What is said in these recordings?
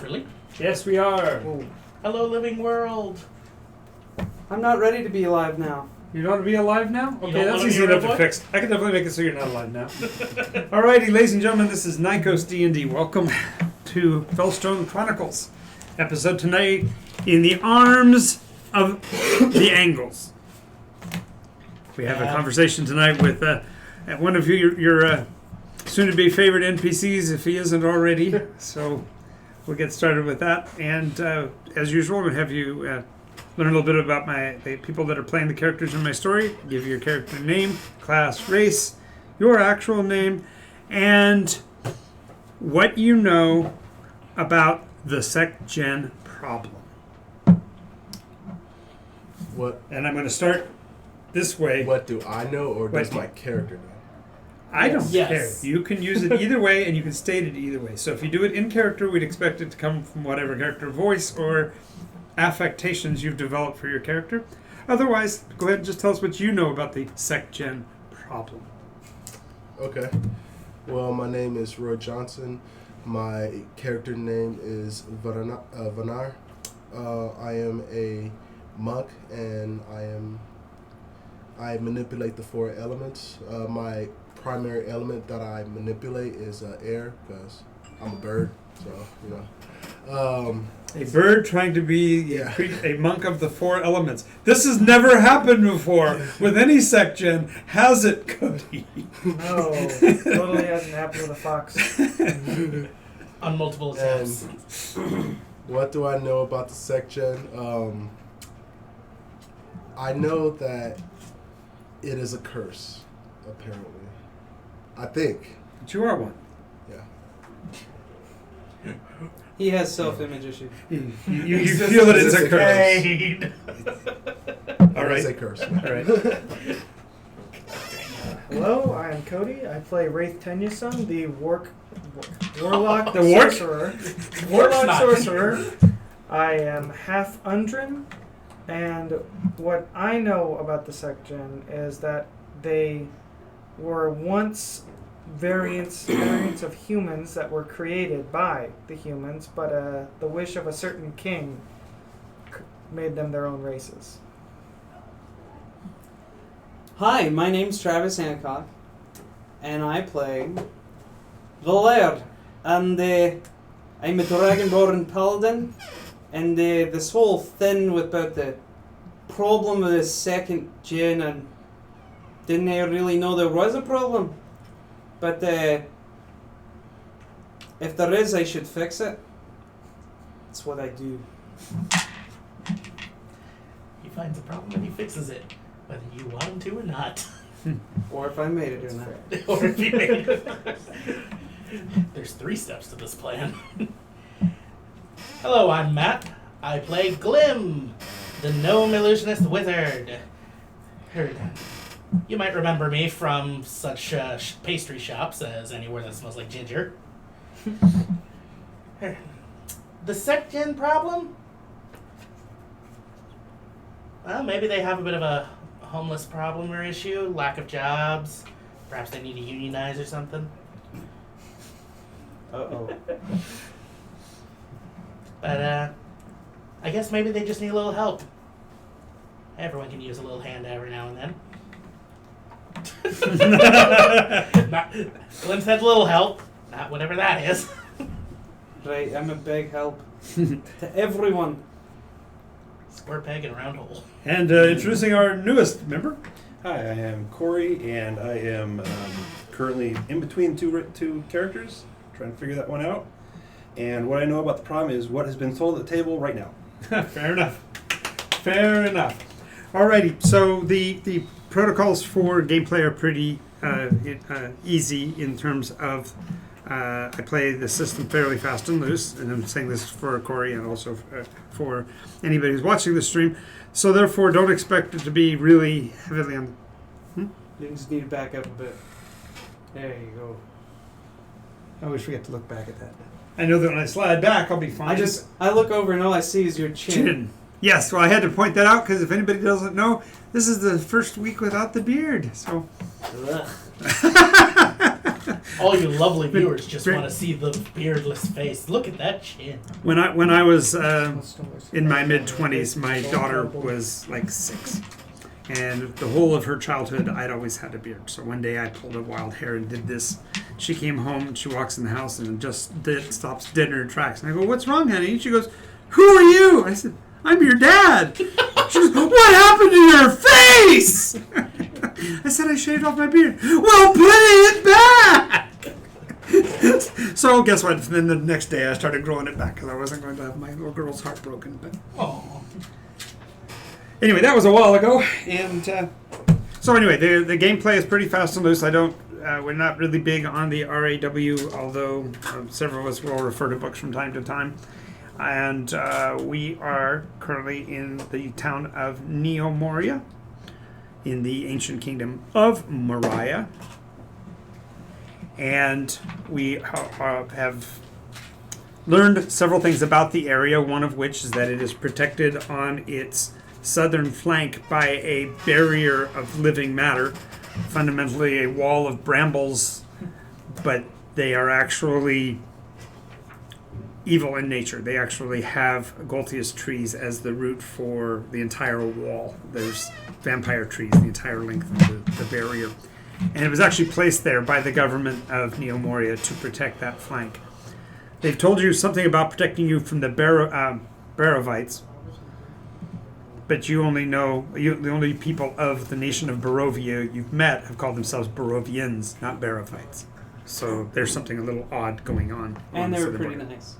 Really? Yes, we are. Whoa. Hello, living world. I'm not ready to be alive now. You don't want to be alive now? You Okay, don't that's wanna easy be a enough to robot? fix. I can definitely make it so you're not alive now. Alrighty, ladies and gentlemen, this is Nikos D&D. Welcome to Fellstone Chronicles. Episode tonight, In the Arms of the Angles. We have a conversation tonight with one of your soon-to-be favorite NPCs, if he isn't already. So we'll get started with that. And as usual, we'll have you learn a little bit about the people that are playing the characters in my story. Give you your character name, class, race, your actual name, and what you know about the Secjen problem. What And I'm going to start this way. What do I know, or does What- my character know? I don't Yes. care. You can use it either way, and you can state it either way. So if you do it in character, we'd expect it to come from whatever character voice or affectations you've developed for your character. Otherwise, go ahead and just tell us what you know about the Secjen problem. Okay. Well, my name is Roy Johnson. My character name is Vanar. I am a monk, and I manipulate the four elements. My primary element that I manipulate is air, because I'm a bird. So A bird trying to be Yeah. a monk of the four elements. This has never happened before with any Secjen, has it, Cody? No, totally hasn't happened with a fox. On multiple attempts. What do I know about the Secjen? I know that it is a curse, apparently. I think. But you are one. Yeah. He has self-image issues. You feel that it's a curse. Paid. All right. It's a curse. All right. Hello, I am Cody. I play Wraith Tennyson, the warlock The wark? sorcerer. Wark's Warlock not- sorcerer. I am half Undrin, and what I know about the Secjen is that they were once variants of humans that were created by the humans, but the wish of a certain king made them their own races. Hi, my name's Travis Hancock, and I play the Laird, and I'm a Dragonborn Paladin, and this whole thing about the problem with the second gen, and didn't I really know there was a problem, but if there is, I should fix it. That's what I do. He finds a problem and he fixes it, whether you want him to or not. Or if I made it or not. Or if you made it. There's 3 steps to this plan. Hello, I'm Matt. I play Glim, the gnome illusionist wizard. You might remember me from such pastry shops as anywhere that smells like ginger. The Secjen problem? Well, maybe they have a bit of a homeless problem or issue, lack of jobs. Perhaps they need to unionize or something. Uh-oh. But, I guess maybe they just need a little help. Everyone can use a little hand every now and then. Glenn said little help, not whatever that is. Right, I'm a big help to everyone. Square peg in a round hole. And introducing our newest member. Hi, I am Corey, and I am currently in between two characters, trying to figure that one out. And what I know about the problem is what has been told at the table right now. Fair enough. Fair enough. Alrighty, so the protocols for gameplay are pretty easy in terms of I play the system fairly fast and loose, and I'm saying this for Corey and also for anybody who's watching the stream. So therefore, don't expect it to be really heavily on. You just need to back up a bit. There you go. I always forget to look back at that. I know that when I slide back, I'll be fine. I look over and all I see is your chin. Yes, well, I had to point that out because if anybody doesn't know, this is the first week without the beard. So, Ugh. All you lovely viewers just want to see the beardless face. Look at that chin. When I was in my mid-20s, my daughter was like 6. And the whole of her childhood, I'd always had a beard. So one day I pulled a wild hair and did this. She came home, she walks in the house and just stops dead in her tracks. And I go, "What's wrong, honey?" And she goes, "Who are you?" I said, "I'm your dad." She goes, "What happened to your face?" I said, "I shaved off my beard." "Well, put it back." So guess what? Then the next day I started growing it back because I wasn't going to have my little girl's heart broken. But anyway, that was a while ago. And so anyway, the gameplay is pretty fast and loose. We're not really big on the RAW, although several of us will refer to books from time to time. And we are currently in the town of Neomoria, in the ancient kingdom of Moria. And we have learned several things about the area, one of which is that it is protected on its southern flank by a barrier of living matter, fundamentally a wall of brambles, but they are actually evil in nature. They actually have Golteus trees as the root for the entire wall. There's vampire trees the entire length of the barrier. And it was actually placed there by the government of Neomoria to protect that flank. They've told you something about protecting you from the Barovites, but you only know, the only people of the nation of Barovia you've met have called themselves Barovians, not Barovites. So there's something a little odd going on. And they were the pretty border. nice.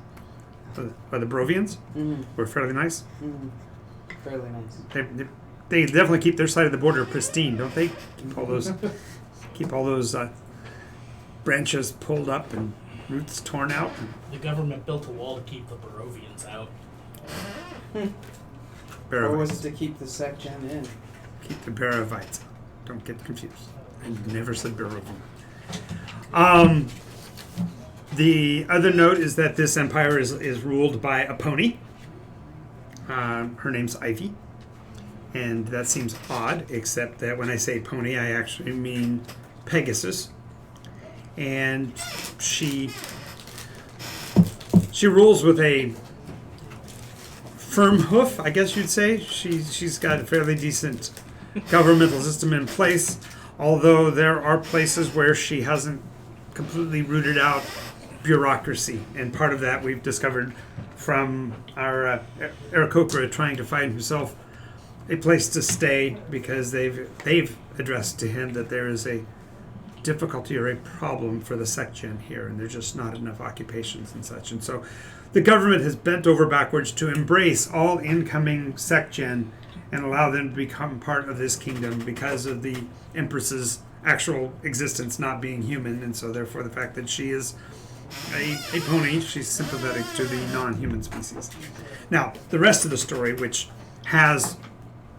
Are the Barovians? Mm-hmm. Were fairly nice? Mm-hmm. Fairly nice. They definitely keep their side of the border pristine, don't they? Keep all those branches pulled up and roots torn out. The government built a wall to keep the Barovians out. Or was it to keep the Secjen in? Keep the Barovites. Don't get confused. I never said Barovian. The other note is that this empire is ruled by a pony. Her name's Ivy. And that seems odd, except that when I say pony, I actually mean Pegasus. And she rules with a firm hoof, I guess you'd say. She's got a fairly decent governmental system in place, although there are places where she hasn't completely rooted out bureaucracy. And part of that we've discovered from our Aarakocra trying to find himself a place to stay, because they've addressed to him that there is a difficulty or a problem for the Secjen here, and there's just not enough occupations and such. And so the government has bent over backwards to embrace all incoming Secjen and allow them to become part of this kingdom because of the Empress's actual existence not being human, and so therefore the fact that she is a pony, she's sympathetic to the non-human species. Now, the rest of the story, which has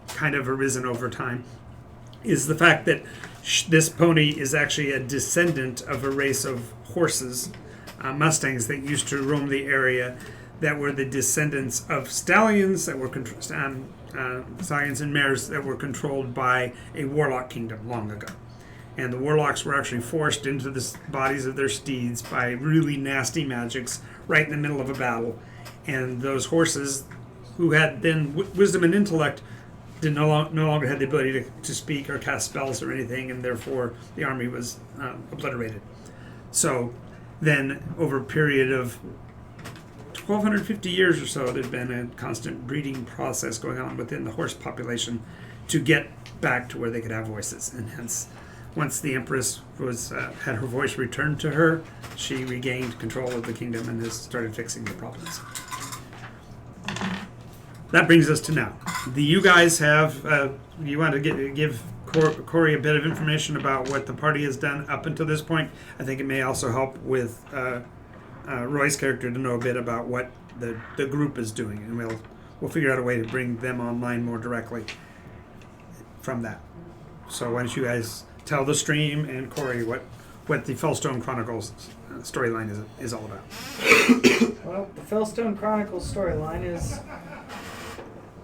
kind of arisen over time, is the fact that this pony is actually a descendant of a race of horses, Mustangs, that used to roam the area, that were the descendants of stallions that were stallions and mares that were controlled by a warlock kingdom long ago. And the warlocks were actually forced into the bodies of their steeds by really nasty magics right in the middle of a battle. And those horses, who had then wisdom and intellect, no longer had the ability to speak or cast spells or anything, and therefore the army was obliterated. So then, over a period of 1,250 years or so, there's been a constant breeding process going on within the horse population to get back to where they could have voices. And hence, once the Empress had her voice returned to her, she regained control of the kingdom and has started fixing the problems. That brings us to now. You guys have, you want to give Corey a bit of information about what the party has done up until this point. I think it may also help with Roy's character to know a bit about what the group is doing, and we'll figure out a way to bring them online more directly from that. So why don't you guys tell the stream and Corey what the Fellstone Chronicles storyline is all about. Well, the Fellstone Chronicles storyline is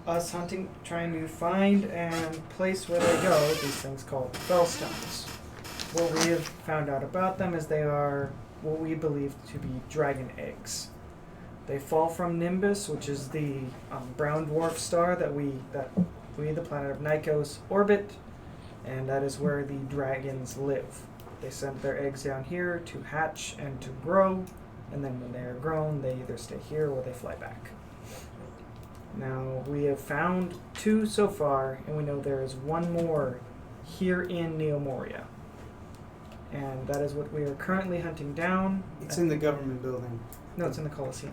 us trying to find and place where they go these things called Fellstones. what we have found out about them is they are what we believe to be dragon eggs. They fall from Nimbus, which is the brown dwarf star that we, the planet of Nikos, orbit, and that is where the dragons live. They send their eggs down here to hatch and to grow, and then when they are grown, they either stay here or they fly back. Now, we have found 2 so far, and we know there is 1 more here in Neomoria. And that is what we are currently hunting down. It's in the government building. No, it's in the Colosseum.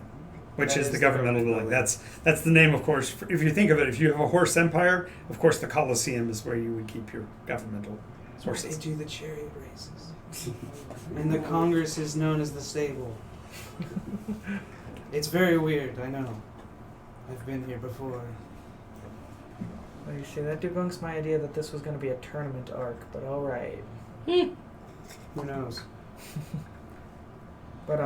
Which That is is the the governmental government building. That's the name, of course. If you think of it, if you have a horse empire, of course the Colosseum is where you would keep your governmental They horses. do the chariot races. And the Congress is known as the stable. It's very weird, I know. I've been here before. Well, you see, that debunks my idea that this was going to be a tournament arc, but alright. Who knows? But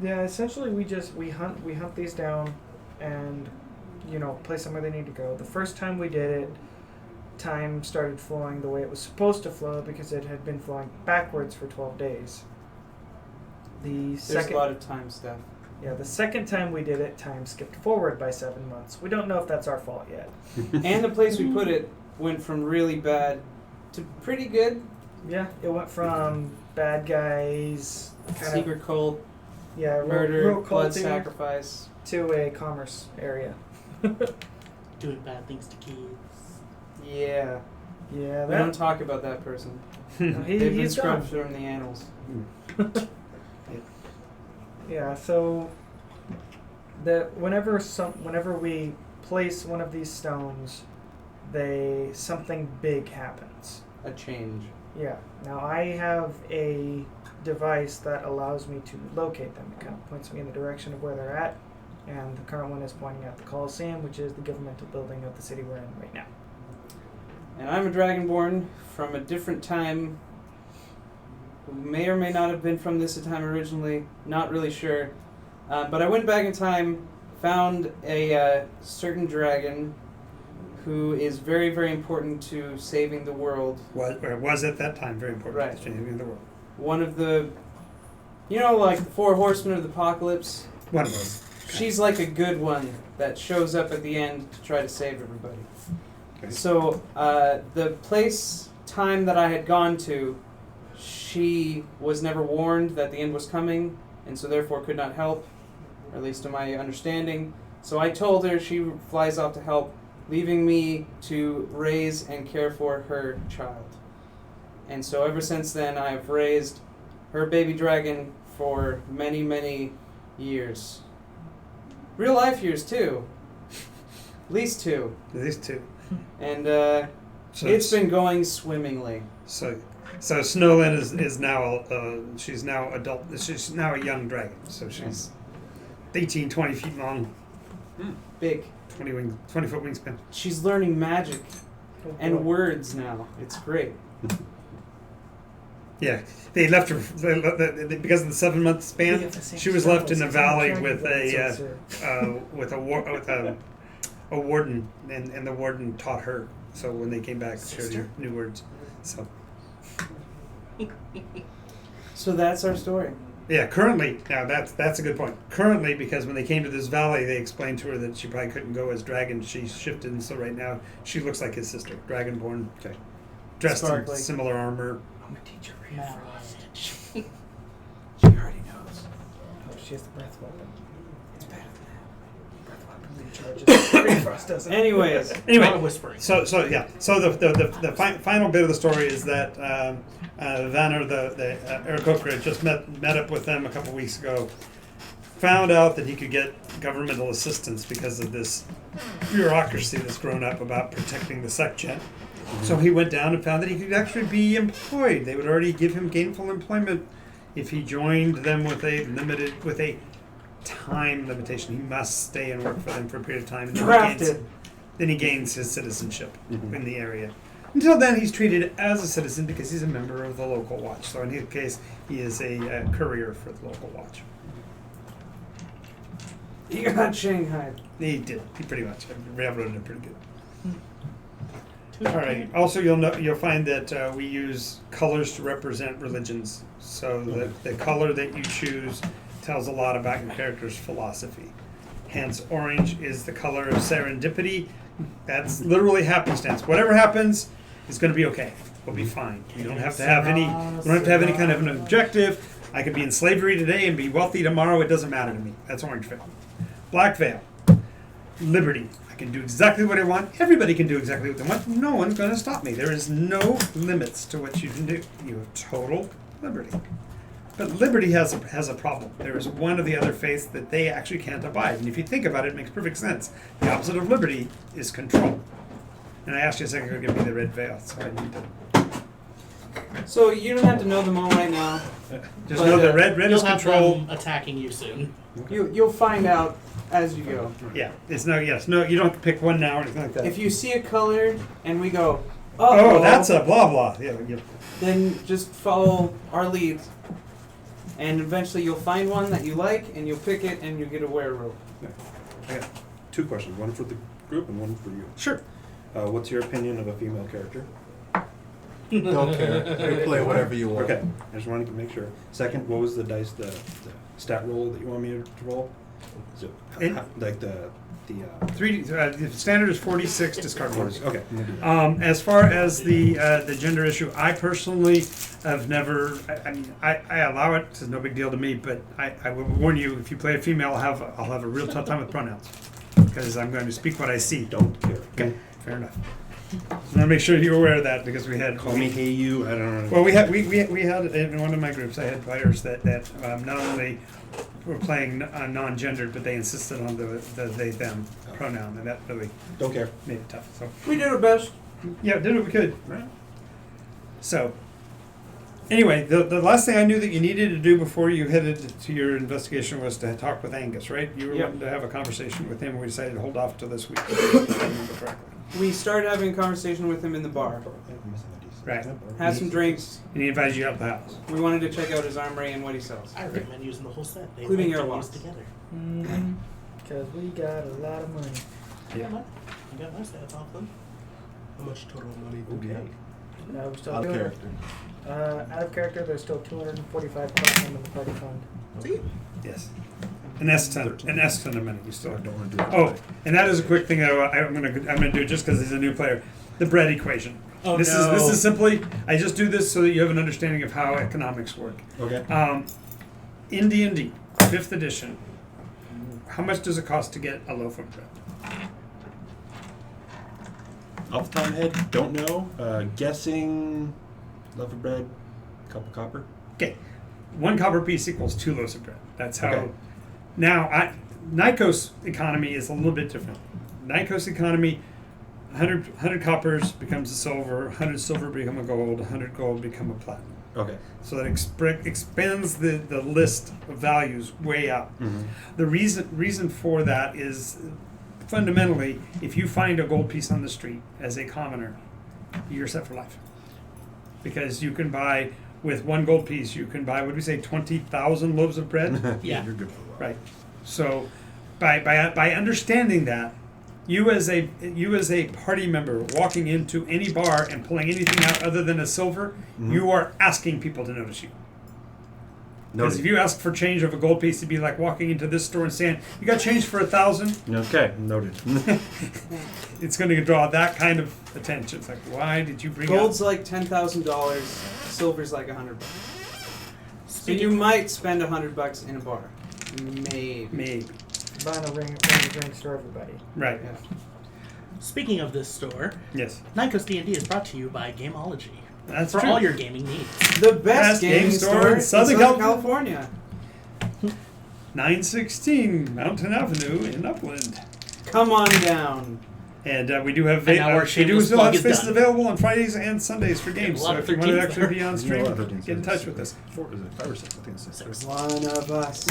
yeah, essentially we hunt these down and place them where they need to go. The first time we did it, time started flowing the way it was supposed to flow because it had been flowing backwards for 12 days. There's a lot of time stuff. Yeah, the second time we did it, time skipped forward by 7 months. We don't know if that's our fault yet. And the place we put it went from really bad to pretty good. Yeah, it went from bad guys, Secret cult, murder, murder, blood sacrifice. to a commerce area. Doing bad things to kids. Yeah. Yeah, We don't that talk about that person. no, They've been he's gone. scrubbed from the annals. Yeah, so whenever we place one of these stones, something big happens. A change. Yeah. Now I have a device that allows me to locate them. It kind of points me in the direction of where they're at, and the current one is pointing at the Colosseum, which is the governmental building of the city we're in right now. And I'm a Dragonborn from a different time, who may or may not have been from this time originally, not really sure. But I went back in time, found a certain dragon who is very, very important to saving the world. Was at that time very important Right. to changing the world. One of the, like the 4 horsemen of the apocalypse? One of those. She's like a good one that shows up at the end to try to save everybody. Okay. So the time that I had gone to, she was never warned that the end was coming, and so therefore could not help, or at least to my understanding. So I told her, she flies off to help, leaving me to raise and care for her child. And so ever since then, I've raised her baby dragon for many, many years. Real life years, too. At least 2. These 2. And So it's been going swimmingly. So Snowlin is now she's now adult. She's now a young dragon. So she's 18, 20 feet long, Big. 20 foot wingspan. She's learning magic and words now. It's great. Yeah, they left her because of the 7 month span. She was left in a valley with a warden, and the warden taught her. So when they came back, she showed her new words. So that's our story. Yeah, currently, now that's a good point. Currently, because when they came to this valley, they explained to her that she probably couldn't go as dragon. She shifted, and so right now she looks like his sister, Dragonborn, dressed Sparkly. in similar armor. I'm a teacher. Frost. She already knows. Oh, she has the breath weapon. It's better than Breath weapon recharges. Frost doesn't. that. Anyways, Not a Anyway, whispering. so the final bit of the story is that Vanner, the Aarakocra, just met up with them a couple weeks ago. Found out that he could get governmental assistance because of this bureaucracy that's grown up about protecting the Secjen. So he went down and found that he could actually be employed. They would already give him gainful employment if he joined them with a time limitation. He must stay and work for them for a period of time. And drafted. then he gains his citizenship in the area. Until then, he's treated as a citizen because he's a member of the local watch. So in his case, he is a courier for the local watch. He got Shanghai. He did. He pretty much railroaded it pretty good. All right. Also, you'll find that we use colors to represent religions. So the color that you choose tells a lot about your character's philosophy. Hence, orange is the color of serendipity. That's literally happenstance. Whatever happens is going to be okay. We'll be fine. You don't have to have any. You don't have to have any kind of an objective. I could be in slavery today and be wealthy tomorrow. It doesn't matter to me. That's orange veil. Black veil. Liberty. I can do exactly what I want. Everybody can do exactly what they want. No one's going to stop me. There is no limits to what you can do. You have total liberty. But liberty has a problem. There is one of the other faiths that they actually can't abide. And if you think about it, it makes perfect sense. The opposite of liberty is control. And I asked you a second ago to give me the red veil, so I need to So you don't have to know them all right now. just But, know that red You'll is have control. them attacking you soon. You'll find out as you go. Yeah, it's no, yes, no, you don't have to pick one now or anything like that. If you see a color and we go, Oh, that's a blah blah. Yeah, then just follow our lead. And eventually you'll find one that you like and you'll pick it and you'll get a werewolf. I got 2 questions, one for the group and one for you. sure. What's your opinion of a female character? Don't care. You play whatever you want. Okay, I just wanted to make sure. Second, what was the dice, the stat roll that you want me to roll? Is it like the 3D, the standard is 46 discard rolls. Okay. I'm gonna do that. As far as the gender issue, I personally have never. I mean, I allow it. It's no big deal to me. But I will warn you: if you play a female, I'll have a real tough time with pronouns because I'm going to speak what I see. Don't care. Okay, fair enough. I want to make sure you're aware of that because we had. Call me hey you. I don't know. Well, we had in one of my groups. I had players that not only were playing non-gendered, but they insisted on the they them pronoun, and that really Don't care. made it tough. So We did our best. yeah, did what we could. Right. So anyway, the last thing I knew that you needed to do before you headed to your investigation was to talk with Angus, right? You were Yep. wanting to have a conversation with him, and we decided to hold off till this week. If I remember correctly. We started having a conversation with him in the bar. Right. Had some drinks. And he invited you out the house. We wanted to check out his armory and what he sells. I recommend using the whole set. They Including like to airlocks. use together. Because we got a lot of money. Yeah. You got my stats off them. How much total money do we have? No, we're still Out of doing character. Out of character, there's still 245 plus in the party fund. See? Yes. An S-ton of money. You still I have. don't want to do it. Oh, and that is a quick thing that I'm gonna do just because he's a new player. The bread equation. Oh, this no. is simply. I just do this so that you have an understanding of how economics work. Okay. In D&D, 5th edition, how much does it cost to get a loaf of bread? Off the top of my head, don't know. Guessing, loaf of bread, cup of copper. Okay, 1 copper piece equals 2 loaves of bread. That's how. Okay. Now, Nikos economy is a little bit different. Nikos economy, 100 coppers becomes a silver, 100 silver become a gold, 100 gold become a platinum. Okay. So that expands the list of values way up. Mm-hmm. The reason for that is fundamentally, if you find a gold piece on the street as a commoner, you're set for life. Because you can buy, with 1 gold piece, you can buy, what do we say, 20,000 loaves of bread? Yeah. You're good for a while. Right. So by understanding that, you as a party member walking into any bar and pulling anything out other than a silver, Mhm. you are asking people to notice you. Because if Noted. you ask for change of a gold piece, it'd be like walking into this store and saying, "You got change for 1,000?" Okay. Noted. It's going to draw that kind of attention. It's like, why did you bring Gold's up? like $10,000. Silver's like $100. So you might spend $100 in a bar. Maybe. Maybe. Buying a ring of drinks for everybody. Right. Yeah. Speaking of this store, Yes. Nikos D&D is brought to you by Gameology That's for true. all your gaming needs. The best gaming store in Southern California. 916 Mountain Avenue in Upland. Come on down. And we do have And now our we do shameless still plug have is spaces done. available on Fridays and Sundays for games. a lot So of if you want to 13s actually there. be on stream, No, a lot of 13s. get in touch with us. 4, is it 5 or 6? I think it's 6. Six. One of us.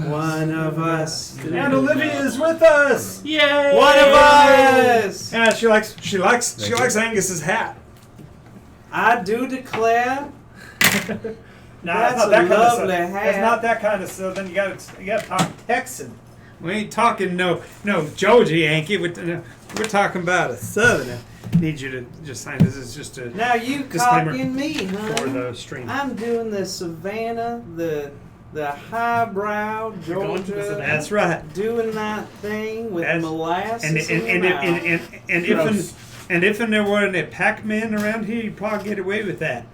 One of us. And Olivia is with us. Yay! One of us. Yeah, she likes Angus's hat. I do declare. No, That's not a that kind of lovely stuff. hat. That's not that kind of stuff. Then you got to talk Texan. We ain't talking no Georgia Yankee. We're talking about a Southerner. need you to just sign. This is just a Now you disclaimer copying me, for huh? the stream. I'm doing the Savannah, the highbrow You're going to the Georgia, Savannah? That's right. doing that thing with That's- molasses And in your mouth. if there weren't any Pac-Men around here, you'd probably get away with that.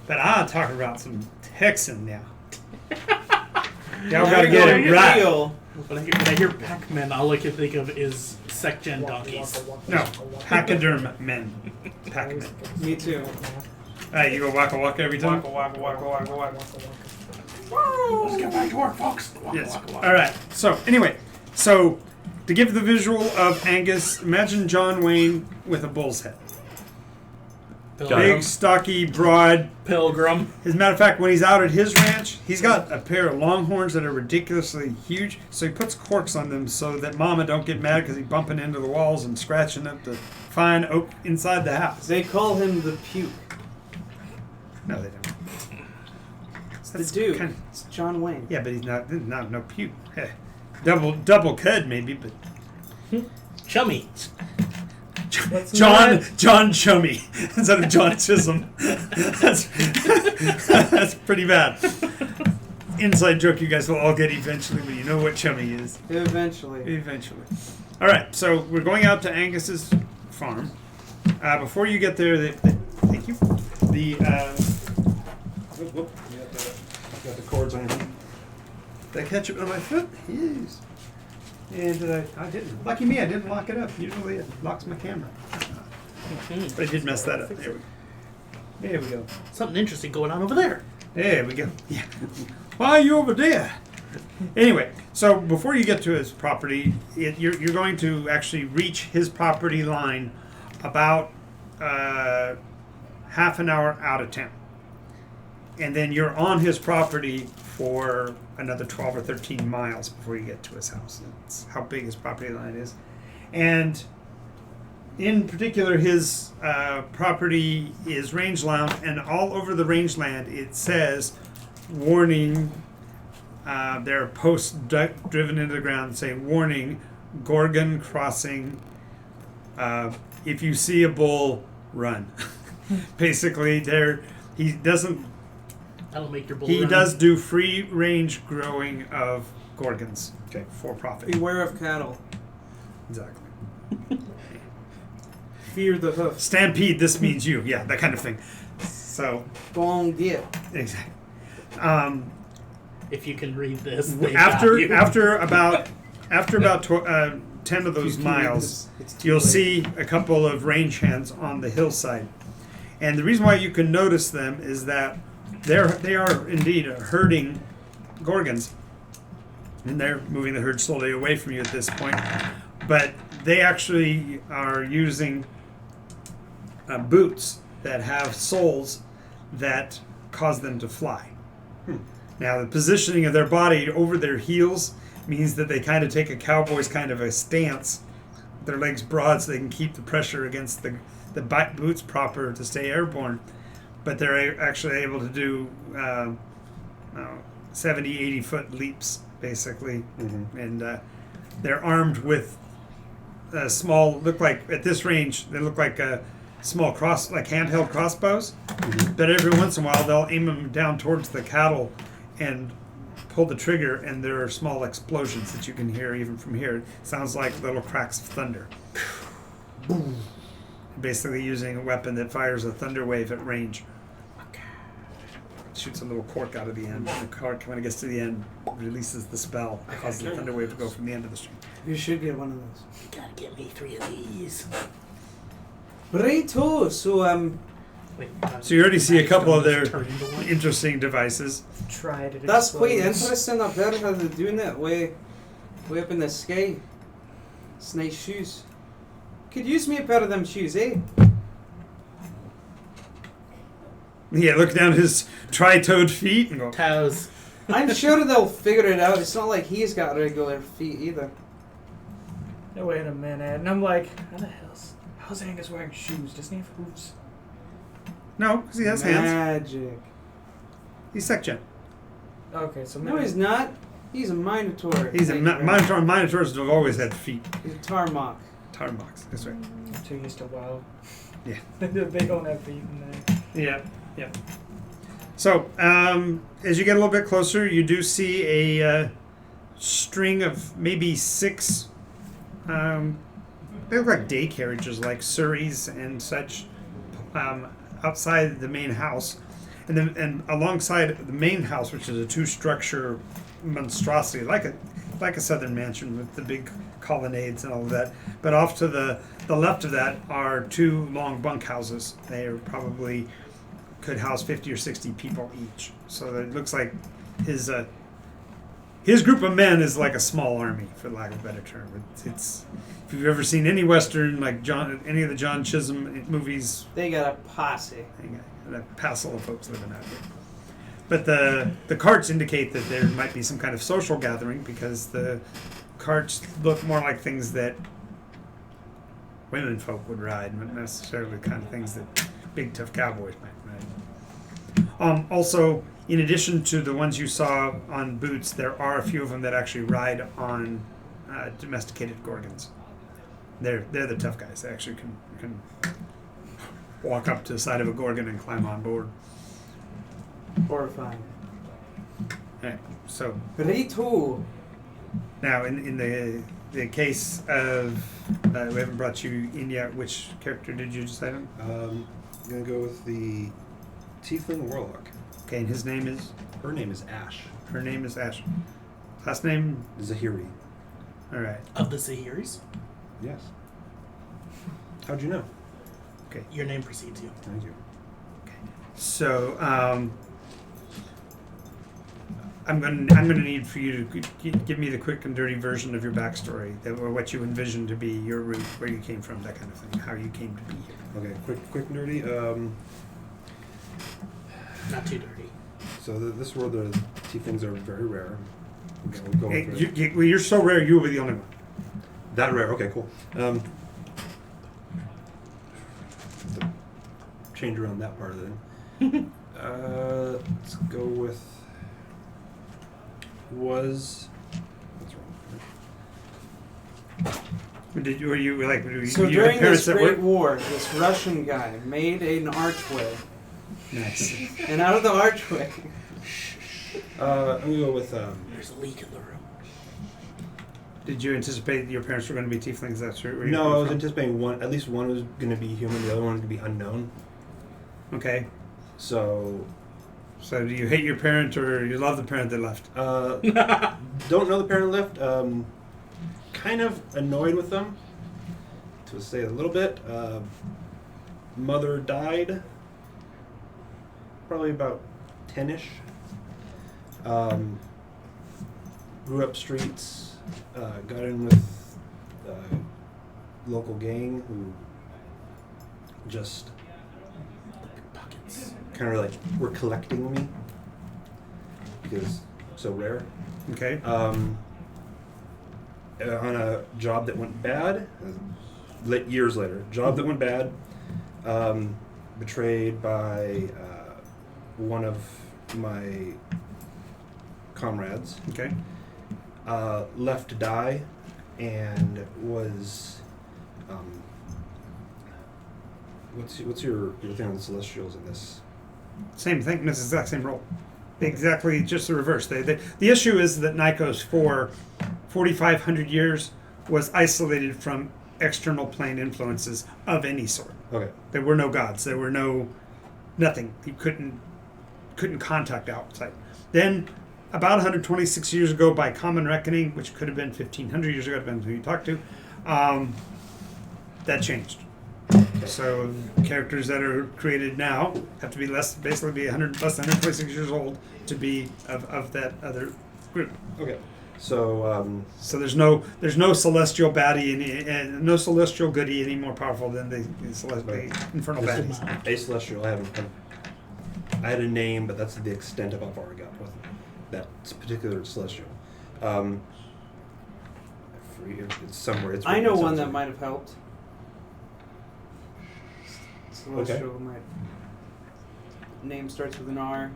But I'm talking about some Texan now. Y'all Now gotta you're get going it to right. feel. When I hear Pac-Man, all I can think of is Secjen donkeys. No, pachyderm men. Pac-Men. Me too. You go waka waka every time. Waka, waka, waka, waka. Let's get back to work, folks. Waka, Yes. waka, waka. All right. So anyway, so to give the visual of Angus, imagine John Wayne with a bull's head. Big, stocky, broad. Pilgrim. As a matter of fact, when he's out at his ranch, he's got a pair of longhorns that are ridiculously huge. So he puts corks on them so that Mama don't get mad because he's bumping into the walls and scratching up the fine oak inside the house. They call him the puke. No, they don't. It's the dude. kind It's John Wayne. yeah, but he's not no puke. Hey, double cud maybe, but Chummy. Let's John not- Chummy instead of John Chisholm. That's pretty bad. Inside joke you guys will all get eventually, but you know what Chummy is. Eventually. Eventually. All right, so we're going out to Angus's farm. Before you get there, thank you. Whoop. Got the cords on your feet. Did I catch it on my foot? Yes. And I didn't. Lucky me, I didn't lock it up. Usually it locks my camera. But I did mess that up. There we go. Something interesting going on over there. There we go. Yeah. Why are you over there? Anyway, so before you get to his property, you're going to actually reach his property line about half an hour out of town. And then you're on his property for another 12 or 13 miles before you get to his house. That's how big his property line is. And in particular, his property is rangeland, and all over the rangeland it says, warning, there are posts driven into the ground saying, warning, Gorgon crossing, if you see a bull, run. Basically, he doesn't. That'll make your bull He run. does do free range growing of Gorgons. Okay, for profit. Beware of cattle. Exactly. Fear the hoof. Stampede, this means you. Yeah, that kind of thing. So, Go on, get. exactly. If you can read this, they got you. After about 10 of those miles, you'll see a couple of range hands on the hillside. And the reason why you can notice them is that they are indeed herding Gorgons. And they're moving the herd slowly away from you at this point. But they actually are using boots that have soles that cause them to fly. Now, the positioning of their body over their heels means that they kind of take a cowboy's kind of a stance, their legs broad so they can keep the pressure against the boots proper to stay airborne. But they're actually able to do 70, 80-foot leaps, basically. Mm-hmm. And they're armed with small, at this range, they look like small handheld crossbows. Mm-hmm. But every once in a while, they'll aim them down towards the cattle and pull the trigger, and there are small explosions that you can hear even from here. It sounds like little cracks of thunder. Boom. Basically using a weapon that fires a thunder wave at range. Shoots a little cork out of the end. And the cork, when it gets to the end, releases the spell that causes the thunder wave to go from the end of the string. You should get one of those. You gotta get me 3 of these. Righto, so Wait, So you already see a couple of their Turn into one. interesting devices. Tried it. that's quite explodes. interesting up there how they're doing it way up in the sky. It's nice shoes. Could use me a pair of them shoes, eh? Yeah, look down his tri-toed feet and go, Toes. I'm sure they'll figure it out. It's not like he's got regular feet either. No, wait a minute. And I'm like, how's Angus wearing shoes? Doesn't he have hooves? no, because he has hands. Magic. He's Secjen. Okay, so No, he's not. He's a Minotaur. He's a Minotaur. Minotaurs have always had feet. He's a Tarmok. Tarmox, that's right. I'm too used to WoW. Yeah. They don't have feet in there. Yeah, yeah. So, as you get a little bit closer, you do see a string of maybe 6. They look like day carriages, like surreys and such, outside the main house, and then alongside the main house, which is a 2-structure monstrosity, like a southern mansion with the big colonnades and all of that. But off to the left of that are 2 long bunkhouses. They are probably could house 50 or 60 people each. So it looks like his group of men is like a small army, for lack of a better term. It's if you've ever seen any Western, like any of the John Chisholm movies, They got a posse. they got a passel of folks living out here. But the carts indicate that there might be some kind of social gathering, because the carts look more like things that women folk would ride, not necessarily the kind of things that big tough cowboys might ride. Also, in addition to the ones you saw on boots, there are a few of them that actually ride on domesticated gorgons. They're the tough guys. They actually can walk up to the side of a gorgon and climb on board. Horrifying. Right. So Ritu. now, in the case of we haven't brought you in yet. Which character did you decide on? I'm gonna go with the Tiefling Warlock. Okay, and his name is. Her name is Ash. Her name is Ash. Last name. Zahiri. All right. Of the Zahiris, Yes. How'd you know? your name precedes you. Thank you. So I'm gonna need for you to give me the quick and dirty version of your backstory, or what you envision to be your route, where you came from, that kind of thing, how you came to be here. Okay, quick and dirty. Not too dirty. So this world, the tieflings are very rare. Okay, we'll go Hey, with it. you're so rare. You will be the only one. That rare. Okay, cool. Change around that part of it. Let's go with was. What's wrong? Were you like? So you during parents this that great were- war, this Russian guy made an archway, Nice. and out of the archway, I'm gonna go with. There's a leak in the room. Did you anticipate your parents were going to be tieflings? That's where you No, I came was from? anticipating at least one was gonna be human, the other one was gonna be unknown. Okay. So, So do you hate your parent, or you love the parent that left? don't know the parent left. Kind of annoyed with them, to say a little bit. Mother died, probably about 10-ish. Grew up streets, got in with local gang who just Buckets. kind of like were collecting me because so rare. Okay. On a job that went bad, years later, job that went bad, betrayed by one of my comrades, Okay. left to die, and was what's your thing on the Celestials in this? Same thing. It's the exact same role. Exactly, just the reverse. The issue is that Nikos, for 4,500 years, was isolated from external plane influences of any sort. Okay. There were no gods. There were nothing. He couldn't contact outside. Then, about 126 years ago, by common reckoning, which could have been 1,500 years ago, depends who you talk to, that changed. So characters that are created now have to be less than 126 years old to be of that other group. Okay. So So there's no celestial baddie and no celestial goodie any more powerful than the infernal This baddies. is a Celestial. I had a name, but that's the extent of how far I got with that particular Celestial. I forget, it's somewhere. It's I know written one that somewhere. might have helped. Celestial might. Name starts with an R.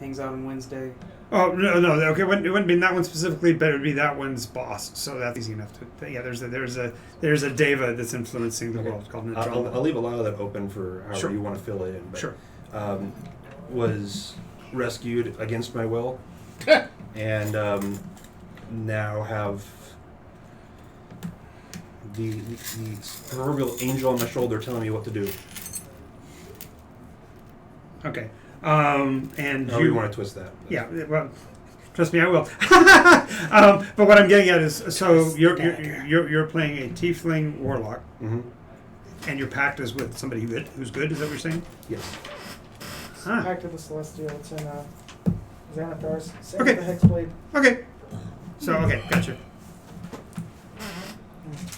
Hangs out on Wednesday. Oh no. Okay, it wouldn't be that one specifically, but it would be that one's boss. So that's easy enough to. Yeah, there's a deva that's influencing the Okay. world called I'll Nadroma. leave a lot of that open for however Sure. you want to fill it in. But, Sure. Was rescued against my will, and now have the proverbial angel on my shoulder telling me what to do. Okay. And However you want to twist that. Yeah, well, trust me, I will. But what I'm getting at is, so you're playing a tiefling warlock, Mm-hmm. and your pact is with somebody who's good. Is that what you're saying? Yes. Huh. Back to the Celestial. It's in Xanathar's. Same Okay. with the Hexblade. Okay. So okay, gotcha.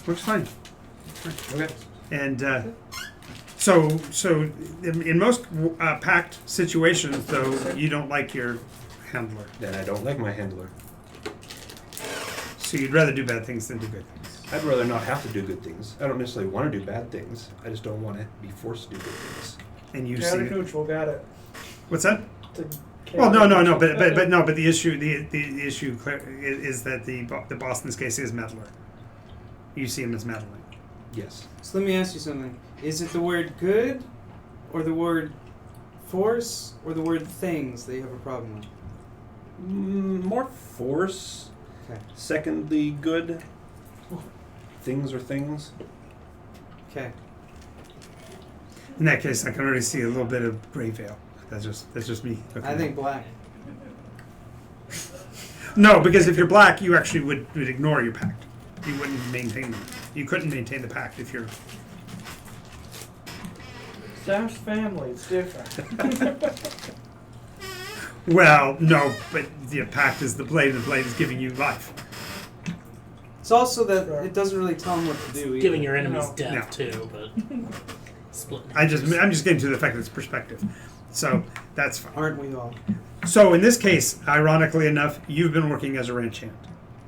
Works fine. Okay. And so in most pact situations, though, you don't like your handler, Then I don't like my handler. so you'd rather do bad things than do good things. I'd rather not have to do good things. I don't necessarily want to do bad things. I just don't want to be forced to do good things. And you Yeah, see the neutral got it. what's that? To Well, no, but the issue is that the boss in this case is meddler. You see him as meddling. Yes. So let me ask you something. Is it the word good, or the word force, or the word things that you have a problem with? More force. Okay. Secondly, good. Things are things. Okay. In that case, I can already see a little bit of gray veil. That's just me. I think black. No, because if you're black, you actually would ignore your pact. You wouldn't maintain them. You couldn't maintain the pact if you're. Sam's family. It's different. Well, no, but the pact is the blade, and the blade is giving you life. It's also that it doesn't really tell them what to do. Either. Giving your enemies No. death No. too, but splitting. I'm just getting to the fact that it's perspective. So that's fine. Aren't we all? So in this case, ironically enough, you've been working as a ranch hand.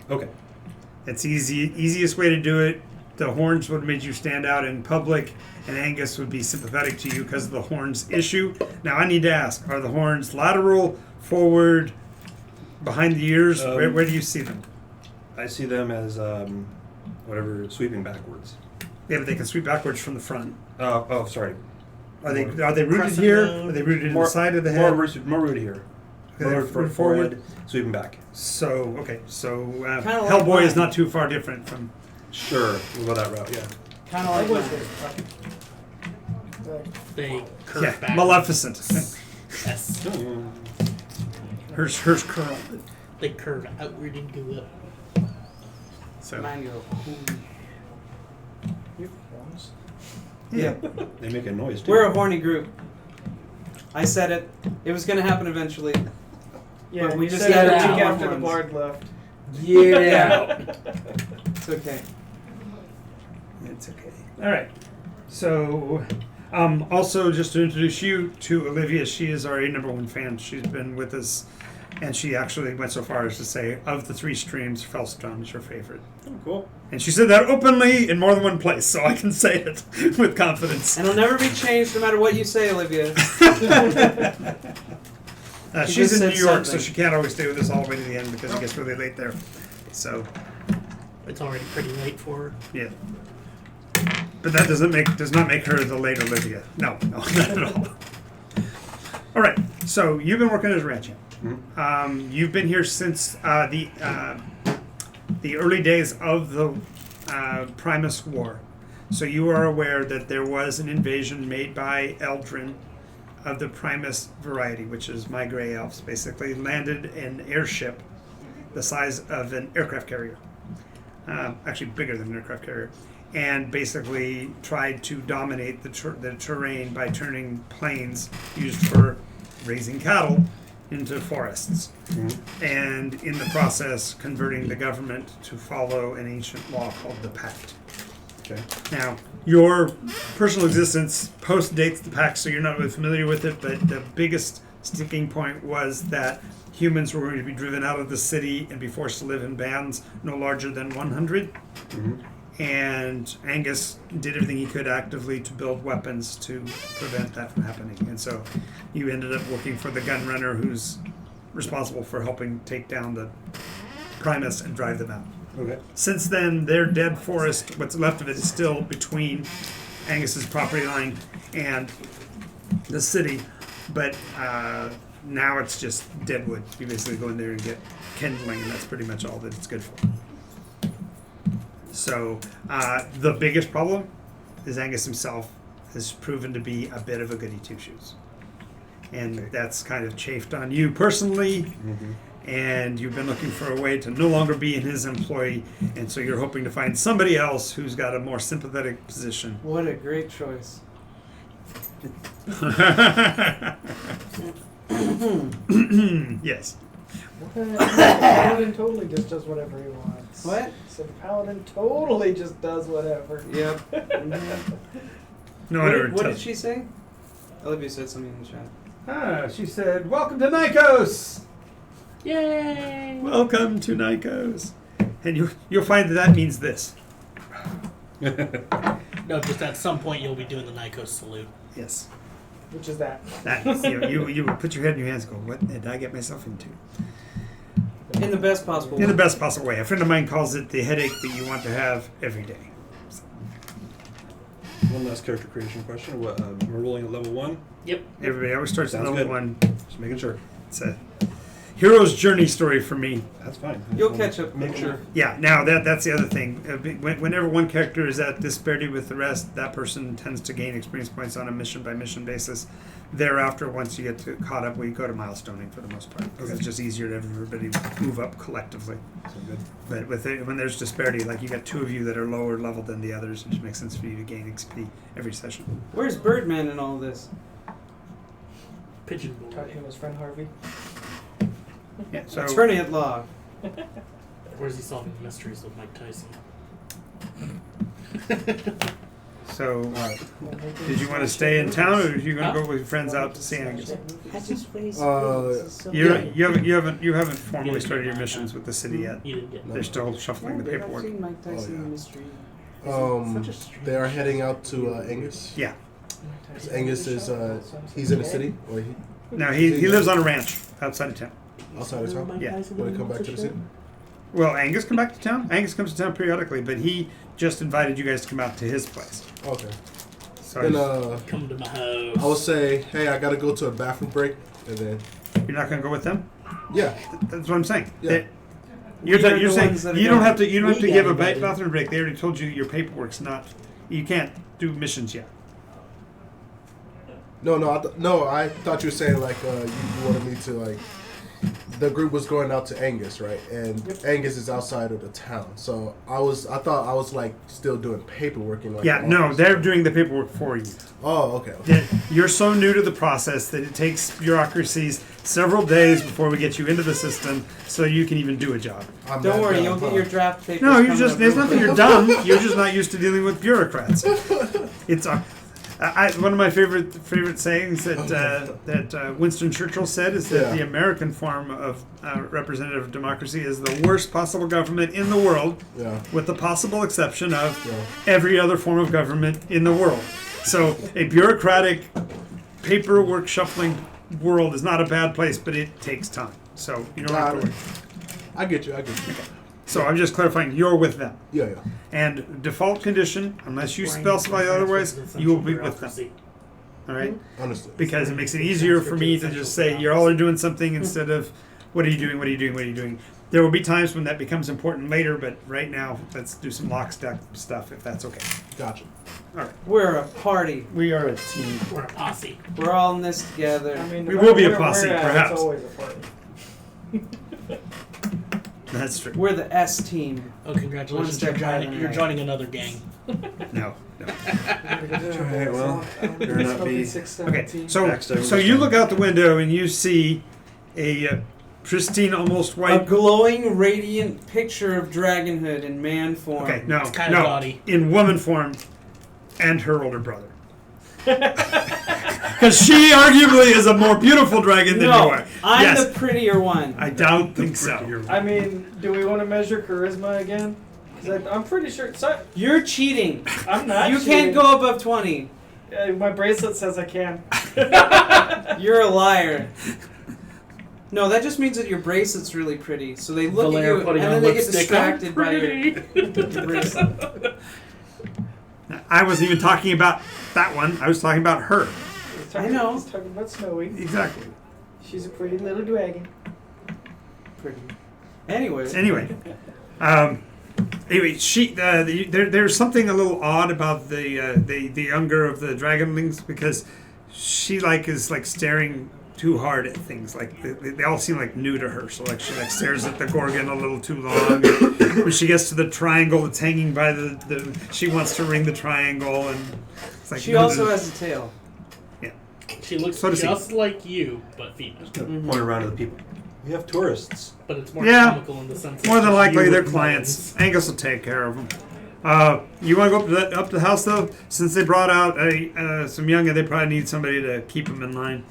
Okay. It's easiest way to do it. The horns would have made you stand out in public, and Angus would be sympathetic to you because of the horns issue. Now I need to ask: are the horns lateral, forward, behind the ears? Where do you see them? I see them as whatever sweeping backwards. Yeah, but they can sweep backwards from the front. Oh, sorry. Are they rooted Crescent here? moon. Are they rooted in More- the side of the head? More rooted here. Okay, they're Forward, forward. sweeping back. So okay, so Kinda like Hellboy is mine. not too far different from. Sure, we'll go that route. Yeah. Kind I of was like there. They curve Yeah, back. Maleficent. Yes. hers curl. They curve outward and go up. So mine. Go. You have horns. yeah. They make a noise too. We're a horny group. I said it. It was going to happen eventually. Yeah, But we you just said it got the week out. after the bard left. Yeah. It's okay. It's okay. All right. So, also just to introduce you to Olivia, she is our #1 fan. She's been with us, and she actually went so far as to say, of the 3 streams, Fellstrom is her favorite. Oh, cool. And she said that openly in more than one place, so I can say it with confidence. And it'll never be changed no matter what you say, Olivia. She She's just in New said York, so something. she can't always stay with us all the way to the end because it gets really late there. So, It's already pretty late for her. yeah. But that does not make her the late Olivia. No, not at all. All right. So you've been working as a ranch hand. Mhm. You've been here since the early days of the Primus War. So you are aware that there was an invasion made by Eldrin of the Primus variety, which is my gray elves, basically landed an airship the size of an aircraft carrier, actually bigger than an aircraft carrier, and basically tried to dominate the terrain by turning plains used for raising cattle into forests, and in the process converting the government to follow an ancient law called the Pact. Okay. Now, your personal existence post-dates the Pact, so you're not really familiar with it, but the biggest sticking point was that humans were going to be driven out of the city and be forced to live in bands no larger than 100. Mhm. And Angus did everything he could actively to build weapons to prevent that from happening. And so you ended up working for the gunrunner who's responsible for helping take down the Primus and drive them out. Okay. Since then, their dead forest, what's left of it, is still between Angus's property line and the city, but now it's just dead wood. You basically go in there and get kindling, and that's pretty much all that it's good for. So the biggest problem is Angus himself has proven to be a bit of a goody two-shoes. And that's kind of chafed on you personally, and you've been looking for a way to no longer be in his employ, and so you're hoping to find somebody else who's got a more sympathetic position. What a great choice. Yes. Paladin totally just does whatever he wants. What? So the Paladin totally just does whatever. Yep. No, What did she say? Olivia said something in the chat. She said, "Welcome to Nikos." Yay! Welcome to Nikos. And you'll find that means this. No, just at some point you'll be doing the Nikos salute. Yes. Which is that? That you put your head in your hands and go, what did I get myself into? In the best possible way. In the best possible way. A friend of mine calls it the headache that you want to have every day. One last character creation question. What, we're rolling at level 1? Yep. Everybody always starts at Sounds level good. 1. Just making sure. It's a hero's journey story for me. That's fine. You'll catch up. Make sure. Yeah, now that's the other thing. Whenever one character is at disparity with the rest, that person tends to gain experience points on a mission-by-mission basis. Thereafter, once you get caught up, we go to milestoning for the most part, because it's just easier to have everybody move up collectively. So good. But when there's disparity, like you got two of you that are lower level than the others, it just makes sense for you to gain XP every session. Where's Birdman in all this? Pigeon boy. Talking to his friend Harvey. Yeah, so Attorney at law. Where's he solving the mysteries with Mike Tyson? did you want to stay in town, or are you going to go with your friends out to see Angus? You haven't formally started your missions with the city yet. You didn't get They're still shuffling the I've paperwork. seen Mike Tyson Oh, yeah. the mystery. They are heading out to Angus. Yeah. Angus is he's in the city, or he Now he lives on a ranch outside of town. outside of town. Yeah. When he come back to the city. Well, Angus come back to town. Angus comes to town periodically, but he just invited you guys to come out to his place. Okay. So Then Come to my house. I will say, hey, I gotta go to a bathroom break, and then you're not going to go with them. yeah, That's what I'm saying. Yeah. You're We are you're the saying ones that are you don't going. have to We give a got it, buddy. bathroom break. They already told you your paperwork's not. You can't do missions yet. no, I thought you were saying like you wanted me to like. The group was going out to Angus, right? And Angus is outside of the town, so I thought I was like still doing paperwork in like. Yeah, the no, office. they're doing the paperwork for you. Oh, okay. You're so new to the process that it takes bureaucracies several days before we get you into the system, so you can even do a job. I'm Don't not worry, dumb, you'll get huh? your draft papers. No, you coming just, up there's real nothing quick. you're dumb. You're just not used to dealing with bureaucrats. It's one of my favorite sayings that Winston Churchill said is that Yeah. the American form of representative democracy is the worst possible government in the world, Yeah. with the possible exception of Yeah. every other form of government in the world. So a bureaucratic, paperwork shuffling world is not a bad place, but it takes time. So you don't have to Got it. worry. I get you. So I'm just clarifying, you're with them. Yeah. And default condition, unless you specify otherwise, you will be with them. All right? Understood. Because it makes it easier for me to just say, you all are doing something instead of, what are you doing, what are you doing, what are you doing? There will be times when that becomes important later, but right now, let's do some lockstep stuff, if that's okay. Gotcha. All right. We're a party. We are a team. We're a posse. We're all in this together. I mean, We no will be a matter where posse, we're at, perhaps. It's always a party. That's true. We're the S team. Oh, congratulations! One step higher than You're I. joining another gang. No. Alright, well, better not be. Okay, so Backstab so you look out the window and you see a pristine, almost A white. glowing, radiant picture of Dragonhood in man form. Okay, no, It's kinda no, gaudy. in woman form, and her older brother. Because she arguably is a more beautiful dragon than you No, are. I'm Yes, the prettier one. I don't think so. I mean, do we want to measure charisma again? 'Cause I'm pretty sure. So, You're cheating. I'm not. You cheating. can't go above 20. My bracelet says I can. You're a liar. No, that just means that your bracelet's really pretty. So they look Valera at you, putting and on then they get lipstick. I'm distracted by your pretty. bracelet. I wasn't even talking about that one. I was talking about her. I know. He's talking about Snowy. Exactly. She's a pretty little dragon. Pretty. Anyway. Anyway, there's something a little odd about the younger of the dragonlings because she is staring too hard at things. Like they all seem like new to her. So like she stares at the gorgon a little too long. When she gets to the triangle that's hanging by the she wants to ring the triangle and it's like She also has a tail. She looks So does he. just like you, but female. Point around to the people. We have tourists. But it's more Yeah. comical in the sense More that than likely, you they're with clients. Angus will take care of them. You want to go up to the house though? Since they brought out some youngin, they probably need somebody to keep them in line.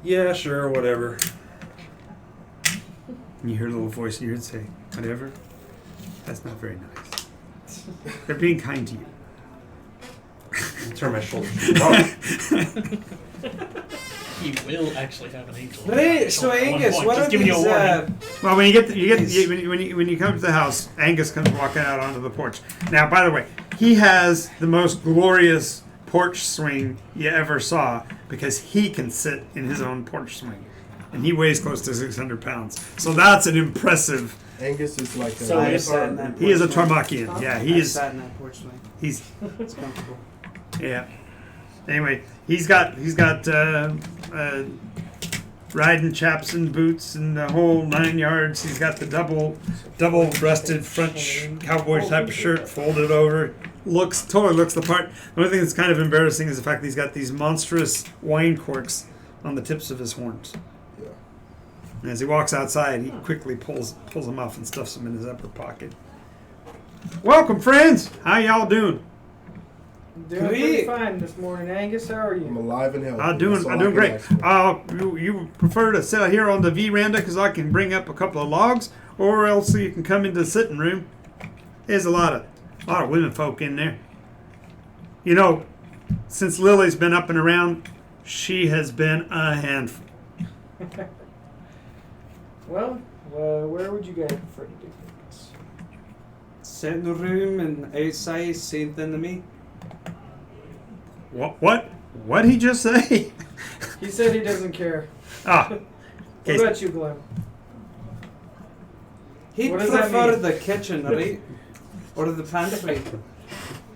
Yeah, sure, whatever. And you hear a little voice in your head say, "Whatever." That's not very nice. They're being kind to you. I'll turn my shoulders. You will actually have an angel. Right, so At one Angus, point, what just are giving these? you a warning. Well, when you come to the house, Angus comes walking out onto the porch. Now, by the way, he has the most glorious porch swing you ever saw because he can sit in his own porch swing, and he weighs close to 600 pounds. So that's an impressive. Angus is like a. So I is- sat in that He is a porch swing. Tarmakian. Yeah, I he is. sat in that porch swing. He's It's comfortable. yeah. Anyway, he's got riding chaps and boots and the whole 9 yards. He's got the double-breasted French cowboy type of shirt folded over. Totally looks the part. The only thing that's kind of embarrassing is the fact that he's got these monstrous wine corks on the tips of his horns. Yeah. And as he walks outside, he quickly pulls them off and stuffs them in his upper pocket. Welcome, friends. How y'all doing? Doing Great. pretty fine this morning, Angus. How are I'm you? alive and healthy. I'm That's all I doing can great. ask for. You prefer to sit out here on the veranda because I can bring up a couple of logs, or else you can come into the sitting room. There's a lot of women folk in there. You know, since Lily's been up and around, she has been a handful. Well, where would you guys prefer to do things? Sit in the room and outside, same thing to me. What he just say? He said he doesn't care. Ah, What okay. about you, Glenn? He'd What does that prefer mean? the kitchen, right? Or the pantry.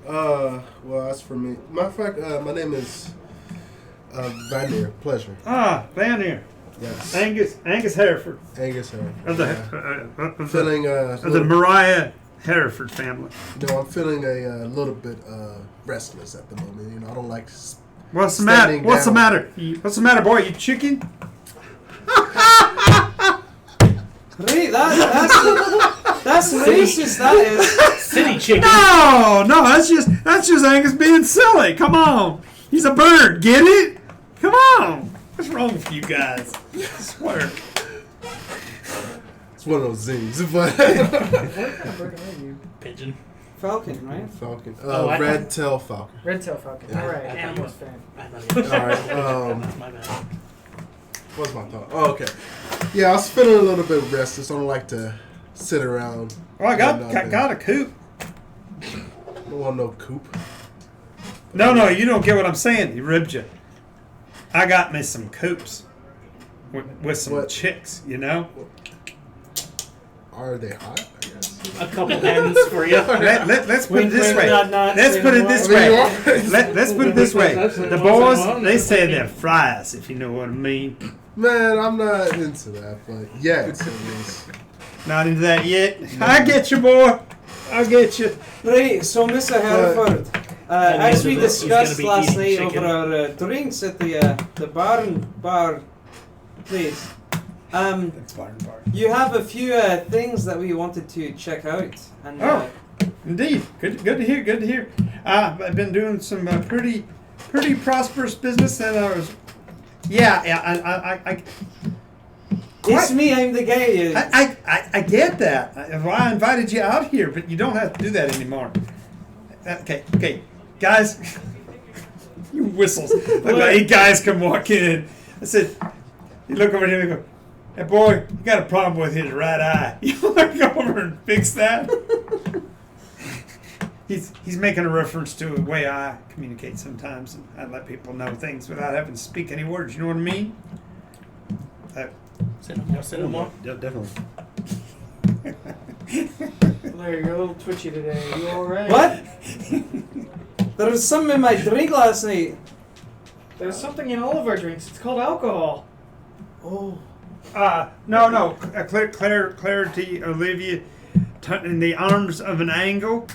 Well, as for me, matter of fact, my name is Vanir. Pleasure. Vanir. Yes. Angus Hereford Angus Hereford. of the Yeah. of the, Feeling of the Moria Hereford family. I'm feeling a little bit restless at the moment. You know, I don't like. What's the matter? Standing What's the down. matter? What's the matter, boy? You chicken? Right, that's racist, that is. City chicken. No, that's just Angus being silly. Come on, he's a bird. Get it? Come on. What's wrong with you guys? I swear. It's one of those zings, but What bird are you? Pigeon. Falcon, right? Falcon, Oh, I- red tail falcon. Red tail falcon. Yeah. All right, I thought animals you- fan. I thought you were All right. That's my bad. What's my thought? Oh, okay. Yeah, I was feeling a little bit restless. I don't like to sit around. Well, I doing nothing. got a coop. I don't want no coop. No, you don't get what I'm saying. He ribbed you. I got me some coops with some What? chicks, you know. Are they hot? I guess. A couple hens for you. Let's put it Wink, this wink, way. nod, nod, Let's say put no it this more. way. I mean, Let's put it this way. That's The what boys, I want. they say they're fries, if you know what I mean. Man, I'm not into that, but yeah, it's at least. Not into that yet. I get you, boy. I get you. Right, so Mr. Hereford, And as the we end of this, he's gonna discussed be last eating night chicken. over our drinks at the bar place, you have a few things that we wanted to check out. And Oh. Indeed. Good to hear. Good to hear. I've been doing some pretty prosperous business, and I was. I it's me, I'm the guy. I get that. Well, I invited you out here, but you don't have to do that anymore. Okay, guys. You whistles. Like 8 guys come walk in. I said, you look over here and go, Hey boy, you got a problem with his right eye. You want to go over and fix that? He's making a reference to the way I communicate sometimes, and I let people know things without having to speak any words. You know what I mean? Say no more. Say no more. Yeah, definitely. Larry, you're a little twitchy today. Are you alright? What? There was something in my drink last night. There's something in all of our drinks. It's called alcohol. Oh. No. Clarity, Olivia, in the arms of an angle.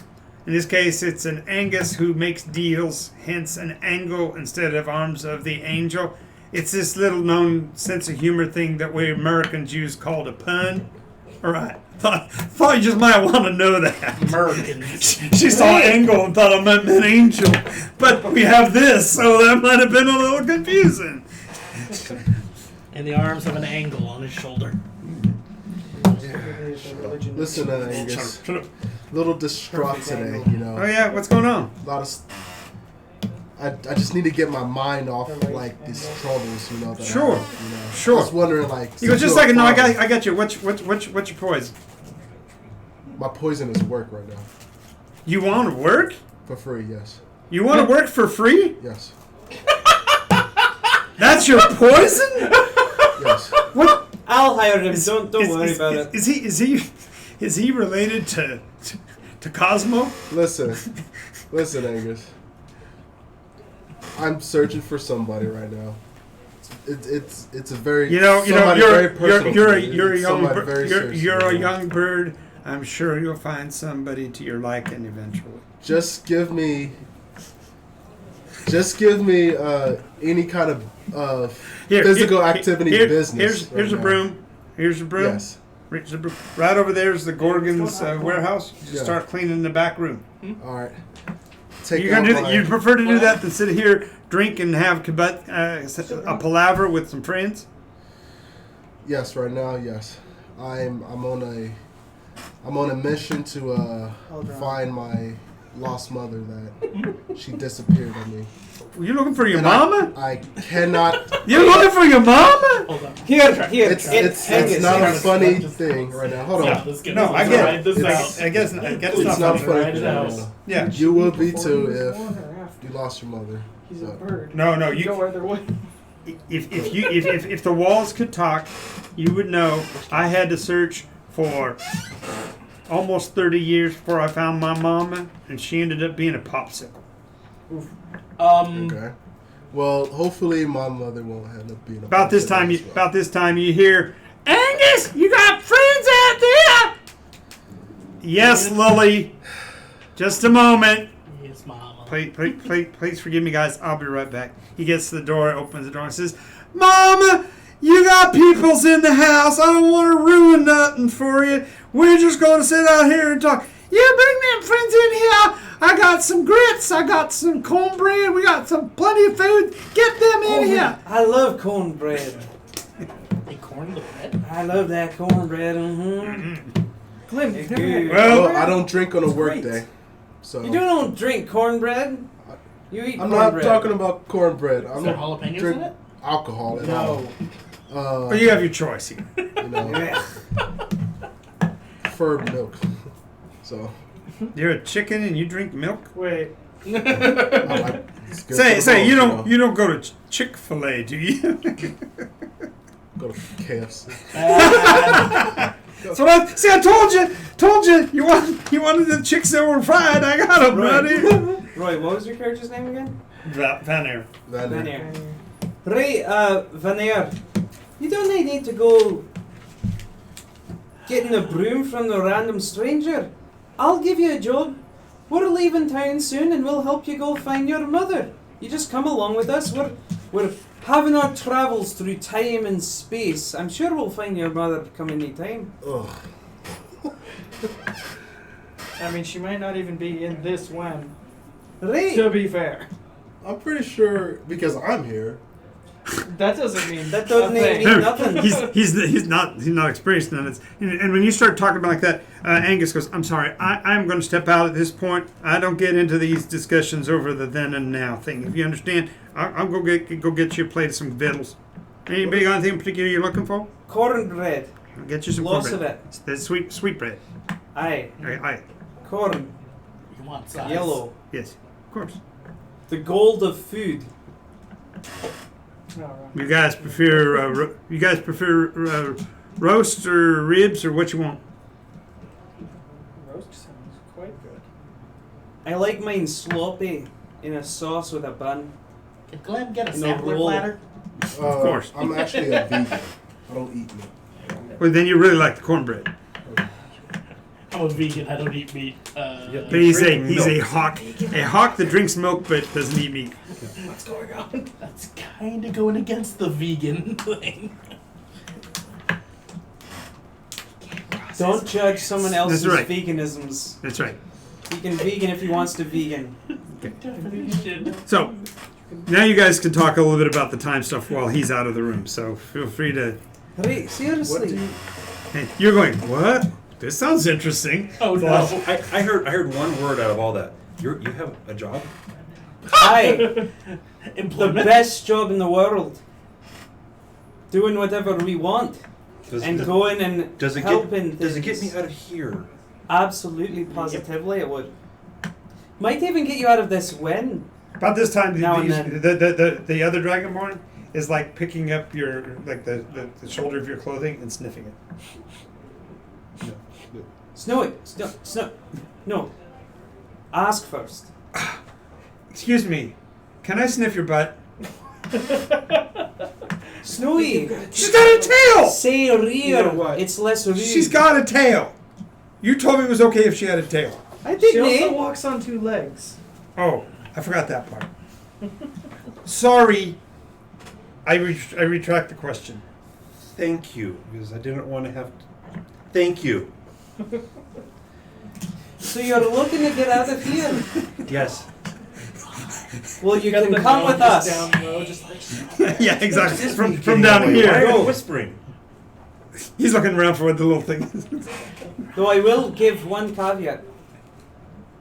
In this case, it's an Angus who makes deals, hence an angle instead of arms of the angel. It's this little known sense of humor thing that we Americans use called a pun. All right. Thought you just might want to know that. Americans. She saw angle and thought I meant an angel. But we have this, so that might have been a little confusing. In the arms of an angle on his shoulder. Listen, Angus. Shut up. Little distraught today, you know. Oh yeah, what's going on? A lot of. I just need to get my mind off like these troubles, you know. That Sure. I have, you know. Sure. I was wondering, like. You go since just a you're second. No, father, I got you. What's your poison? My poison is work right now, You want to work? for free. Yes. You want to work for free? Yes. That's your poison? Yes. What? I'll hire him. Don't worry about it. Is he related to Cosmo? Listen, Angus. I'm searching for somebody right now. It's a very somebody very personal you're to a me. you're a It's young somebody bird. very You're serious a to me. young bird. I'm sure you'll find somebody to your liking eventually. Just give me any kind of physical activity business. Here's a right now. broom. Here's a broom. Yes. Here's a broom. Right over there is the Gorgon's warehouse. Just Yeah. start cleaning the back room. All right. Take You're gonna out do that. my- You'd prefer to do that than sit here, drink, and have a palaver with some friends. Yes, right now, yes. I'm on a mission to find my lost mother that she disappeared on me. You looking for your And mama? I cannot. You're looking for your mama? Hold on. Here. It's Angus, not a Angus. funny thing right now. Hold Yeah, on. let's get No, this. I Let's get ride it. this It's- out. I guess it's It's not not funny. funny. Ride it out. Yeah. You will be too if Before or after? you lost your mother. He's a But- bird. No, You go either way. if the walls could talk, you would know I had to search for almost 30 years before I found my mama, and she ended up being a popsicle. Okay. Well, hopefully my mother won't end up being a About this popsicle time, as well. you hear, Angus, you got friends out there? Yes, Lily. Just a moment. Yes, mama. Please forgive me, guys. I'll be right back. He gets to the door, opens the door, and says, Mama, you got peoples in the house. I don't want to ruin nothing for you. We're just going to sit out here and talk. You bring them friends in here. I got some grits. I got some cornbread. We got plenty of food. Get them in here. I love cornbread. They corn the bread? I love that cornbread. Mm-hmm. Glenn, It's you've never good. had Well, Well, I don't drink on a work Great. day, so You don't drink cornbread. You eat I'm cornbread. not talking about cornbread. Is I'm there jalapenos drink in it? alcohol at all. No. Well, you have your choice here. You know, Yeah. prefer milk. So You're a chicken and you drink milk. Wait. I like. It's good Say, for say, both, you know. don't go to Chick-fil-A, do you? Go to KFC. So I told you, you wanted the chicks that were fried. I got them, buddy. Roy, what was your character's name again? Van Air. Vanier. Right, Vanier. You don't need to go getting a broom from the random stranger. I'll give you a job. We're leaving town soon and we'll help you go find your mother. You just come along with us. We're having our travels through time and space. I'm sure we'll find your mother come any time. Ugh. I mean, she might not even be in this one. Right. To be fair. I'm pretty sure because I'm here. That doesn't mean That doesn't a thing. mean nothing. He's not experienced in it. And when you start talking about like that, Angus goes, "I'm sorry, I'm going to step out at this point. I don't get into these discussions over the then and now thing. If you understand, I'll go get you a plate of some victuals." Anybody got anything in particular you're looking for? Cornbread. I'll get you some Lots cornbread. of it. That's sweet bread. Aye. Aye. Corn. You want size? Yellow. Yes, of course. The gold of food. No, wrong. You guys prefer roast or ribs or what you want? Roast sounds quite good. I like mine sloppy in a sauce with a bun. Can Glenn get a No sampler roll. platter? Of course. I'm actually a vegan. I don't eat meat. Well, then you really like the cornbread. I'm a vegan. I don't eat meat. But he's a hawk. A hawk that drinks milk but doesn't eat meat. What's going on? That's kind of going against the vegan thing. Don't judge someone else's That's right. veganisms. That's right. He can vegan if he wants to vegan. Definition. So now you guys can talk a little bit about the time stuff while he's out of the room. So feel free to. Hey, What seriously. do you, Hey, you're going. What? This sounds interesting. Oh no. I heard one word out of all that. You have a job? Aye. The Employment. best job in the world. Doing whatever we want. And going and does it helping get does it get things. me out of here? Absolutely, positively it would. Might even get you out of this win. About this time, Now and the other dragonborn is like picking up your the shoulder of your clothing and sniffing it. Snowy. No. Ask first. Excuse me, can I sniff your butt? Snowy. She's got a tail. Say rear. You know what? It's less rude. She's got a tail. You told me it was okay if she had a tail. I She didn't. also eh? walks on 2 legs. Oh, I forgot that part. Sorry. I retract the question. Thank you, because I didn't want to have. Thank you. So you're looking to get out of here? Yes. Well, you Got can the come dog with just us. down low, just like Yeah, exactly. Just From getting down away. here. Why are you Go. whispering? He's looking around for what the little thing is. Though I will give one caveat.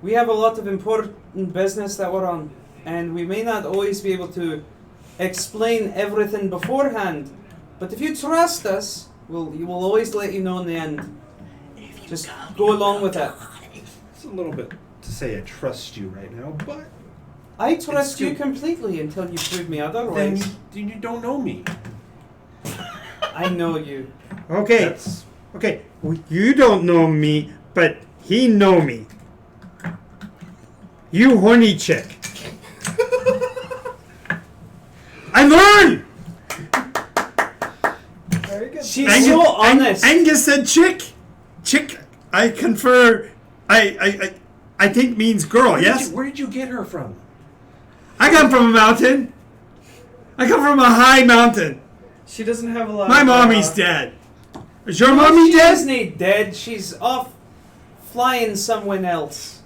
We have a lot of important business that we're on, and we may not always be able to explain everything beforehand. But if you trust us, we will always let you know in the end. Just go along with it. It's a little bit to say I trust you right now, but I trust you still- completely until you prove me then otherwise. you don't know me. I know you. Okay. That's Okay. Well, you don't know me, but he know me. You horny chick. I learned. very good. She's so honest. Angus said chick. Chick. I confer. I think means girl. Yes. Where did you get her from? I come from a mountain. I come from a high mountain. She doesn't have a lot My of mommy's dead. Is your mommy She dead? isn't dead. She's off flying somewhere else.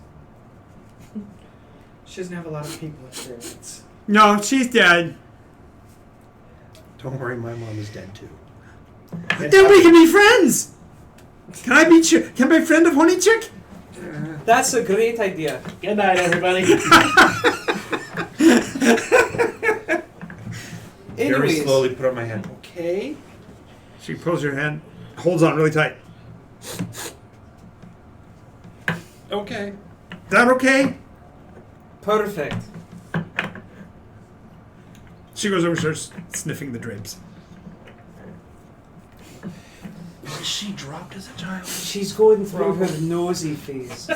She doesn't have a lot of people experience. No, she's dead. Don't worry, my mom is dead too. Then we can be friends. Can I be? Can I be a friend of horny chick? That's a great idea. Good night, everybody. Very Anyways, slowly put up my hand. Okay. She pulls your hand, holds on really tight. Okay. Is that okay? perfect. She goes over and starts sniffing the drapes. Was she dropped as a child? She's going through her nosy phase.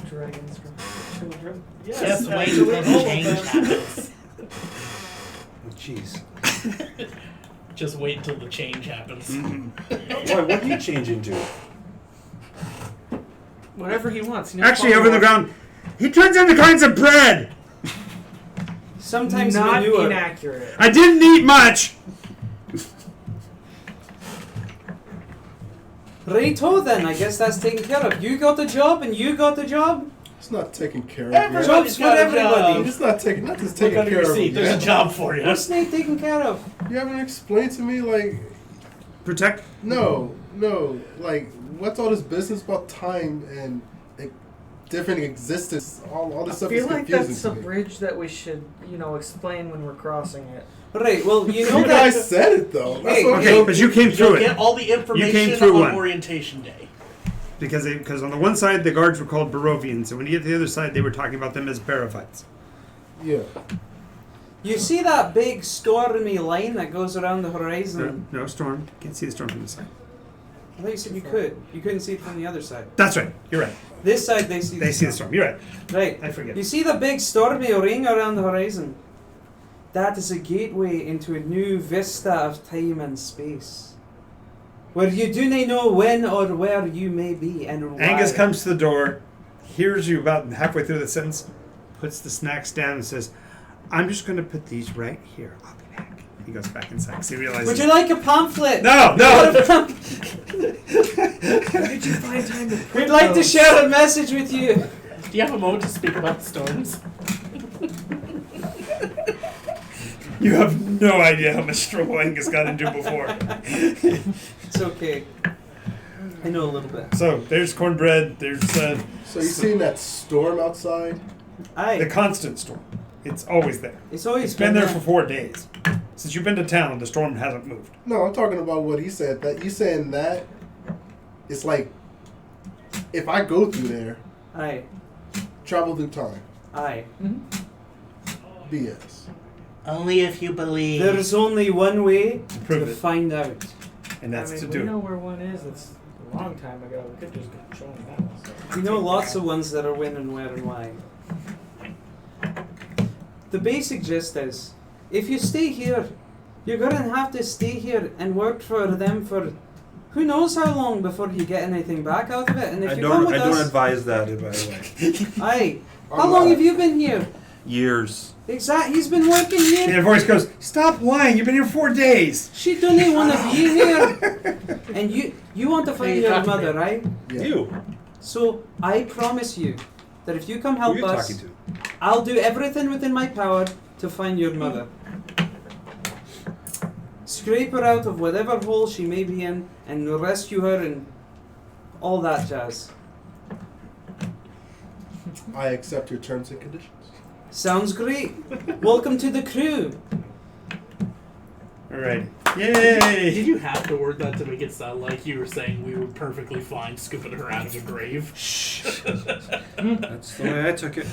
Dragons from children. Just wait actually, until the all of change them. happens. Oh, jeez. Just wait until the change happens. Why? What did you change into? Whatever he wants. You know, Actually, over the ground, he turns into kinds of bread. Sometimes not manure. inaccurate. I didn't eat much. Righto then, I guess that's taken care of. You got a job and you got a job. It's not taken care of. Everybody's yet. Jobs for got a everybody. job. It's not taken. Not just Look taken under care your of. seat. There's a yet. job for you. What's Nate taken care of? You haven't explained to me like Protect. no, like what's all this business about time and different existence. All this I stuff feel is like confusing that's to a me. bridge that we should, explain when we're crossing it. Right, well, you know You guys that... said it though. That's Hey, what Okay, but you came through You'll it. get all the information through on one. orientation day. Because on the one side, the guards were called Barovians, and when you get to the other side, they were talking about them as Barovites. Yeah. You see that big stormy line that goes around the horizon? No storm. Can't see the storm from the side. I thought you said you could. You couldn't see it from the other side. That's right. You're right. This side, they see They see the storm. You're right. Right. I forget. You see the big stormy ring around the horizon? That is a gateway into a new vista of time and space, where you do not know when or where you may be and why. Angus comes to the door, hears you about halfway through the sentence, puts the snacks down and says, I'm just going to put these right here. I'll be back. He goes back inside because he realizes... Would you like a pamphlet? No! Where did you find time to print We'd like to those? share a message with you. Do you have a moment to speak about the storms? You have no idea how much trouble Angus got into before. It's okay. I know a little bit. So, there's cornbread, there's So you seen that storm outside? the constant storm. It's always there. It's always It's been there for 4 days. Since you've been to town, the storm hasn't moved. No, I'm talking about what he said. That you saying that it's like if I go through there, Aye. travel through time. Aye. BS. Only if you believe. There's only one way Prove to it. find out. And that's to we do know it. where one is. It's a long time ago. We could just show them that. So. We know lots of ones that are when and where and why. The basic gist is, if you stay here, you're going to have to stay here and work for them for who knows how long before you get anything back out of it. And if I you come don't. with I don't us, advise that. By the way, aye. I'm How long not. have you been here? years. Exactly. He's been working here. And the voice goes, stop lying, you've been here 4 days. She doesn't want to be here. And you want to find you your talking to mother, me? right? Yeah. You. So I promise you that if you come Who are help you us, talking to? I'll do everything within my power to find your mother. Scrape her out of whatever hole she may be in and rescue her and all that jazz. I accept your terms and conditions. Sounds great. Welcome to the crew. Alright. Did Yay! you have to word that to make it sound like you were saying we were perfectly fine scooping her out of a grave? That's the way I took it.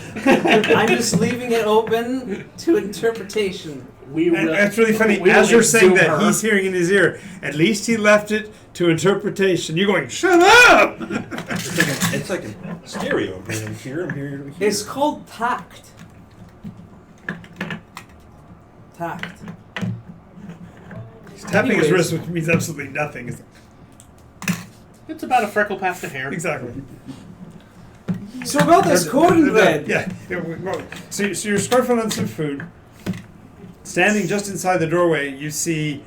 I'm just leaving it open to interpretation. We And will- that's really funny. we As will you're saying exhume that, her. he's hearing in his ear. At least he left it to interpretation. You're going, shut up! It's like a stereo. I'm here. I'm here. I'm here. It's called tact. Tact. He's tapping his Anyways. wrist, which means absolutely nothing. It's about a freckle past the hair. Exactly. So about this cornbread. Yeah. Well, so you're scarfing on some food. Standing just inside the doorway, you see,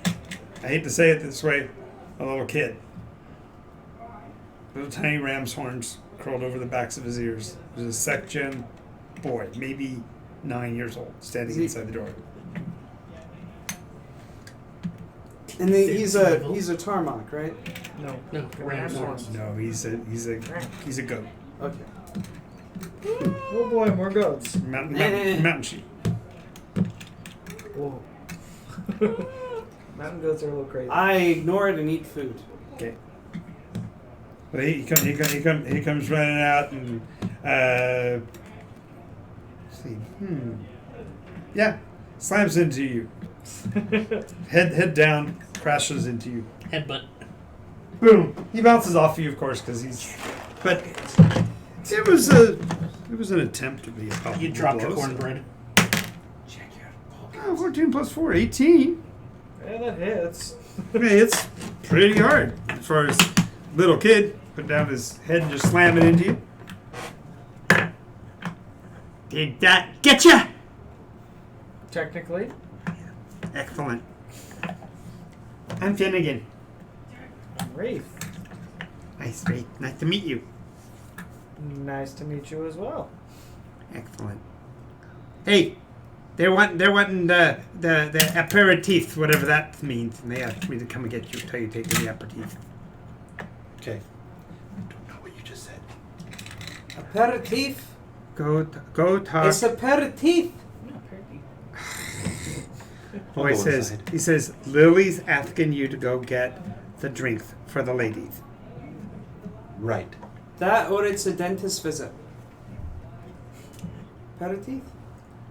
I hate to say it this way, a little kid. Little tiny ram's horns curled over the backs of his ears. There's a Secjen boy, maybe 9 years old, standing Is he- inside the doorway. And he's a tarmac, right? No. No, ram's horns. No, he's a goat. Okay. Oh boy, more goats. Mountain sheep. Whoa. Mountain goats are a little crazy. I ignore it and eat food. Okay. Well, he comes running out and let's see. Yeah, slams into you. Head down, crashes into you. Headbutt. Boom. He bounces off you, of course, because he's. But it was an attempt to be a couple. You dropped your cornbread. Oh, 14 plus 4, 18. Yeah, that hits. Okay, it's pretty hard as far as little kid put down his head and just slam it into you. Did that get ya? Technically. Excellent. I'm Finnegan. I'm Wraith. Nice, Ray. Nice to meet you. Nice to meet you as well. Excellent. Hey, they're wanting the aperitif, whatever that means, and they asked me to come and get you, tell you to take the aperitif. Okay. I don't know what you just said. Aperitif. Go talk. It's aperitif. No, apparently. Oh, I'll he go says, inside. Lily's asking you to go get the drink for the ladies. Right. That or it's a dentist visit. Aperitif?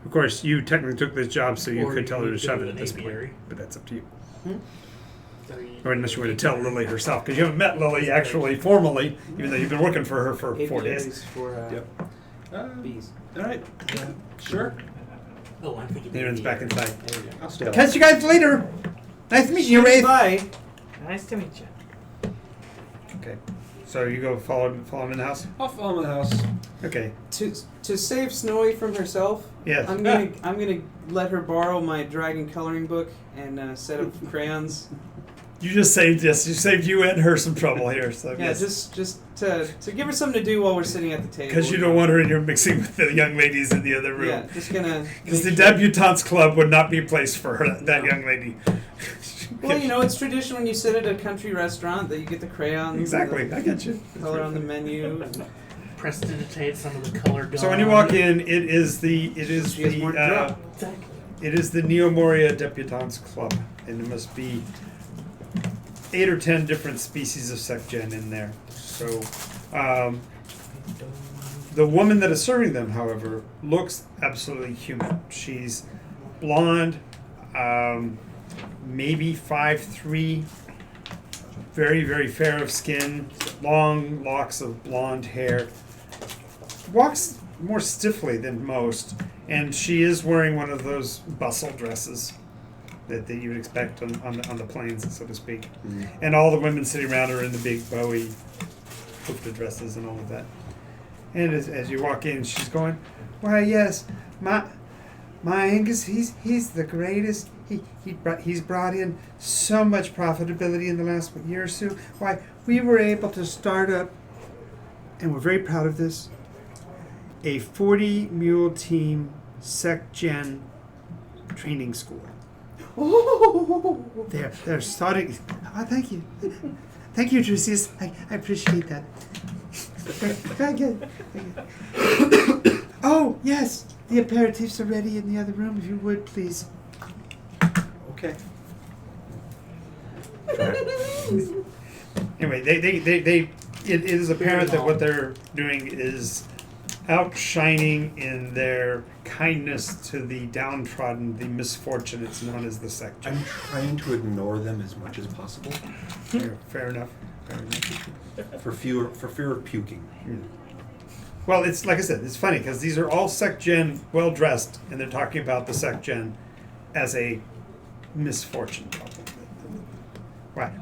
Of course, you technically took this job, so you Or could tell her to could shove do it an at this apiary. point. But that's up to you. So Or unless you want to tell Lily herself, because you haven't met Lily actually formally, even though you've been working for her for 4 days. Apiaries for Yep. bees. All right. Sure. Oh, I'm thinking. Aaron's back inside. There we go. I'll stay. out. Catch you guys later. Nice meeting you, Rafe. Bye. Nice to meet you. Okay. So you go follow him in the house? I'll follow him in the house. Okay. To save Snowy from herself, Yes. I'm gonna let her borrow my dragon coloring book and a set of crayons. You just saved You saved you and her some trouble here. So Yeah, just to give her something to do while we're sitting at the table. because you don't want her in here mixing with the young ladies in the other room. Yeah, just gonna. Because the make sure- debutantes club would not be a place for her, that young lady. Well, you know, it's tradition when you sit at a country restaurant that you get the crayons. and Exactly. the I get you. color on the menu. Prestidigitate some of the color going So when you walk in, it is She has more to drop. Exactly. it is the Neomoria debutantes club, and there must be 8 or 10 different species of Secjen in there. So, the woman that is serving them, however, looks absolutely human. She's blonde, maybe 5'3", very, very fair of skin, long locks of blonde hair. Walks more stiffly than most, and she is wearing one of those bustle dresses that you would expect on the plains, so to speak. And all the women sitting around her are in the big bowy hooped dresses and all of that. And as you walk in, she's going, "Why, yes, my Angus, he's the greatest. He's brought in so much profitability in the last year or so. Why, we were able to start up, and we're very proud of this, a 40-mule team Secjen training school. They're starting. Oh, thank you, Drusius. I appreciate that. Thank you. Oh yes, the aperitifs are ready in the other room. If you would please." Okay. Anyway, it is apparent that what they're doing is outshining in their kindness to the downtrodden, the misfortunates known as the Secjen. I'm trying to ignore them as much as possible Fair enough. for fear of puking. Well, it's like I said, it's funny because these are all Secjen, well dressed, and they're talking about the Secjen as a misfortune problem. Right.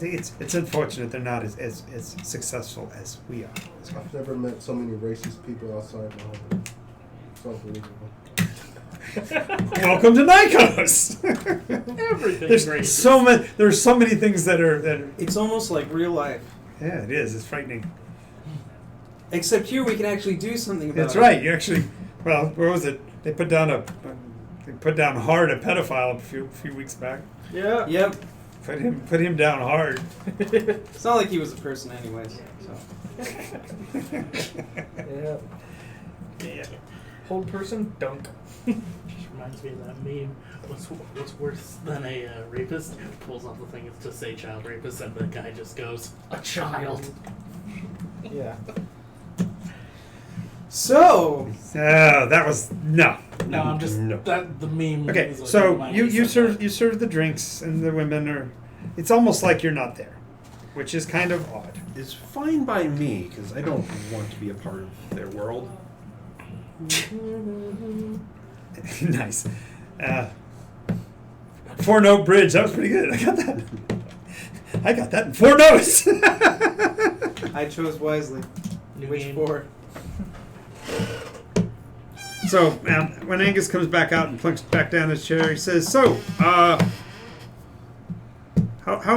It's unfortunate they're not as successful as we are. I've never met so many racist people outside my home. It's unbelievable. Welcome to Nikos. Everything's racist. There's so many things that are. It's almost like real life. Yeah, it is. It's frightening. Except here we can actually do something about That's it. right. You actually, well, where was it? They put down hard a pedophile a few weeks back. Yeah. Yep. Put him down hard. It's not like he was a person anyways. So. Yeah. Yeah. Hold person, dunk. Just reminds me of that meme. What's worse than a rapist? Pulls off the thing to say child rapist, and the guy just goes, "A child." Yeah. So That was no. No, I'm just No. that the meme. Okay, is like so reminding me you something. serve the drinks, and the women are. It's almost like you're not there, which is kind of odd. It's fine by me because I don't want to be a part of their world. Nice. 4-note bridge. That was pretty good. I got that in 4 notes. I chose wisely. New Which game. 4? So when Angus comes back out and plunks back down his chair, he says, "So, how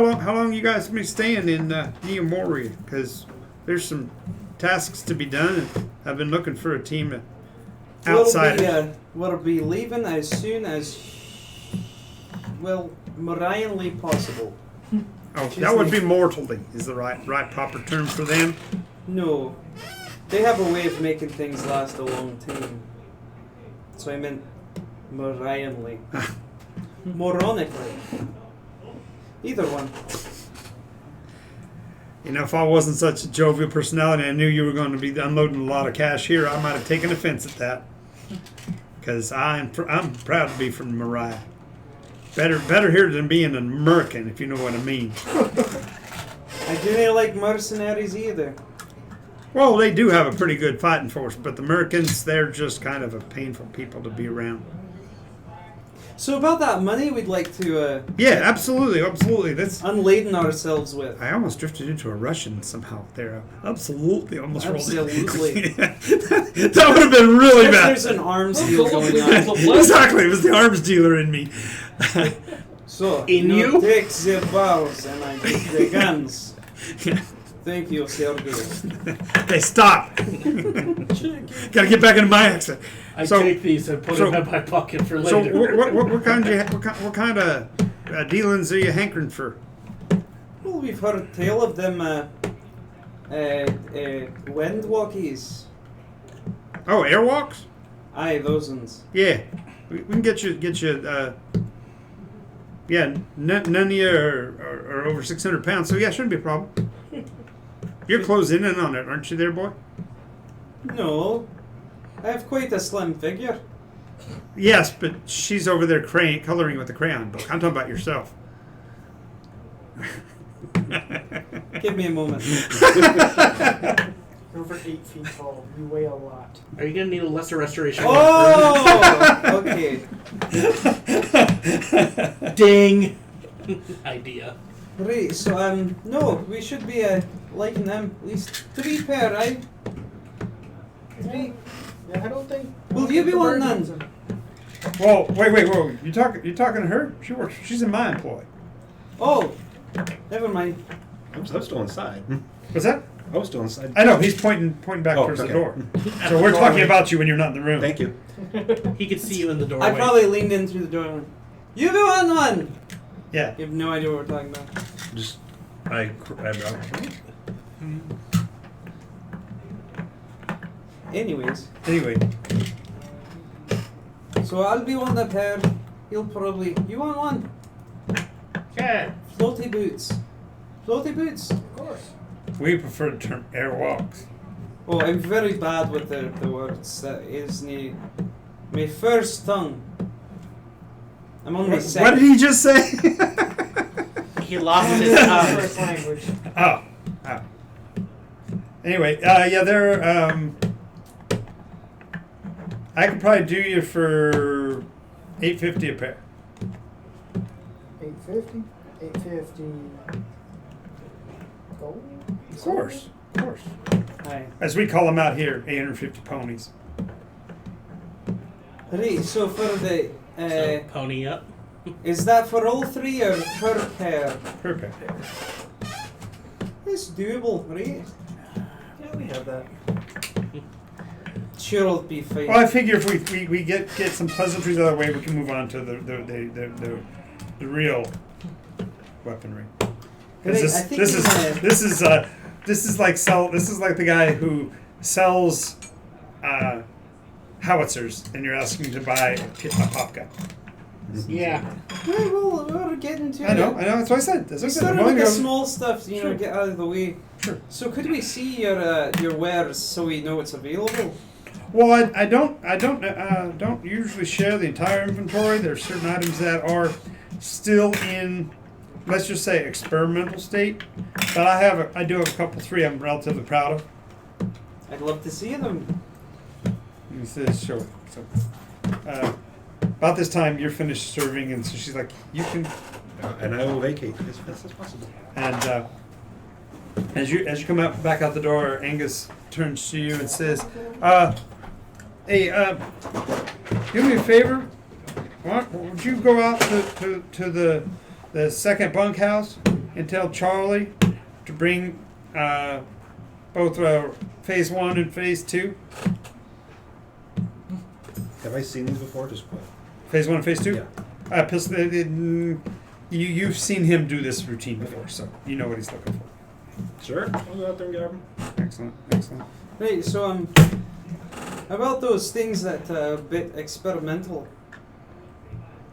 long you guys be staying in Neomoria? Because there's some tasks to be done, and I've been looking for a team of outsiders." We'll be leaving as soon as, well, Morianly possible. Oh, that would be mortally is the right proper term for them. No, They have a way of making things last a long time. So I meant Morianly. Moronically. Either one. You know, if I wasn't such a jovial personality, I knew you were going to be unloading a lot of cash here, I might have taken offense at that. Because I'm proud to be from Moria. Better here than being an American, if you know what I mean. I do like mercenaries either. Well, they do have a pretty good fighting force, but the Americans, they're just kind of a painful people to be around. So about that money we'd like to Yeah, absolutely. That's. unladen ourselves with. I almost drifted into a Russian somehow there. Absolutely, almost Absolutely. rolled it. That would have been really bad. There's an arms deal going on. Exactly, it was the arms dealer in me. So, In you? take the bars and I take the guns. Thank you, Sergey. Hey, stop! Gotta get back into my accent. I So- take these and put them in my pocket for So, later. what kind of dealings are you hankering for? Well, we've heard tale of them wind walkies. Oh, airwalks? Aye, those ones. Yeah, we can get you. Yeah, none of you are over 600 pounds, so yeah, shouldn't be a problem. You're closing in on it, aren't you, there, boy? No, I have quite a slim figure. Yes, but she's over there coloring with the crayon book. I'm talking about yourself. Give me a moment. You're over 8 feet tall. You weigh a lot. Are you gonna need a lesser restoration? Oh, okay. Ding! Idea. Right, so, no, we should be, liking them. At least 3 pair, right? 3. Yeah, I don't think. Will you be one then? Well, wait. You talking to her? She's in my employ. Oh, never mind. I'm still inside. What's that? I was still inside. I know he's pointing back Oh, towards okay. the door. So we're talking about you when you're not in the room. Thank you. He could see you in the doorway. I probably leaned in through the door and went, you be one! Yeah. You have no idea what we're talking about. Just I Anyways, Anyway, so I'll be one that pair. He'll probably. You want one? Yeah. Floaty boots. Floaty boots? Of course. we prefer the term airwalks. Oh, I'm very bad with the words. That is my first tongue. I'm on my What second. did he just say? He lost his tongue. First language. Oh. Anyway, yeah, they're. I could probably do you for $8.50 a pair. 850. 850. Gold. Of course. Aye. As we call them out here, 850 ponies. Right, so for the. So, pony up. Is that for all 3 or per pair? Per pair. It's doable, right? Yeah, we have that. Sure, it'll be fine. Well, I figure if we get some pleasantries out of the way, we can move on to the real weaponry. Because Right, I think this is like the guy who sells howitzers, and you're asking to buy a pop gun. Yeah. Right, well, we're getting to I know. it. That's what I said. That's what I said. Start I'm with the going to small stuff, Sure. get out of the way. Sure. So could we see your wares so we know it's available? Well, I don't usually share the entire inventory. There are certain items that are still in, let's just say, experimental state. But I do have a couple, 3 I'm relatively proud of. I'd love to see them. He says, sure. So, about this time, you're finished serving, and so she's like, you can. and I will vacate as fast as possible. And as you come back out the door, Angus turns to you and says, "Hey, do me a favor. Would you go out to the second bunkhouse and tell Charlie to bring both phase 1 and phase 2? Have I seen these before? Just Phase 1 and phase 2? Yeah. You've seen him do this routine before, so you know what he's looking for. Sure. I'll go out there and grab them. Excellent. Right, so about those things that are a bit experimental.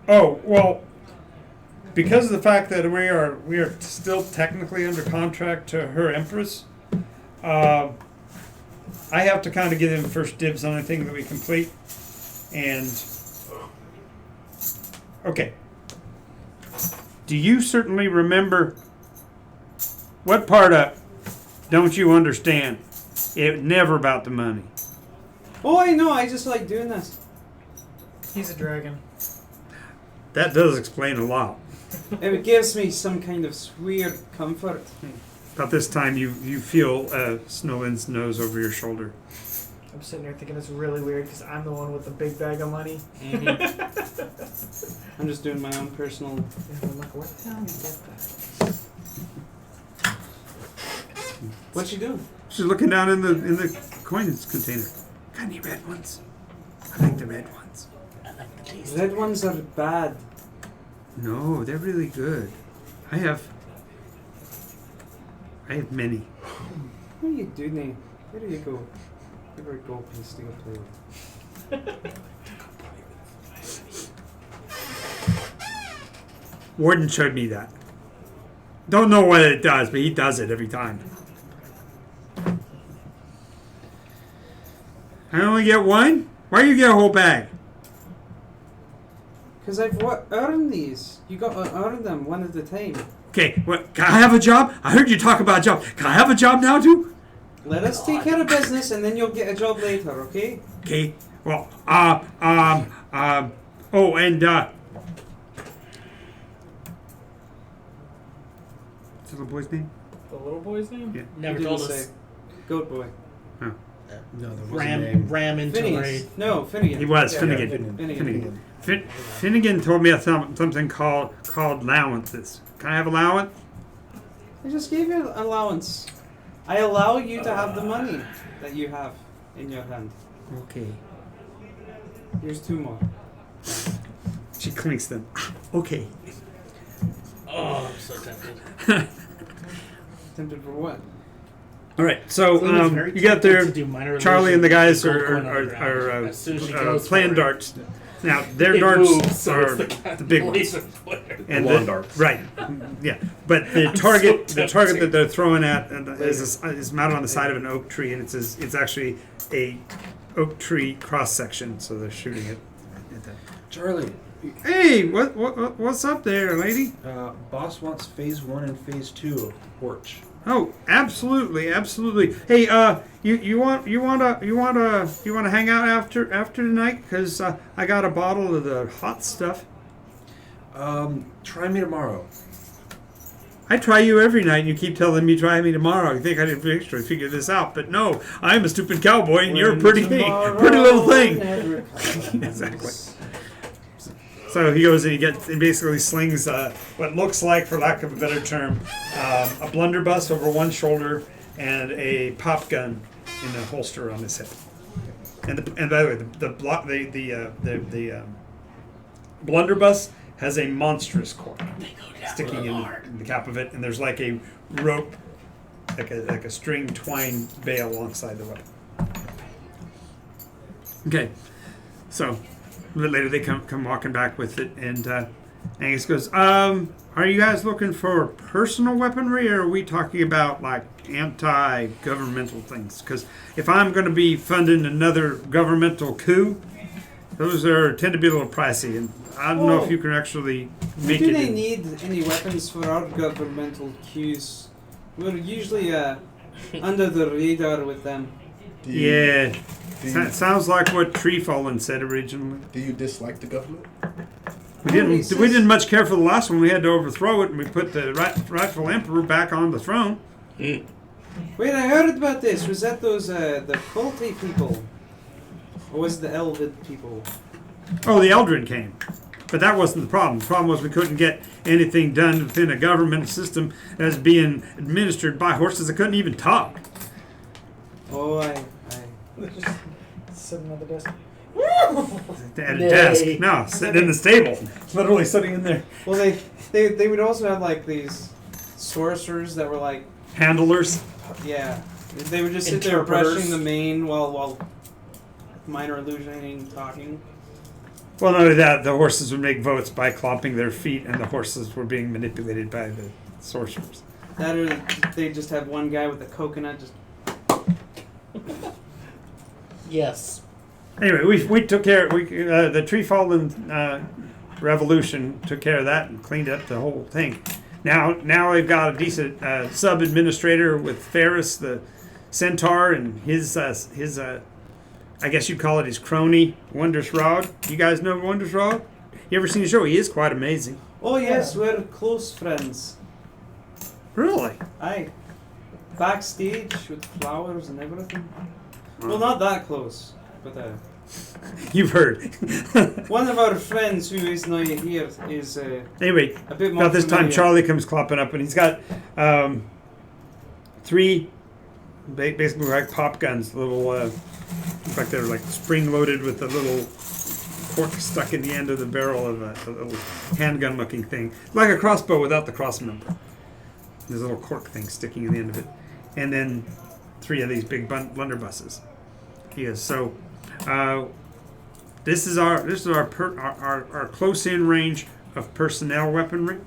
Oh, well, because of the fact that we are still technically under contract to her Empress, I have to kind of give them first dibs on anything that we complete. And okay, do you certainly remember what part of don't you understand? It never about the money. Oh, I know. I just like doing this. He's a dragon. That does explain a lot. It gives me some kind of weird comfort. About this time, you feel Snowwind's nose over your shoulder. I'm sitting here thinking it's really weird because I'm the one with the big bag of money. I'm just doing my own personal. And I'm like, where the hell did you get that? What's she doing? She's looking down in the coins container. Got any red ones? I like the red ones. I like the taste. Red ones are bad. No, they're really good. I have many. What are you doing? Where do you go? Give her a gold piece to go play with. Warden showed me that. Don't know what it does, but he does it every time. I only get one? Why you get a whole bag? Because I've earned these. You got to earn them one at a time. Okay, what? Can I have a job? I heard you talk about a job. Can I have a job now too? Let us take care of business, and then you'll get a job later, okay? Okay. Well, oh, and what's the little boy's name? The little boy's name? Yeah. Never You told didn't us. say. Goat boy. No, there was a name. Ram into Phineas. raid. No, Finnegan. He was Yeah, Finnegan. Finnegan. Finnegan told me something called allowances. Can I have allowance? I just gave you allowance. I allow you to have the money that you have in your hand. Okay. Here's 2 more. She clinks them. Okay. Oh, I'm so tempted. Tempted for what? All right. So Luna's very you got tempted there. to do minor Charlie and the illusions guys with gold coin on the ground. are As soon as she goes playing for it, darts. Now their it darts moves, so are it's the big ones. laser flare. And The long darts. Right. Yeah. But the I'm target, so the target tempted. that they're throwing at is mounted on the side of an oak tree, and it's actually a oak tree cross section. So they're shooting it at that. Charlie, Hey, what's up there, lady? boss wants phase 1 and phase 2 of Porch. Oh, absolutely. Hey, you want to hang out after tonight? Cause I got a bottle of the hot stuff. Try me tomorrow. I try you every night, and you keep telling me try me tomorrow. You think I didn't figure this out, but no, I'm a stupid cowboy, and you're a pretty little thing. Exactly. So he goes and he basically slings what looks like, for lack of a better term, a blunderbuss over one shoulder and a pop gun in the holster on his hip. And by the way, the blunderbuss has a monstrous cord They go down sticking real in hard. the cap of it, and there's like a rope, like a string twine bail alongside the weapon. Okay, so a little later they come walking back with it, and Angus goes, "Are you guys looking for personal weaponry, or are we talking about like anti-governmental things? Because if I'm going to be funding another governmental coup, those tend to be a little pricey, and I don't know if you can actually make Do it." they need any weapons for our governmental queues? We're usually under the radar with them. Yeah, Do you, sounds like what Treefallen said originally. do you dislike the government? We didn't much care for the last one. We had to overthrow it, and we put the rightful emperor back on the throne. Wait, I heard about this. Was that those the culty people? Or was it the Elvid people? Oh, the Eldrin came. But that wasn't the problem. The problem was we couldn't get anything done within a government system that's being administered by horses that couldn't even talk. Oh, I Just sitting at the desk. At a Nay. desk. No, sitting in the stable. Literally sitting in there. Well, they would also have like these sorcerers that were like, Handlers. yeah, They would just sit there Interpreters. brushing the mane while minor illusioning talking. Well, not only that, the horses would make votes by clomping their feet, and the horses were being manipulated by the sorcerers. That or they just have one guy with a coconut just. Yes. Anyway, we took care. The tree fallen revolution took care of that and cleaned up the whole thing. Now we've got a decent sub administrator with Ferris the centaur and his I guess you'd call it his crony Wondrous Rod. You guys know Wondrous Rod? You ever seen the show? He is quite amazing. Oh yes, we're close friends. Really? Aye. Backstage with flowers and everything. Well, not that close, but You've heard. one of our friends who is now here is Anyway, a bit more about this time familiar. Charlie comes clopping up and he's got 3 basically like pop guns, little look like they're like spring loaded with a little cork stuck in the end of the barrel of a little handgun looking thing, like a crossbow without the cross member. There's a little cork thing sticking in the end of it, and then 3 of these big blunderbusses. He goes, so this is our close in range of personnel weaponry.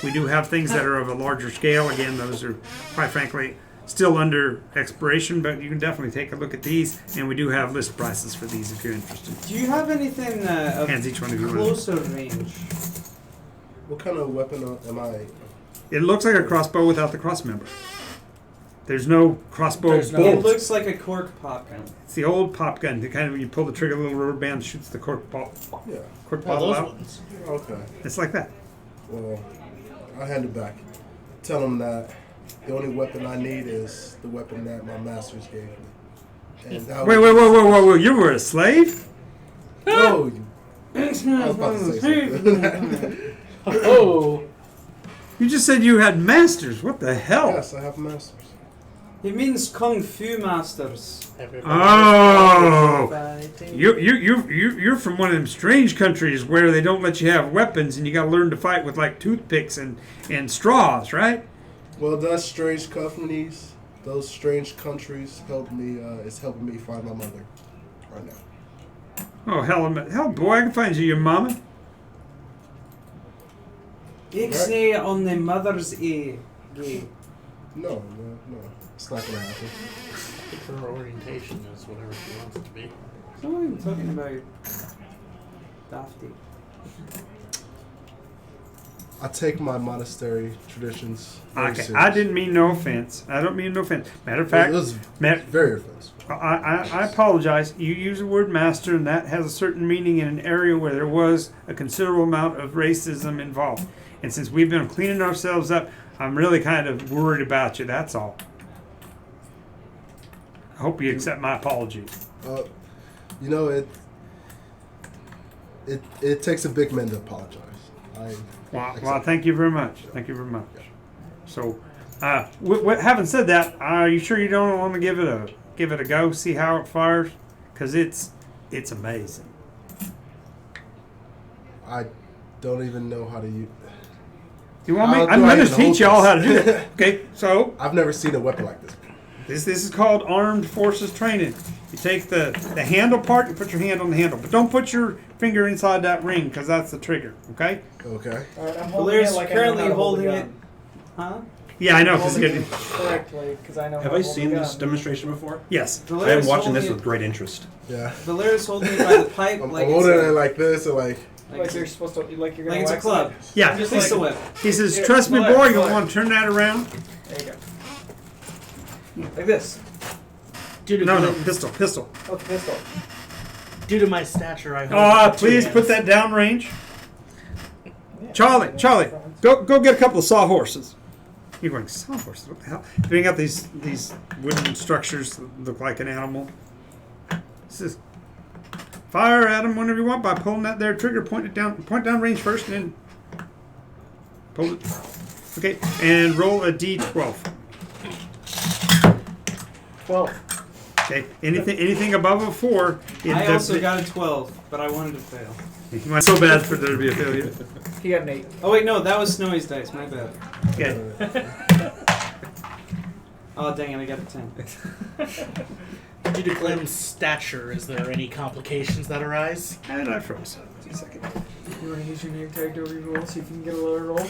We do have things that are of a larger scale. Again, those are quite frankly still under exploration, but you can definitely take a look at these, and we do have list prices for these if you're interested. Do you have anything of Hands each one of you one. closer range? What kind of weapon am I? It looks like a crossbow without the cross member. There's no crossbow There's no- It bolt. looks like a cork pop gun. It's the old pop gun. The kind of when you pull the trigger, a little rubber band shoots the cork Yeah. Oh, bottle those out. ones. Okay. It's like that. Well, I'll hand it back. Tell them that the only weapon I need is the weapon that my masters gave me. And that Wait, whoa! You were a slave? No, I was about to say something. Oh. You just said you had masters. What the hell? Yes, I have masters. It means kung fu masters. Oh, Fighting. you're from one of them strange countries where they don't let you have weapons and you got to learn to fight with like toothpicks and straws, right? Well, those strange companies, those strange countries help me. It's helping me find my mother right now. Oh hell, boy, I can find you your mama. Ixnay on the mother's gay. No, it's not gonna happen. I think her orientation is whatever she wants it to be. What am I talking about? Dafty. I take my monastery traditions very Okay, serious. I didn't mean no offense. I don't mean no offense. Matter of It fact, was very offensive. I apologize. You use the word master, and that has a certain meaning in an area where there was a considerable amount of racism involved. And since we've been cleaning ourselves up, I'm really kind of worried about you. That's all. I hope you accept my apology. You know it takes a big man to apologize. Well, thank you very much. Thank you very much. So, having said that, are you sure you don't want to give it a go? See how it fires, because it's amazing. I don't even know how to use. You want me? How I'm do I going to even hold teach y'all this? how to do it. Okay, so I've never seen a weapon like this. this is called armed forces training. You take the handle part, you put your hand on the handle, but don't put your finger inside that ring because that's the trigger. Okay? Okay. Alright, I'm holding Valera's it like currently I know how to hold holding a it. gun. Huh? Yeah, I know. I'm 'Cause holding it- it correctly because I know Have how I to hold seen a this gun. demonstration before? yes. I am Valera's watching this holding with great interest. Yeah. Valera's holding it by the pipe I'm like it's holding it a, like this and like. Like you're supposed to, like you're gonna like it's a wax club. it. Yeah. Just Pistol like- whip. He says, Here, "Trust me, pull it, boy. You'll pull it. want to turn that around." There you go. Like this. Due to No, my, pistol. Oh, the pistol. Due to my stature, I hold Oh, it with 2 please hands. put that down range. Yeah. Charlie, go get a couple of sawhorses. You're going sawhorses? What the hell? Bring out these wooden structures that look like an animal. This is fire at them whenever you want by pulling that there trigger. Point down range first, and then pull it. Okay, and roll a d12. 12. Okay, anything above a 4. I also got a 12, but I wanted to fail. You want so bad for there to be a failure. He got an 8. Oh wait, no, that was Snowy's dice. My bad. Okay. Oh, dang it, I got a 10. Due to Glim's stature, is there any complications that arise? And I froze. 2 seconds. You want to use your name tag to re-roll so you can get a lower roll?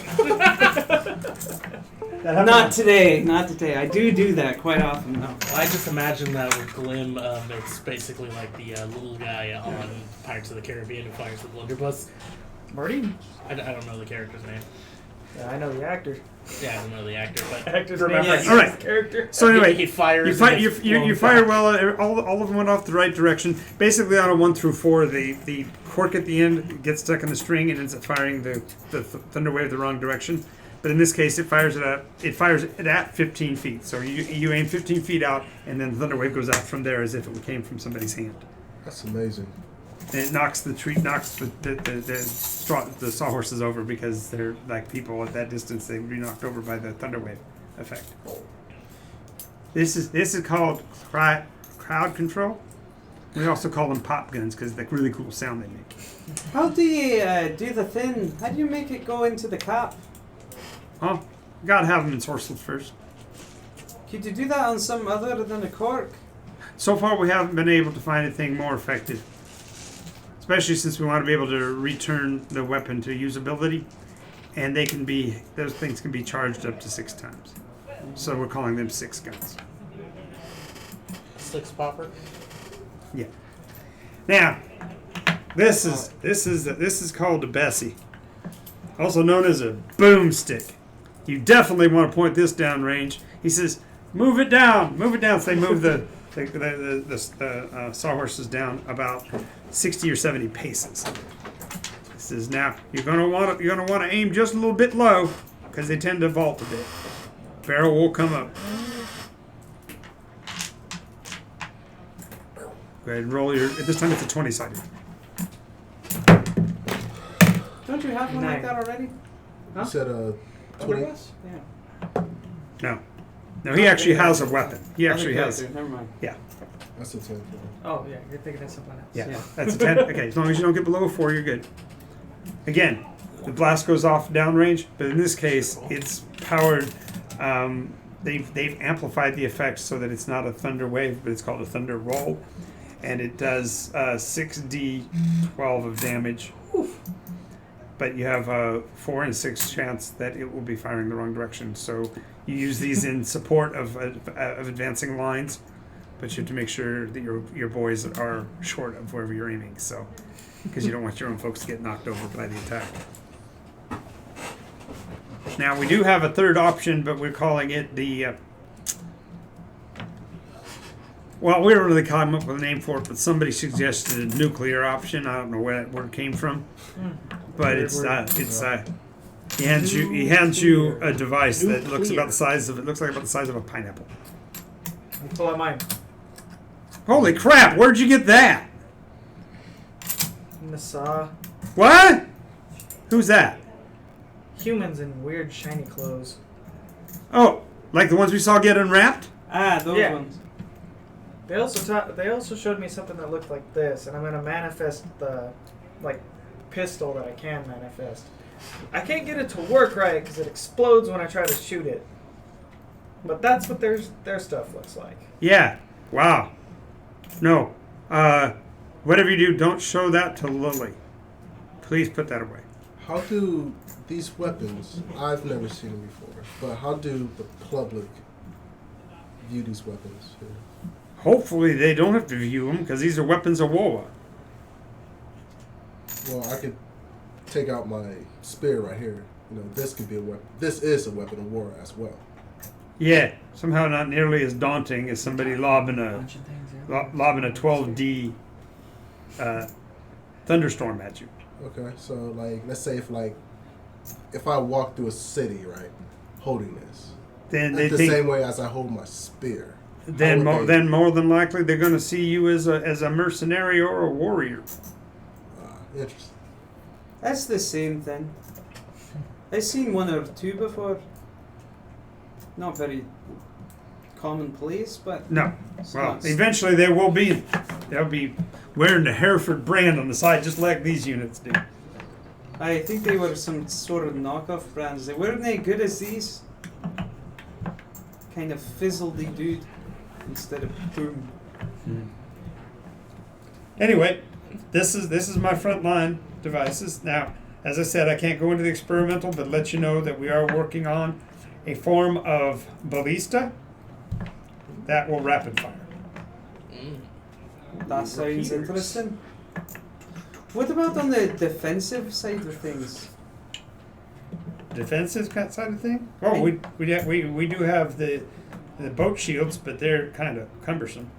Not today, not today. I do that quite often, though. Well, I just imagine that with Glim, it's basically like the little guy on Pirates of the Caribbean who fires the blunderbuss. Marty? I don't know the character's name. Yeah, I know the actor. Yeah, I don't know the actor, but Actor's Remember. name is All right. his character. So anyway, he fires. You, and you, gets you, blown you fire back. well. All of them went off the right direction. Basically, on a 1 through 4, the cork at the end gets stuck in the string and ends up firing the thunder wave the wrong direction. But in this case, it fires it at 15 feet. So you aim 15 feet out, and then the thunder wave goes out from there as if it came from somebody's hand. That's amazing. And it knocks the sawhorses over because they're like people at that distance. They would be knocked over by the thunder wave effect. This is called crowd control. We also call them pop guns because the really cool sound they make. How do you do the thin? How do you make it go into the cap? Well, you gotta have them ensorcelled first. Could you do that on some other than a cork? So far, we haven't been able to find anything more effective. Especially since we want to be able to return the weapon to usability, and those things can be charged up to 6 times. So we're calling them 6 guns. 6 popper. Yeah. Now, this is called a Bessie, also known as a boomstick. You definitely want to point this down range. He says, "Move it down, move it down." So they move the sawhorses down about 60 or 70 paces. He says, "Now you're gonna want to aim just a little bit low because they tend to vault a bit. Barrel will come up. Go ahead and roll your. At this time, it's a 20-sided. Don't you have one like 9. that already? Huh? You said 20. Yeah. No, he actually has a weapon. He actually Other has. character, Never mind. That's a 10. Oh, yeah, you're thinking of something else. Yeah, that's a 10. Okay, as long as you don't get below a 4, you're good. Again, the blast goes off downrange, but in this case, it's powered. They've amplified the effect so that it's not a thunder wave, but it's called a thunder roll, and it does 6d12 of damage. But you have a 4 in 6 chance that it will be firing the wrong direction. So you use these in support of advancing lines, but you have to make sure that your boys are short of wherever you're aiming. So, because you don't want your own folks to get knocked over by the attack. Now we do have a third option, but we're calling it the. Well, we don't really come up with a name for it, but somebody suggested a nuclear option. I don't know where that word came from, but he hands you a device that looks about the size of a pineapple. Let me pull out mine. Holy crap! Where'd you get that? Nasa. What? Who's that? Humans in weird shiny clothes. Oh, like the ones we saw get unwrapped? Ah, those Yeah. ones. They also showed me something that looked like this, and I'm gonna manifest the pistol that I can manifest. I can't get it to work right because it explodes when I try to shoot it. But that's what their stuff looks like. Yeah. Wow. No. Whatever you do, don't show that to Lily. Please put that away. How do these weapons, I've never seen them before, but how do the public view these weapons here? Hopefully they don't have to view them because these are weapons of war. Well, I could take out my spear right here. You know, this could be a weapon. This is a weapon of war as well. Yeah. Somehow not nearly as daunting as somebody lobbing a 12D thunderstorm at you. Okay, so let's say if I walk through a city, right, holding this, Then they the think. same way as I hold my spear. Then more than likely they're going to see you as a mercenary or a warrior. Interesting. That's the same thing. I've seen one or two before. Not very commonplace, but No. it's Well, not- eventually they'll be wearing the Hereford brand on the side, just like these units do. I think they were some sort of knockoff brands. They weren't they good as these? kind of fizzledy dude instead of boom. Anyway, this is my frontline devices. Now, as I said, I can't go into the experimental, but let you know that we are working on a form of ballista that will rapid fire. That sounds interesting. What about on the defensive side of things? Defensive side of thing? Oh, we do have the boat shields, but they're kind of cumbersome.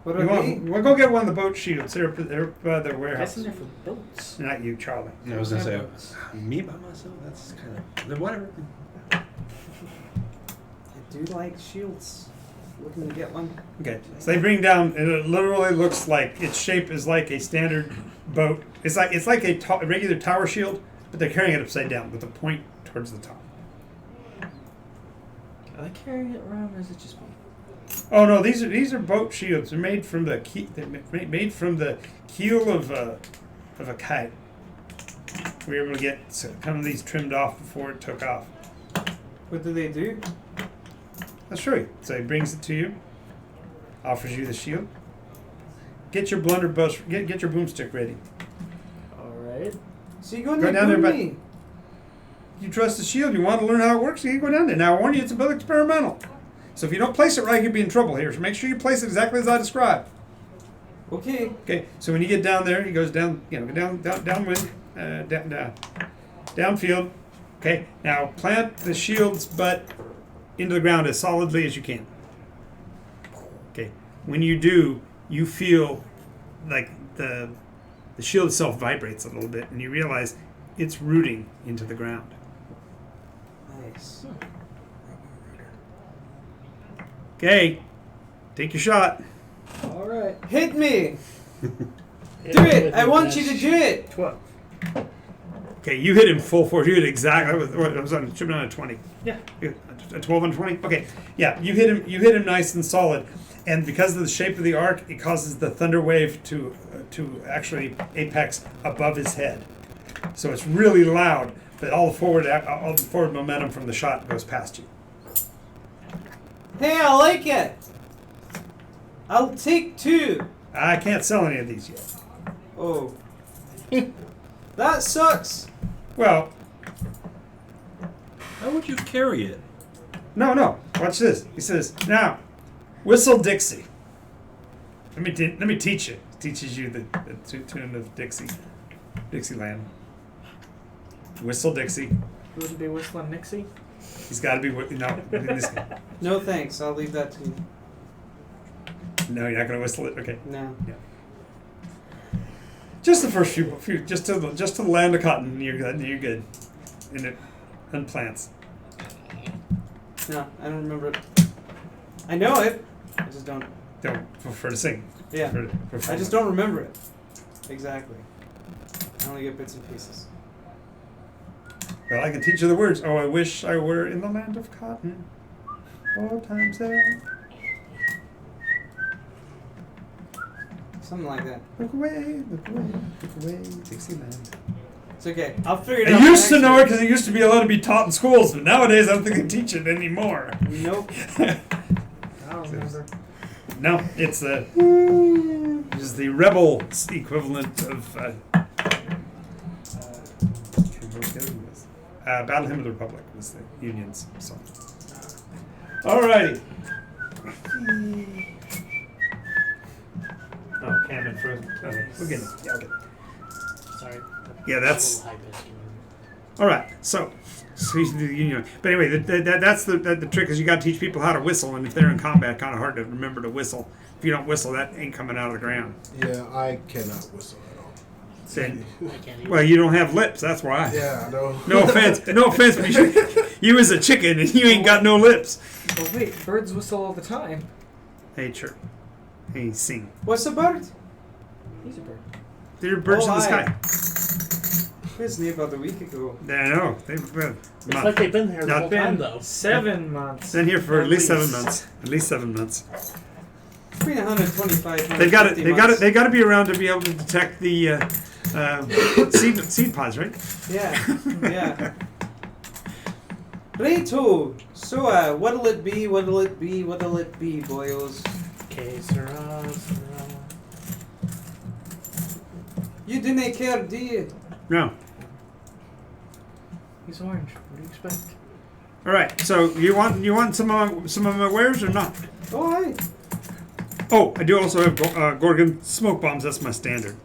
What are they? We'll go get one of the boat shields. They're by the warehouse. Guessing they're for boats. Not you, Charlie. I was gonna say me by myself. That's kind of whatever. I do like shields. Looking to get one. Okay, so they bring down, and it literally looks like its shape is like a standard boat. It's like a regular tower shield, but they're carrying it upside down with a point towards the top. Are they carrying it around, or is it just me? Oh no, these are boat shields. They're made from the keel of a kite. We were able to get some of these trimmed off before it took off. What do they do? I'll show you. So he brings it to you, offers you the shield. Get your blunderbuss, get your boomstick ready. Alright. So you go Go down there, with but- me. You trust the shield, you want to learn how it works, you can go down there. Now I warn you, it's a bit experimental. So if you don't place it right, you'll be in trouble here. So make sure you place it exactly as I described. Okay. Okay, so when you get down there, he goes down, downwind, downfield. Okay, now plant the shield's butt into the ground as solidly as you can. Okay, when you do, you feel like the shield itself vibrates a little bit, and you realize it's rooting into the ground. Nice. Okay, take your shot. Alright. Hit me! Do it! I want you to do it! 12. Okay, you hit him full force. You hit exactly. It was on. Should have been on a 20. Yeah. A 12 on 20. Okay. Yeah, you hit him. You hit him nice and solid, and because of the shape of the arc, it causes the thunder wave to actually apex above his head. So it's really loud, but all the forward momentum from the shot goes past you. Hey, I like it! I'll take 2! I can't sell any of these yet. Oh. That sucks! Well, How would you carry it? no. Watch this. He says, "Now, whistle Dixie." Let me teach you. He teaches you the tune of Dixieland. Whistle Dixie. Who would be whistling Nixie? He's got to be No thanks, I'll leave that to you. No, you're not gonna whistle it. Okay. No. Just the first few, just to land a cotton, and you're good, and it unplants. No, I don't remember it. I know it. I just don't. Don't prefer to sing. Yeah. Prefer I just don't remember it. Exactly. I only get bits and pieces. Well, I can teach you the words. Oh, I wish I were in the land of cotton. 4 times there. Something like that. Look away, Dixieland. It's okay. I'll figure it out. I used to next know it week. because it used to be allowed to be taught in schools, but nowadays I don't think they teach it anymore. Nope. I don't remember. No, it's the rebel equivalent of Battle Hymn of the Republic was the Union's song. Alrighty. Oh, Cam and Frozen. Okay, we'll get it. Yeah, okay. Sorry. Yeah, that's- a little high-pitched. All right, so he's the Union. But anyway, that's the trick is you got to teach people how to whistle, and if they're in combat, kind of hard to remember to whistle. If you don't whistle, that ain't coming out of the ground. Yeah, I cannot whistle at all. Then, I can't even. well, you don't have lips. That's why. Yeah, I know. No offense, but you as a chicken and you ain't got no lips. Well, wait, birds whistle all the time. Hey, chirp. Hey, sing. What's a bird? He's a bird. They're birds in the hi. sky. This knew about a week ago. I know. They've been, It's like they've been here the Not whole time, Been though. 7 months. been here for at least 7 least. months. At least 7 months. Between 125 They've got it. 150 They got it. months. They got to be around to be able to detect the seed pods, right? Yeah, yeah. Righto. So, what'll it be, what'll it be, what'll it be, boyos? Que sera, sera. You didn't care, do you? No. He's orange. What do you expect? All right. So you want some of my wares or not? Oh, hi. Oh, I do also have Gorgon smoke bombs. That's my standard.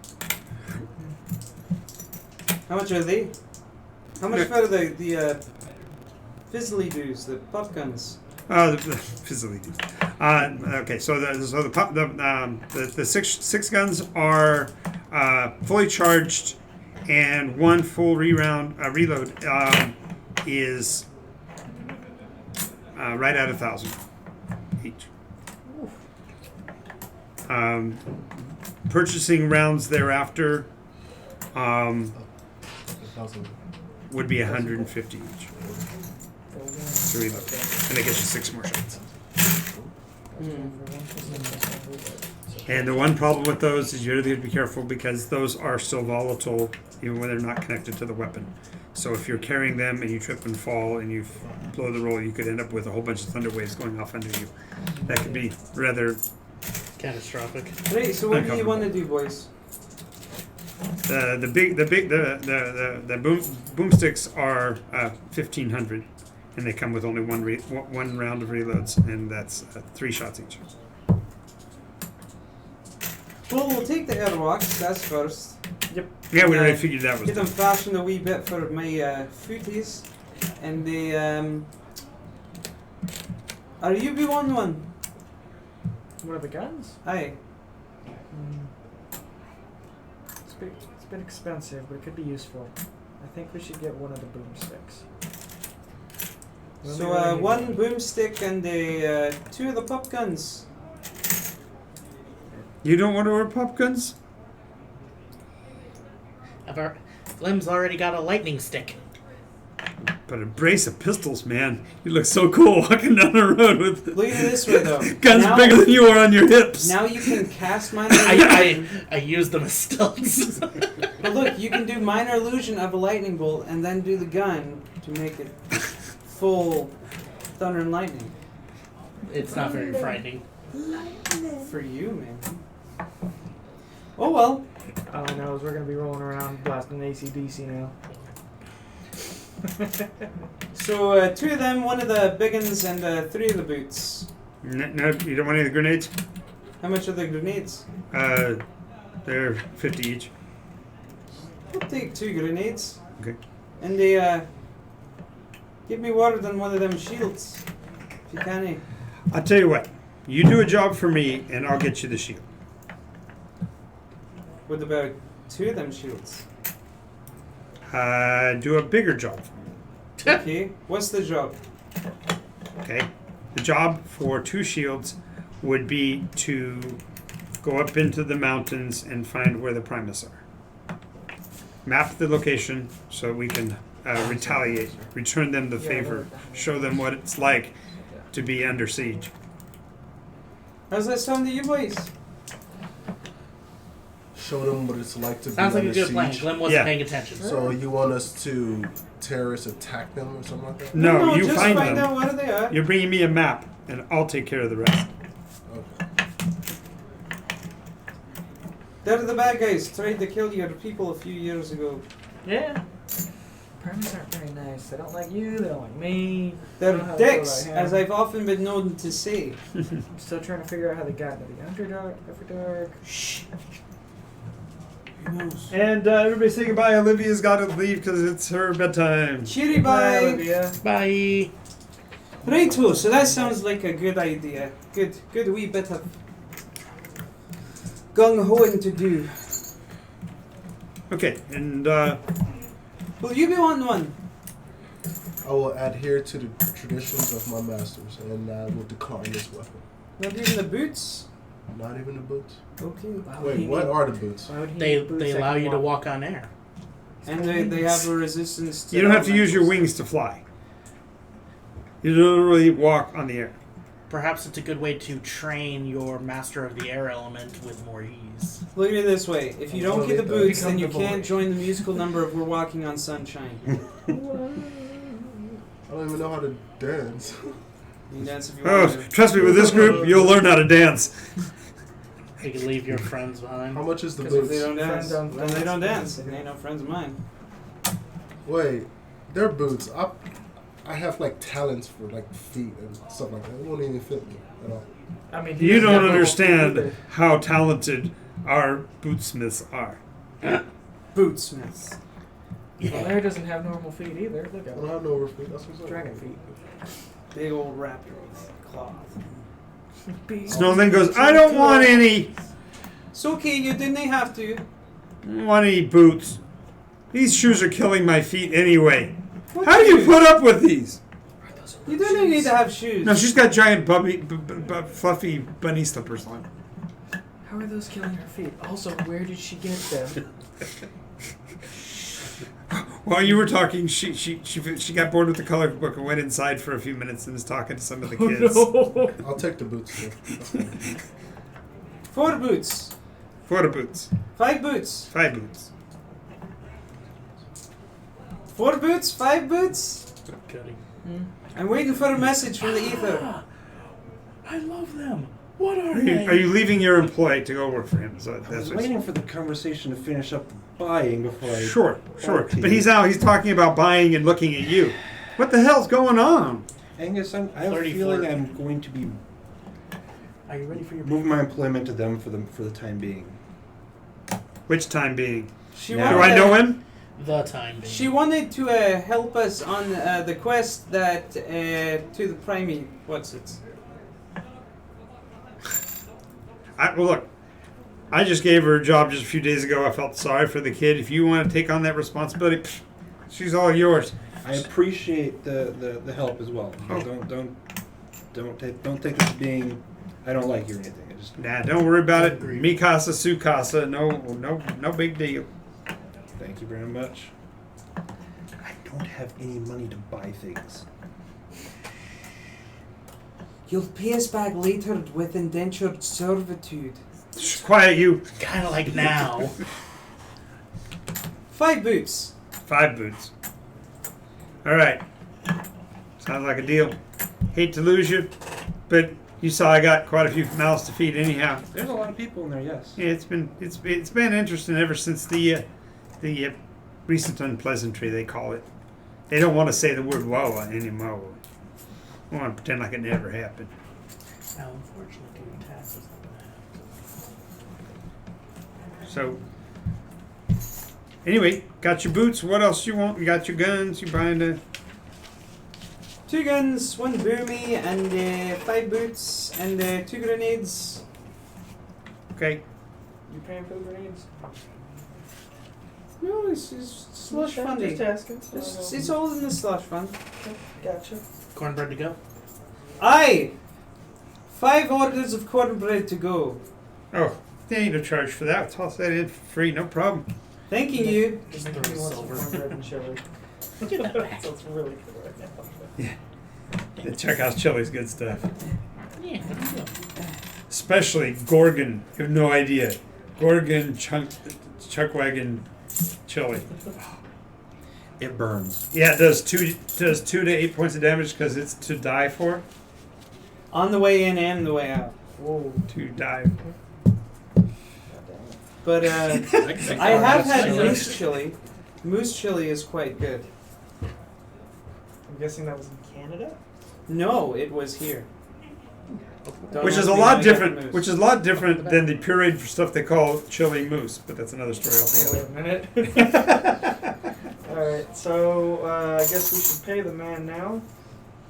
How much are they? How much for the fizzly doos, the pop guns? Fizzily. Okay, so the six guns are fully charged, and one full reload is right at 1,000 each. Purchasing rounds thereafter would be 150 each to reload, and it gets you 6 more shots. And the one problem with those is you really have to be careful because those are still volatile even when they're not connected to the weapon. So if you're carrying them and you trip and fall and you blow the roll, you could end up with a whole bunch of thunder waves going off under you. That could be rather Catastrophic. Right, so what do you want to do, boys? the boomsticks are 1,500, and they come with only one round of reloads, and that's 3 shots each. Well, we'll take the airwalks, that's first. Yep. Yeah, we already figured that was Get them done. fashioned a wee bit for my footies. And the, are you be one? What are the guns? Aye. It's a bit expensive, but it could be useful. I think we should get one of the boomsticks. We only So, really need one boomstick and the 2 of the pop guns. You don't want to wear pop guns? Lim's already got a lightning stick. But a brace of pistols, man. You look so cool walking down the road with Look at it this way, though. guns Now- bigger than you are on your hips. Now you can cast minor I use them as stilts. But look, you can do minor illusion of a lightning bolt and then do the gun to make it full thunder and lightning. It's not very frightening. For you, man. Oh well. All I know is we're going to be rolling around blasting AC/DC now. So 2 of them, 1 of the big uns, and 3 of the boots. No, you don't want any of the grenades? How much are the grenades? They're 50 each. I'll take 2 grenades. Okay. And they give me word on one of them shields, if you can. I'll tell you what. You do a job for me, and I'll get you the shield. What about 2 of them shields? Do a bigger job for me. Okay, what's the job? Okay. The job for 2 shields would be to go up into the mountains and find where the Primus are. Map the location so we can retaliate, return them the favor, show them what it's like to be under siege. How's that sound to you boys? Show them what it's like to Sounds be like a under good plan. siege. Glenn wasn't Yeah. paying attention. So you want us to terrorists attack them or something like that? No, you just find find them. out where they are. You're bringing me a map, and I'll take care of the rest. Okay. They're the bad guys. Tried to kill your people a few years ago. Yeah. Primates aren't very nice. They don't like you, they don't like me. I They're don't know how to feel dicks, about him. as I've often been known to say. I'm still trying to figure out how they got into the Underdark, Everdark. Shh. Who knows? And everybody say goodbye. Olivia's got to leave because it's her bedtime. Cheery Bye, bye. Olivia. Bye. Righto, so that sounds like a good idea. Good wee bit of gung-hoing to do. Okay, and Will you be wanting one? I will adhere to the traditions of my masters, and I will decline this weapon. Not even the boots? Not even the boots. Okay. Why would Wait, he what need- are the boots? why would he They need boots they that allow can you to walk on air. And they have a resistance to you don't have to use your elementals. wings to fly. You literally walk on the air. Perhaps it's a good way to train your master of the air element with more ease. Look at it this way. If you don't get the boots, then you Become the can't void. join the musical number of We're Walking on Sunshine. don't even know how to dance. You can dance if you Oh, want to. trust me, with this group, you'll learn how to dance. You can leave your friends behind. How much is the 'Cause if boots? they don't dance, Friends then don't they don't dance. dance. They ain't no friends of mine. Wait, they're boots. I have like talents for like feet and stuff like that. It won't even fit me at all. I mean, You don't never understand how talented our bootsmiths are. Bootsmiths. Well, Larry doesn't have normal feet either. Look I at don't him. have no feet. That's what's up. Dragon feet. Big old raptor with cloth. Snowman goes, I don't want any. It's okay, you didn't have to. I don't want any boots. These shoes are killing my feet anyway. How do you put up with these? You don't even need to have shoes. No, she's got giant fluffy bunny slippers on. How are those killing her feet? Also, where did she get them? While you were talking, she got bored with the color book and went inside for a few minutes and was talking to some of the kids. Oh, no. I'll take the boots too. That's fine. 4 boots. 4 boots. 5 boots. 5 boots. 4 boots. 5 boots. Kidding. I'm waiting for a message from the ether. I love them. What are Are they? you leaving your employ to go work for him? So I that's was what waiting for the conversation to finish up the buying before I. Sure. Okay. But he's talking about buying and looking at you. What the hell's going on? Angus, I have a 34. feeling I'm going to be Are you ready for your moving my employment to them for the time being. Which time being? She Now- Do wanted I know him? the time being? She wanted to help us on the quest that to the primate. What's it? Well, look, I just gave her a job just a few days ago. I felt sorry for the kid. If you want to take on that responsibility, she's all yours. I appreciate the help as well. Oh. Don't take this as being I don't like you or anything. I just Nah, don't worry about it. Agreed. Mi casa, su casa. No big deal. thank you very much. I don't have any money to buy things. You'll pay us back later with indentured servitude. Shh, quiet, you. Kind of like now. 5 boots. 5 boots. All right. Sounds like a deal. Hate to lose you, but you saw I got quite a few mouths to feed anyhow. There's a lot of people in there, yes. Yeah, it's been interesting ever since the recent unpleasantry they call it. They don't want to say the word "wow" anymore. I want to pretend like it never happened. Now, unfortunately, doing taxes not gonna happen. So, anyway, got your boots. What else you want? You got your guns. You buying the 2 guns, 1 boomy, and 5 boots, and 2 grenades. okay? You paying for the grenades? No, it's slush funding. Just asking. It's all in the slush fund. Gotcha. Cornbread to go. Aye! 5 orders of cornbread to go. Oh, there ain't no charge for that. Toss that in for free, no problem. Thanking you. Just Making throw me want some silver. cornbread and chili. Get that back. Sounds really good right now. The Checkhouse chili's good stuff. Yeah, there you go. Especially Gorgon. You have no idea. Gorgon chuckwagon chili. It burns. Yeah, it does 2 to 8 points of damage because it's to die for. On the way in and the way out. Whoa. To die. But I have had Nice. moose chili. Moose chili is quite good. I'm guessing that was in Canada? No, it was here. Don't Which ask is a me lot how I got the different. moose. Which is a lot different than the pureed stuff they call chili moose. But that's another story Oh, altogether. wait a minute. Alright, so I guess we should pay the man now.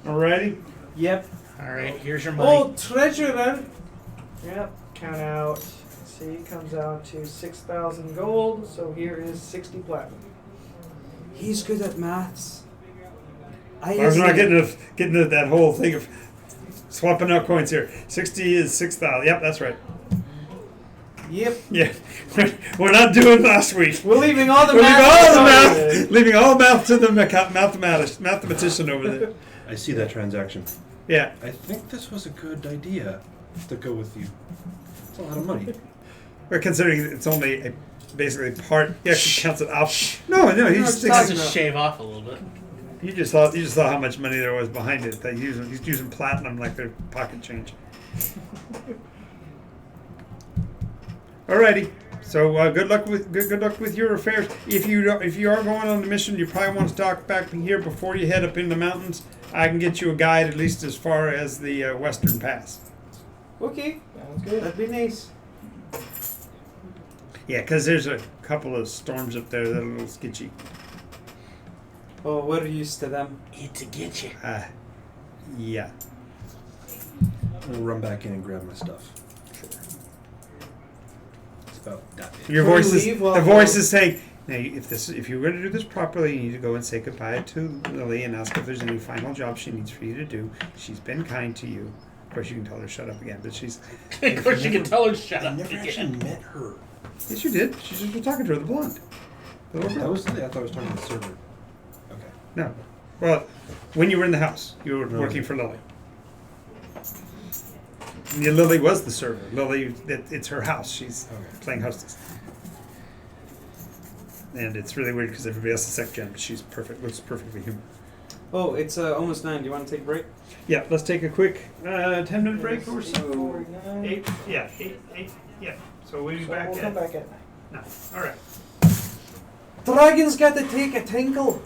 Alrighty. Yep. All right, here's your money. Oh, treasurer. Yep, count out. See, comes out to 6,000 gold, so here is 60 platinum. He's good at maths. I was not getting to that whole thing of swapping out coins here. 60 is 6,000. Yep, that's right. Yep. Yeah, we're not doing last week. We're leaving all the We're leaving math. all the aside. math, leaving all math to the mathematician over there. I see that transaction. Yeah, I think this was a good idea to go with you. It's a lot of money. but considering it's only basically part, he actually counts it off. No, No, he's it's sticks. not. Just shave off a little bit. You just saw how much money there was behind it. He's using platinum like their pocket change. Alrighty. So good luck with your affairs. If you are going on the mission, you probably want to stop back here before you head up in the mountains. I can get you a guide at least as far as the Western Pass. Okay, Sounds good. that'd be nice. Yeah, because there's a couple of storms up there that are a little sketchy. Oh, we're used to them. Need to get you. Yeah. I'm gonna run back in and grab my stuff. It's about that big. Your Before voice you is leave, well, the voice is saying, now if you're going to do this properly, you need to go and say goodbye to Lily and ask if there's any final job she needs for you to do. She's been kind to you. Of course, you can tell her shut up again, but she's. Of course, you can tell her shut I up. never actually met her. Yes, you did. She's just been talking to her, the blonde. The little That girl. was I thought I was talking to the server. Okay. No. Well, when you were in the house, you were No. working for Lily. Yeah, Lily was the server. Lily, it's her house. She's Okay. playing hostess. And it's really weird because everybody else is Secjen, but she's perfect. Looks perfectly human. Oh, it's almost 9. Do you want to take a break? Yeah, let's take a quick 10-minute break or so. 49. 8. Yeah, 8. Yeah. So we'll be So back we'll at come back at 9. 9. All right. Dragons got to take a tinkle.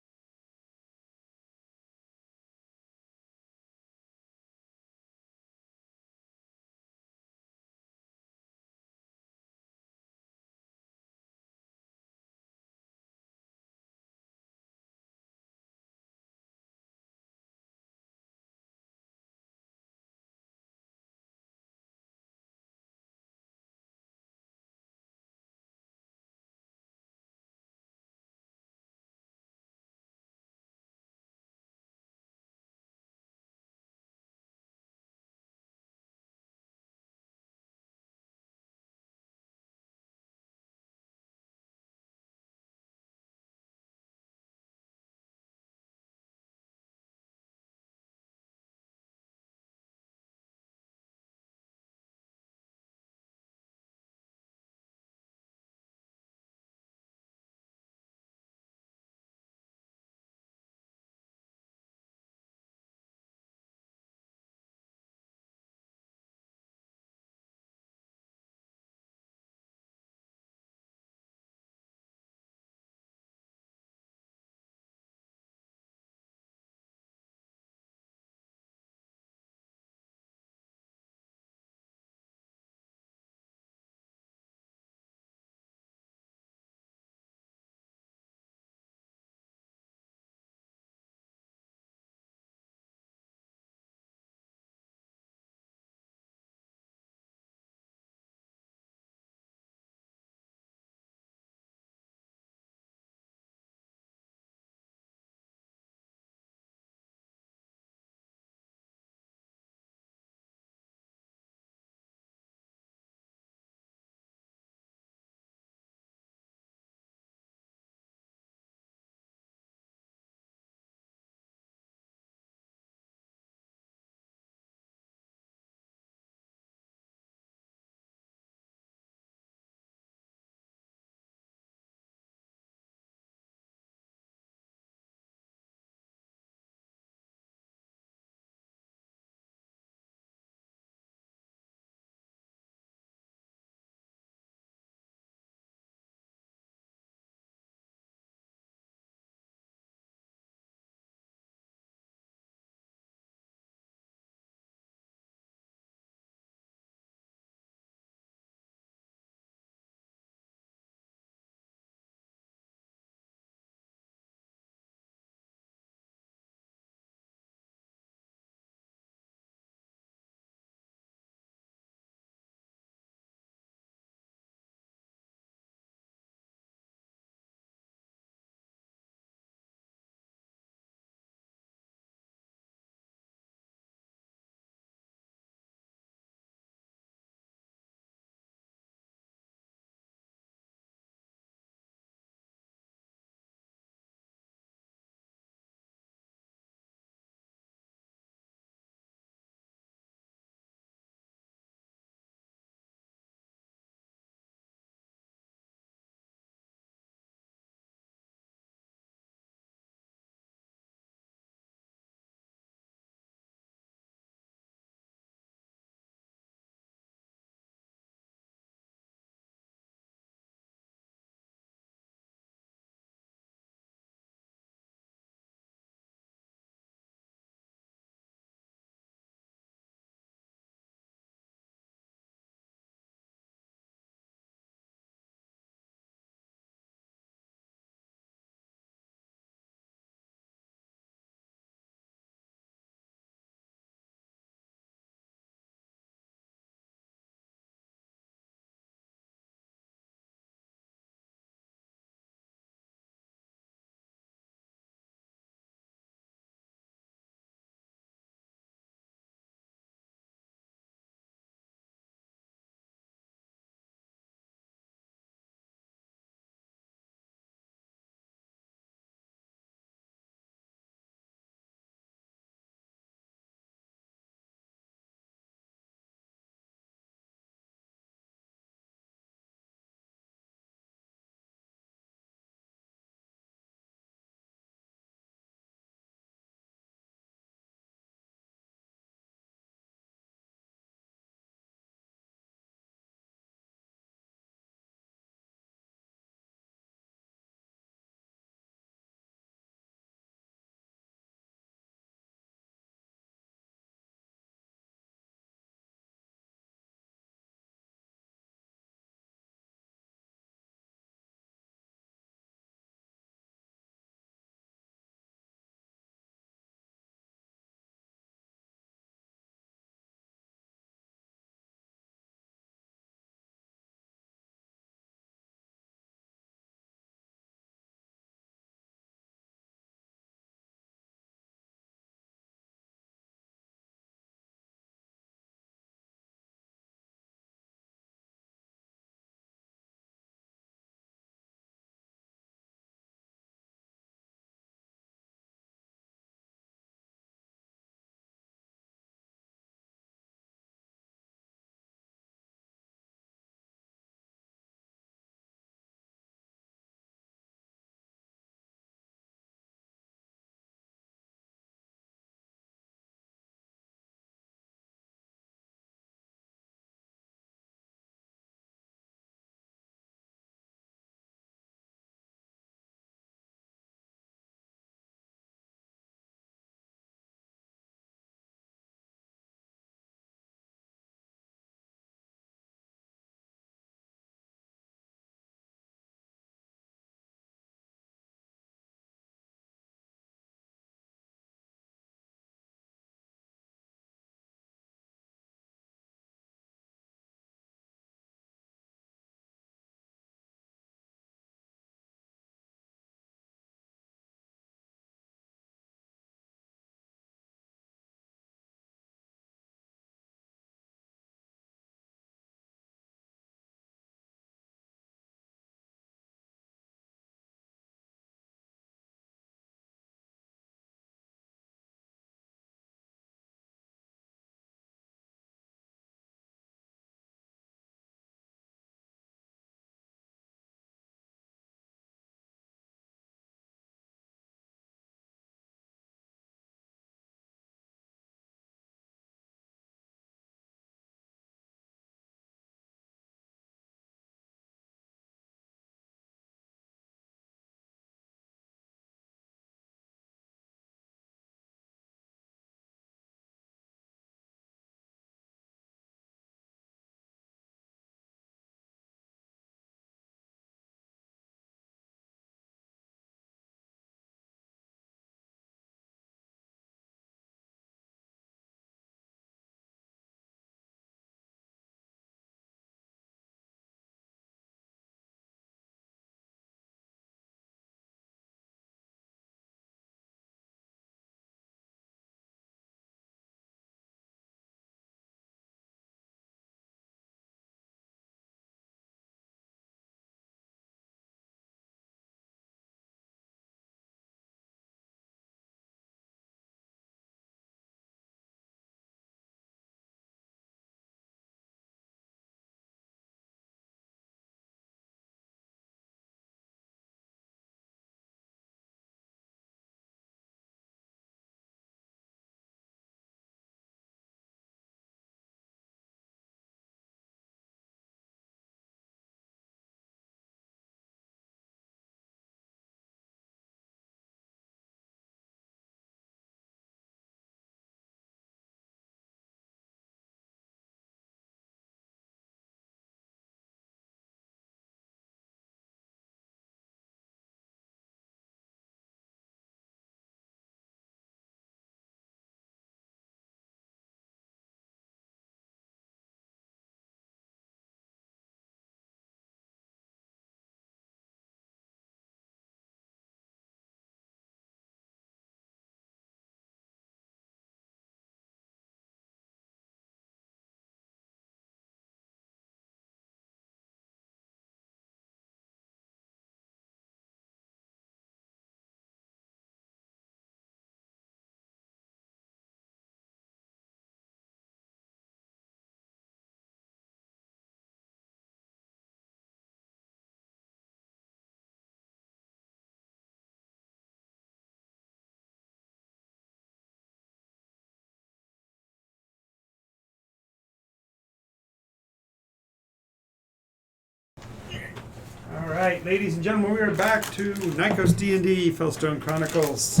All right, ladies and gentlemen, we are back to Nikos D&D Fellstone Chronicles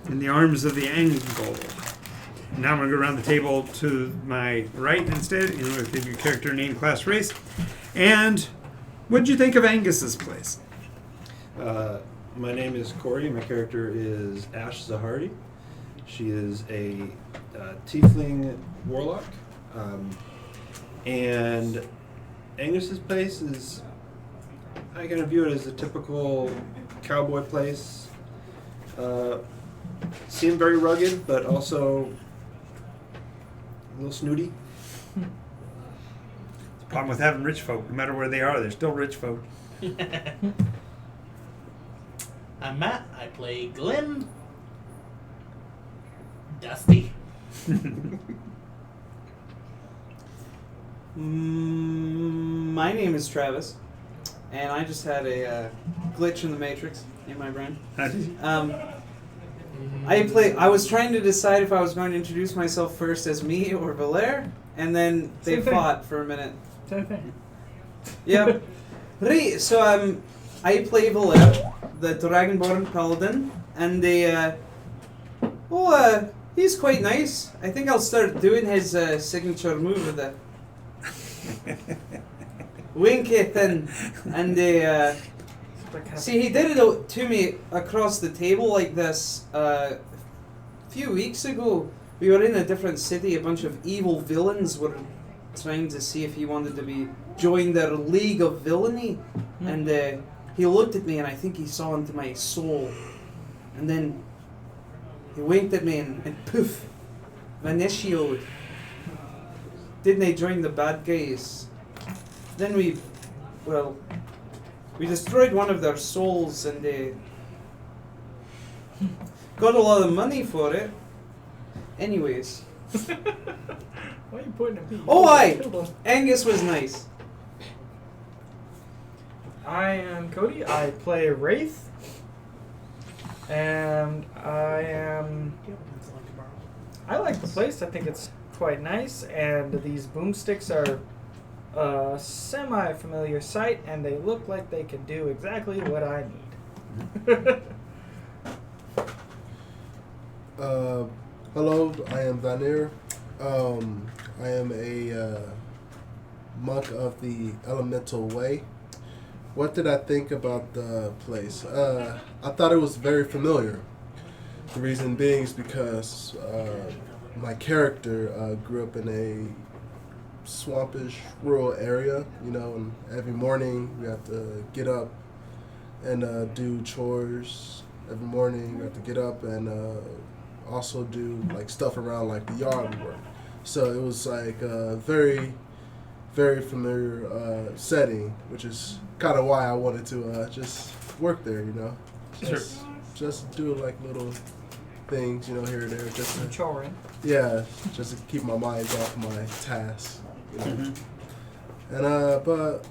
in the arms of the Angle. Now I'm going to go around the table to my right instead, in order to give you character, name, class, race. And what did you think of Angus's place? My name is Corey. My character is Ash Zahardi. She is a tiefling warlock. And Angus's place is, I kind of view it as a typical cowboy place. Seemed very rugged, but also a little snooty. The problem with having rich folk, no matter where they are, they're still rich folk. I'm Matt. I play Glenn. Dusty. My name is Travis, and I just had a glitch in the Matrix in my brain. I was trying to decide if I was going to introduce myself first as me or Valere, and then they Same thing. fought for a minute. Same thing. Yep. Right, so I play Valere, the Dragonborn Paladin, and he's quite nice. I think I'll start doing his signature move with the wink it and see, he did it to me across the table like this a few weeks ago. We were in a different city. A bunch of evil villains were trying to see if he wanted to join their league of villainy, and he looked at me, and I think he saw into my soul, and then he winked at me, and poof, Vanishioed. Didn't they join the bad guys? Then we destroyed one of their souls, and they got a lot of money for it. Anyways. Why are you pointing at me? Oh, aye! Angus was nice. I am Cody. I play Wraith. And I like the place. I think it's quite nice. And these boomsticks are a semi-familiar sight, and they look like they could do exactly what I need. Hello, I am Vanir. I am a monk of the Elemental Way. What did I think about the place? I thought it was very familiar. The reason being is because my character grew up in a swampish rural area, and every morning we have to get up and do chores. Every morning we have to get up and also do like stuff around like the yard work. So it was like a very, very familiar setting, which is kind of why I wanted to just work there, just do like little things, here and there, just to, Chorin. yeah, just to keep my mind off my tasks, And but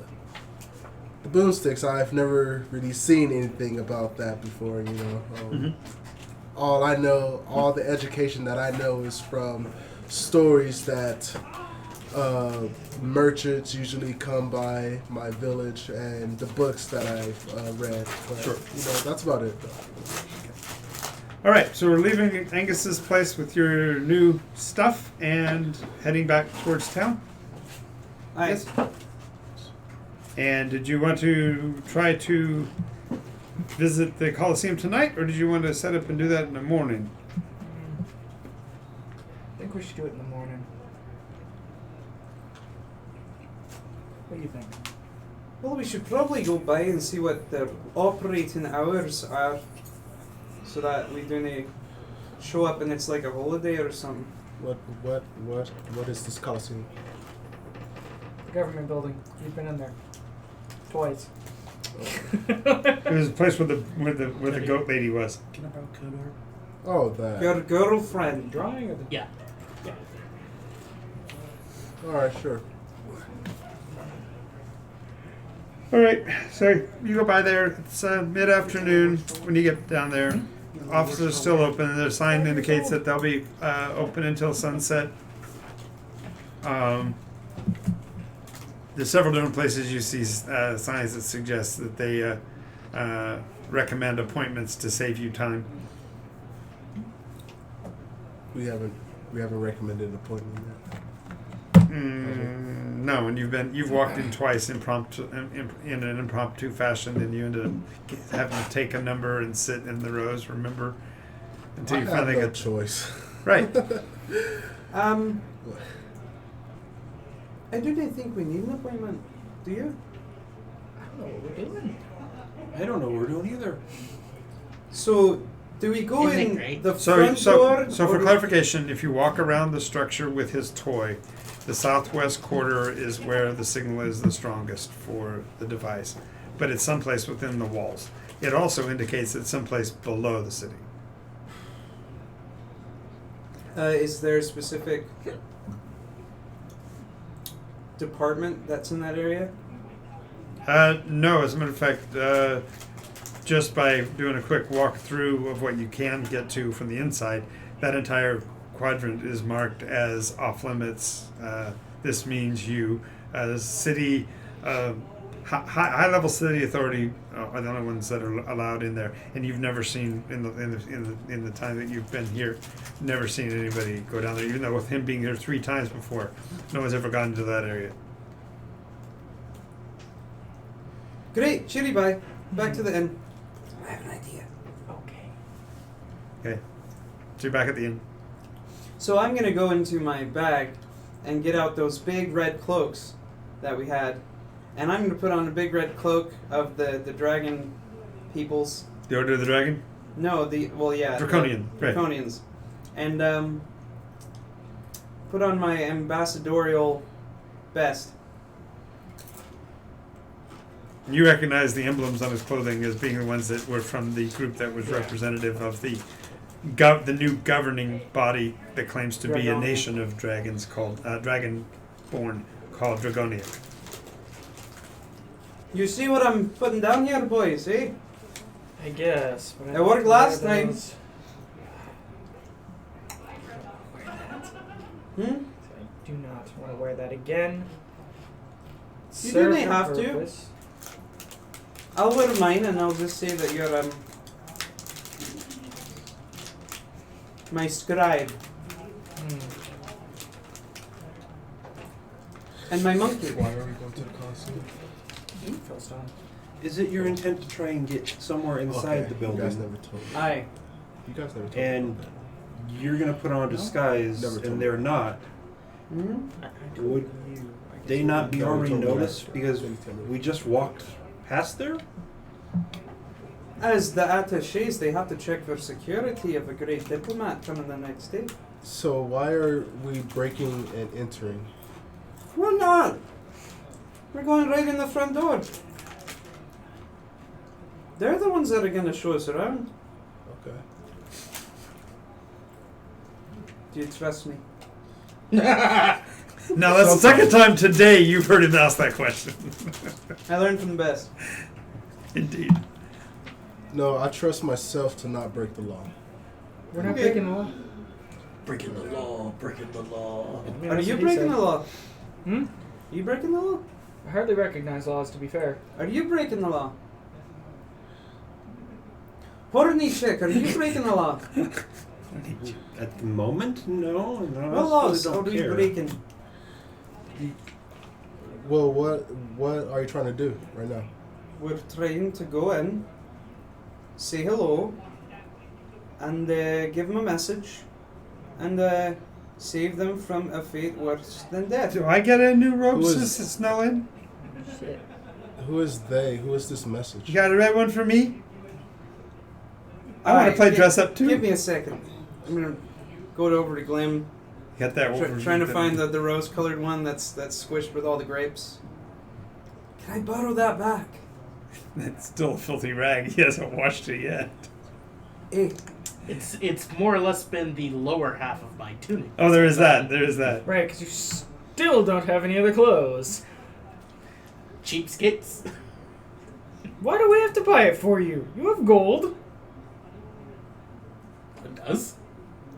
the boomsticks, I've never really seen anything about that before, All I know, all the education that I know is from stories that merchants usually come by my village and the books that I've read. But, Sure. That's about it. All right, so we're leaving Angus's place with your new stuff and heading back towards town. Aye. And did you want to try to visit the Colosseum tonight, or did you want to set up and do that in the morning? I think we should do it in the morning. What do you think? Well, we should probably go by and see what their operating hours are, so that we don't show up and it's like a holiday or something. What is this Coliseum? The government building. You've been in there twice. It was a place where the goat lady was. Can I borrow code orb? Oh, that. Your girlfriend. Drawing or the Yeah. All right, sure. All right, so you go by there. It's mid-afternoon when you get down there. Offices are still open, and their sign indicates that they'll be open until sunset. there's several different places you see signs that suggest that they recommend appointments to save you time. We haven't recommended an appointment yet. No, and you've walked in twice in an impromptu fashion, and you ended up having to take a number and sit in the rows. Remember, until you finally no got choice. right. I don't think we need an appointment. Do you? I don't know what we're doing. I don't know what we're doing either. So, do we go Isn't it in great? the So front door? for or- clarification, if you walk around the structure with his toy, the southwest quarter is where the signal is the strongest for the device, but it's someplace within the walls. It also indicates it's someplace below the city. Is there a specific department that's in that area? No, as a matter of fact, just by doing a quick walkthrough of what you can get to from the inside, that entire quadrant is marked as off limits. This means you, city, high level city authority are the only ones that are allowed in there. And you've never seen in the time that you've been here, never seen anybody go down there. Even though with him being here 3 times before, no one's ever gotten to that area. Great, cheery bye. Back to the inn. I have an idea. Okay. Okay, so you're back at the inn. So I'm gonna go into my bag and get out those big red cloaks that we had, and I'm gonna put on a big red cloak of the dragon peoples. The Order of the Dragon. No, Draconian, the right. Draconians, and put on my ambassadorial best. You recognize the emblems on his clothing as being the ones that were from the group that was representative of the new governing body that claims to be a Dragonian. nation of dragons called dragonborn called Dragonia. You see what I'm putting down here, boys, eh? I guess. But It worked last one of time. those- Hmm? I do not want to wear that again. You Served didn't a have to. purpose. I'll wear mine, and I'll just say that you're my scribe Hmm. and my monkey. Why are we going to the Coliseum? Philstone. Is it your intent to try and get somewhere inside Okay, the building? You guys never told me. Aye. You guys never told And me. you're gonna put on a disguise, Never told and me. they're not. Hmm? Would they not be Never already told me noticed that. because Didn't tell me. we just walked past there? As the attaches, they have to check for security of a great diplomat coming the next day. So why are we breaking and entering? We're not. We're going right in the front door. They're the ones that are going to show us around. Okay. Do you trust me? Now that's the second time today you've heard him ask that question. I learned from the best. Indeed. No, I trust myself to not break the law. We're not Okay. breaking the law. Breaking the law, breaking the law. I mean, Are that's you what he breaking said. the law? Hmm? Are you breaking the law? I hardly recognize laws, to be fair. Are you breaking the law? Horny-chick, are you breaking the law? At the moment, no. What I laws don't are we care. breaking? Well, what are you trying to do right now? We're trying to go in, say hello, and give them a message, and save them from a fate worse than death. Do I get a new robe Who is- since it's snowing? Shit. Who is they? Who is this message? You got a red one for me? I want to Alright, play dress up too. Give me a second. I'm gonna go over to Glim, Got that trying to find the rose-colored one that's squished with all the grapes. Can I borrow that back? It's still a filthy rag. He hasn't washed it yet. Hey, It's more or less been the lower half of my tunic. Oh, there is that. There is that. Right, because you still don't have any other clothes. Cheapskates. Why do we have to buy it for you? You have gold. It does.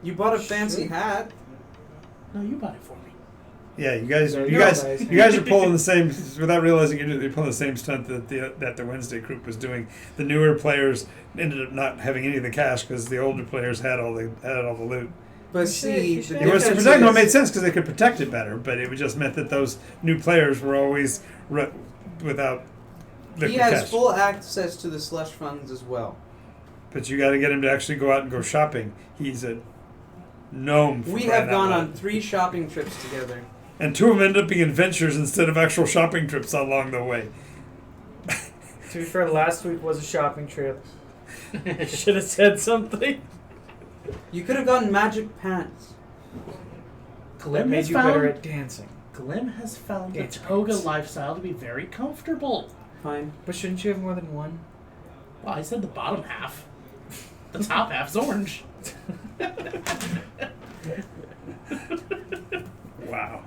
you bought a fancy hat. No, you bought it for me. Yeah, you guys There you you go, guys guys. you guys are pulling the same without realizing you're pulling the same stunt that the Wednesday group was doing. The newer players ended up not having any of the cash because the older players had all the loot. But You see, should- the It was to difference protect. No, it is- made sense because they could protect it better. But it just meant that those new players were always without he liquid has cash. full access to the slush funds as well. But you got to get him to actually go out and go shopping. He's a gnome. For We crying have out gone loud. on 3 shopping trips together. And 2 of them ended up being adventures instead of actual shopping trips along the way. To be fair, last week was a shopping trip. Should have said something. You could have gotten magic pants. That Glim made has you better found at dancing. Glim has found the Dance toga pants. lifestyle to be very comfortable. Fine. But shouldn't you have more than one? Well, I said the bottom half. The top half's orange. Wow.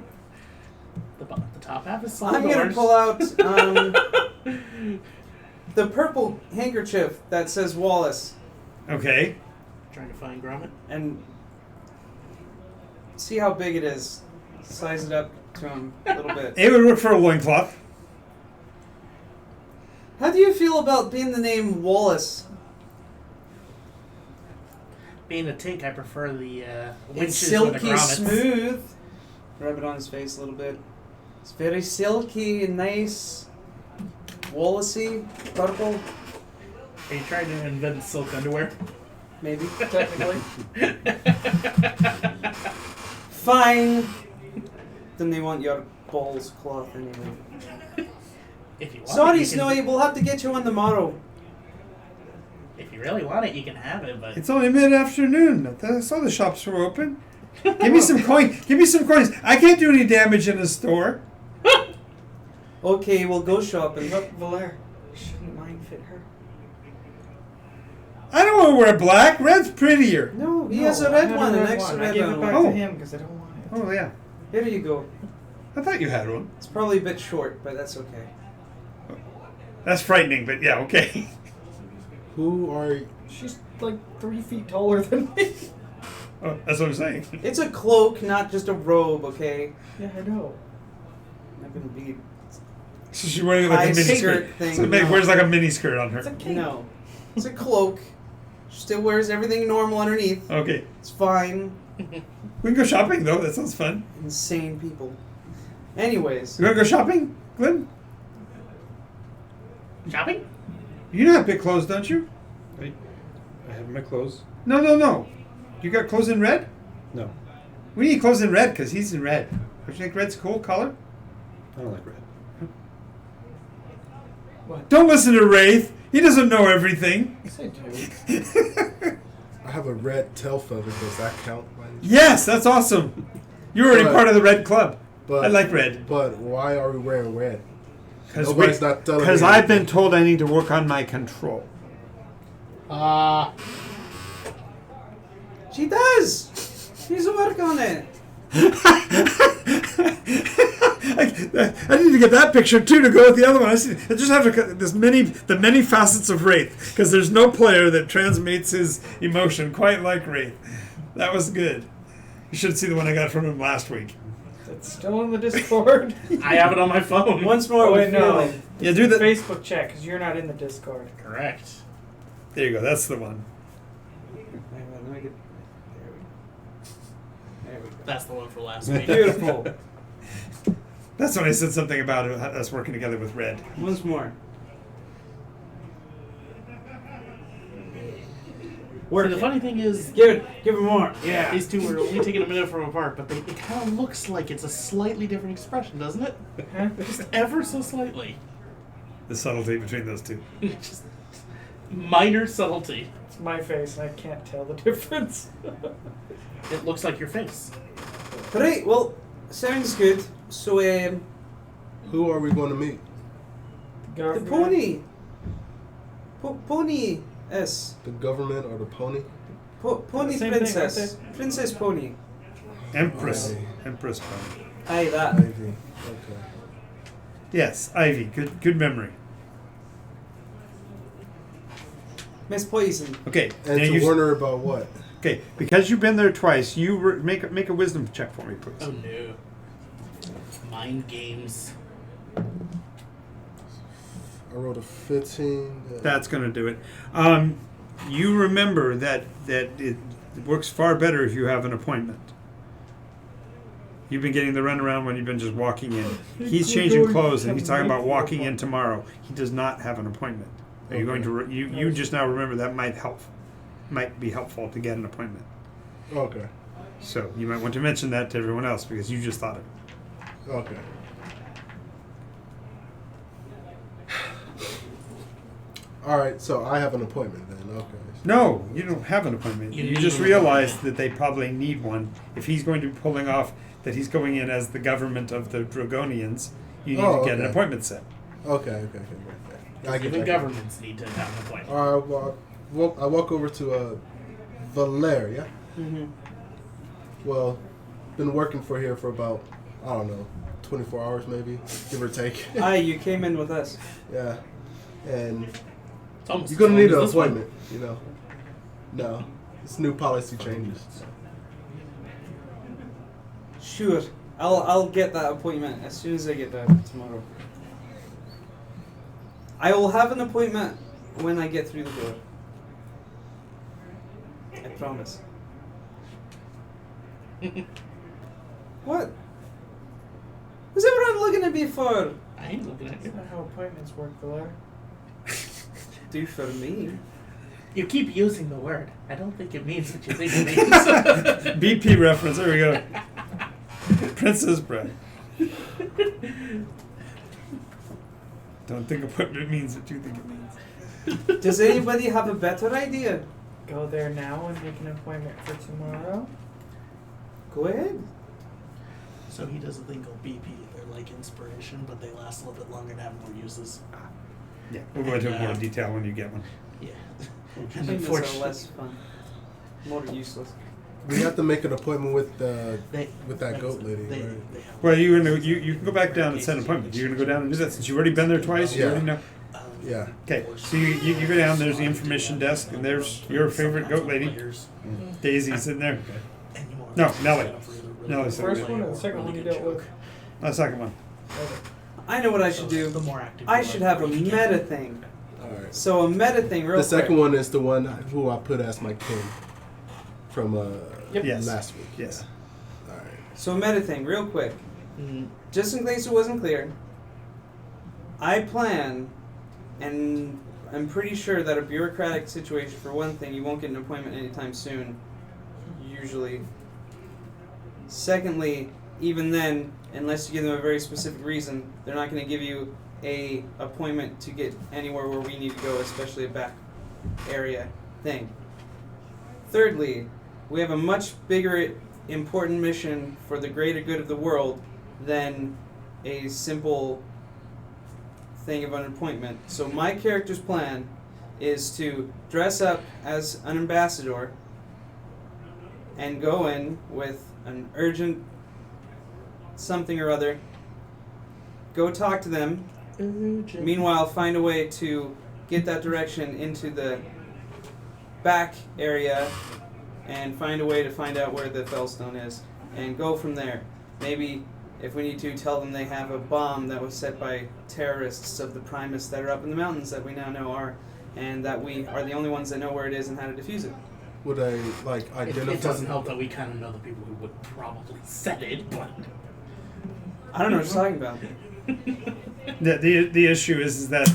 The top half is solid I'm gonna orange. pull out the purple handkerchief that says Wallace Okay. Trying to find Gromit. and see how big it is. Size it up to him a little bit. It would work for a loincloth. How do you feel about being the name Wallace? Being a tink, I prefer the It's winches or the silky grommets. smooth. Rub it on his face a little bit. It's very silky and nice. Wallacey, purple, Are you trying to invent silk underwear? maybe. Technically. Fine. Then they want your balls cloth anyway. If you want Sorry, it, you can- Snowy, we'll have to get you on the morrow. If you really want it, you can have it, but It's only mid-afternoon. I saw the shops were open. Give me some coin. Give me some coins. I can't do any damage in a store. Okay, we'll go shopping. Look, Valer, shouldn't mine fit her? I don't want to wear black. Red's prettier. No, he No, has a I red had one, a an red extra one. I red gave it one. back Oh. to him because I don't want it. Oh yeah. Here you go. I thought you had one. It's probably a bit short, but that's okay. That's frightening, but yeah, okay. Who are She's like 3 feet taller than me. Oh, that's what I'm saying. It's a cloak, not just a robe, okay? Yeah, I know. Not gonna be So she's wearing like high a mini skirt skirt. thing. So it wears like a mini skirt on It's a her. cape. No. It's a cloak. She still wears everything normal underneath. Okay. It's fine. We can go shopping though. That sounds fun. Insane people. Anyways, You want to go shopping, Glenn? shopping? You know how to pick clothes, don't you? I have my clothes. No. You got clothes in red? No, We need clothes in red because he's in red. Don't you think red's a cool color? I don't like red. Don't listen to Wraith. He doesn't know everything. Yes, I do. I have a red tail feather. Does that count? Yes, that's awesome. You're already But- part of the red club. But I like red. But why are we wearing red? Because Nobody's not telling me I've been anything. told I need to work on my control. she does! She's a work on it. I need to get that picture too to go with the other one. I just have to the many facets of Wraith because there's no player that transmits his emotion quite like Wraith. That was good. You should see the one I got from him last week. It's still in the Discord. I have it on my phone. Once more, Oh, we're wait, no. feeling. Yeah, do that. Facebook check because you're not in the Discord. Correct. There you go. That's the one. Wait, let me get. There we go. That's the one for last week. Beautiful. That's when I said something about us working together with Red. Once more. See, the funny thing is, Give her more. Yeah. these two are only taking a minute from apart, but it kind of looks like it's a slightly different expression, doesn't it? Huh? Just ever so slightly. The subtlety between those two. Just minor subtlety. It's my face, and I can't tell the difference. It looks like your face. Right, well, sounds good. So, Who are we going to meet? the Government. pony. Pony S. The government or the pony? Pony Same thing, princess. aren't Princess Pony. Empress. Ivy. Empress Pony. Aye, that. Ivy. Okay. Yes, Ivy. Good memory. Miss Poison. Okay. And now to you- warn her about what? Okay, because you've been there twice, you make a wisdom check for me, please. Oh no. mind games. I rolled a 15. That's going to do it. You remember that it works far better if you have an appointment. You've been getting the runaround when you've been just walking in. He's changing clothes and he's talking about walking in tomorrow. He does not have an appointment. Are you going to? You just now remember that might be helpful to get an appointment. Okay. So you might want to mention that to everyone else because you just thought of it. Okay. All right, so I have an appointment then. Okay. No, you don't have an appointment. You just realized that they probably need one. If he's going to be pulling off that he's going in as the government of the Dragonians, you need to get an appointment set. Okay. I get Even that. governments need to have an appointment. All right, well, I walk over to Valeria. Mm-hmm. Well, been working for here for about, I don't know, 24 hours maybe, give or take. Aye, you came in with us. Yeah. And It's almost you're going to need an as this one. appointment, you know. No, it's new policy changes. Sure, I'll get that appointment as soon as I get back tomorrow. I will have an appointment when I get through the door. I promise. What? What's everyone looking at me for? I ain't looking at That's you. not how appointments work, Valer. Do for me. You keep using the word. I don't think it means what you think it means. BP reference. There we go. Princess Bride. Don't think of what it means what you think it means. Does anybody have a better idea? Go there now and make an appointment for tomorrow. Go ahead. So he does a thing called BP. They're like inspiration, but they last a little bit longer and have more uses. Yeah, we'll go into more detail when you get one. Yeah. And Appointments are unfortunately, less fun. More useless. We have to make an appointment with they, that goat lady, they, right? they have Well, you can go back down and set an appointment. You're gonna go down and do that since you've already been there twice. You Yeah. already know. Yeah. Okay, so you go down. There's the information desk, and there's your favorite goat lady, Daisy's in there. No, Nellie. Nellie's The first in one there. or the second one you dealt with? The second one. Okay. I know what I should The do. more active I you should are, have a the more you get. meta thing. All right. So a meta thing, real The quick. second one is the one who I put as my king from Yes. last week. Yes. All right. So a meta thing, real quick. Mhm. Just in case it wasn't clear, I plan, and I'm pretty sure that a bureaucratic situation, for one thing, you won't get an appointment anytime soon, usually. Secondly, even then, unless you give them a very specific reason, they're not going to give you a appointment to get anywhere where we need to go, especially a back area thing. Thirdly, we have a much bigger, important mission for the greater good of the world than a simple thing of an appointment. So my character's plan is to dress up as an ambassador and go in with an urgent something or other, go talk to them, meanwhile find a way to get that direction into the back area and find a way to find out where the Fellstone is and go from there. Maybe if we need to, tell them they have a bomb that was set by terrorists of the Primus that are up in the mountains that we now know are, and that we are the only ones that know where it is and how to defuse it. Would I identify? It doesn't help that we kind of know the people who would probably set it, but I don't know what you're talking about. The issue is that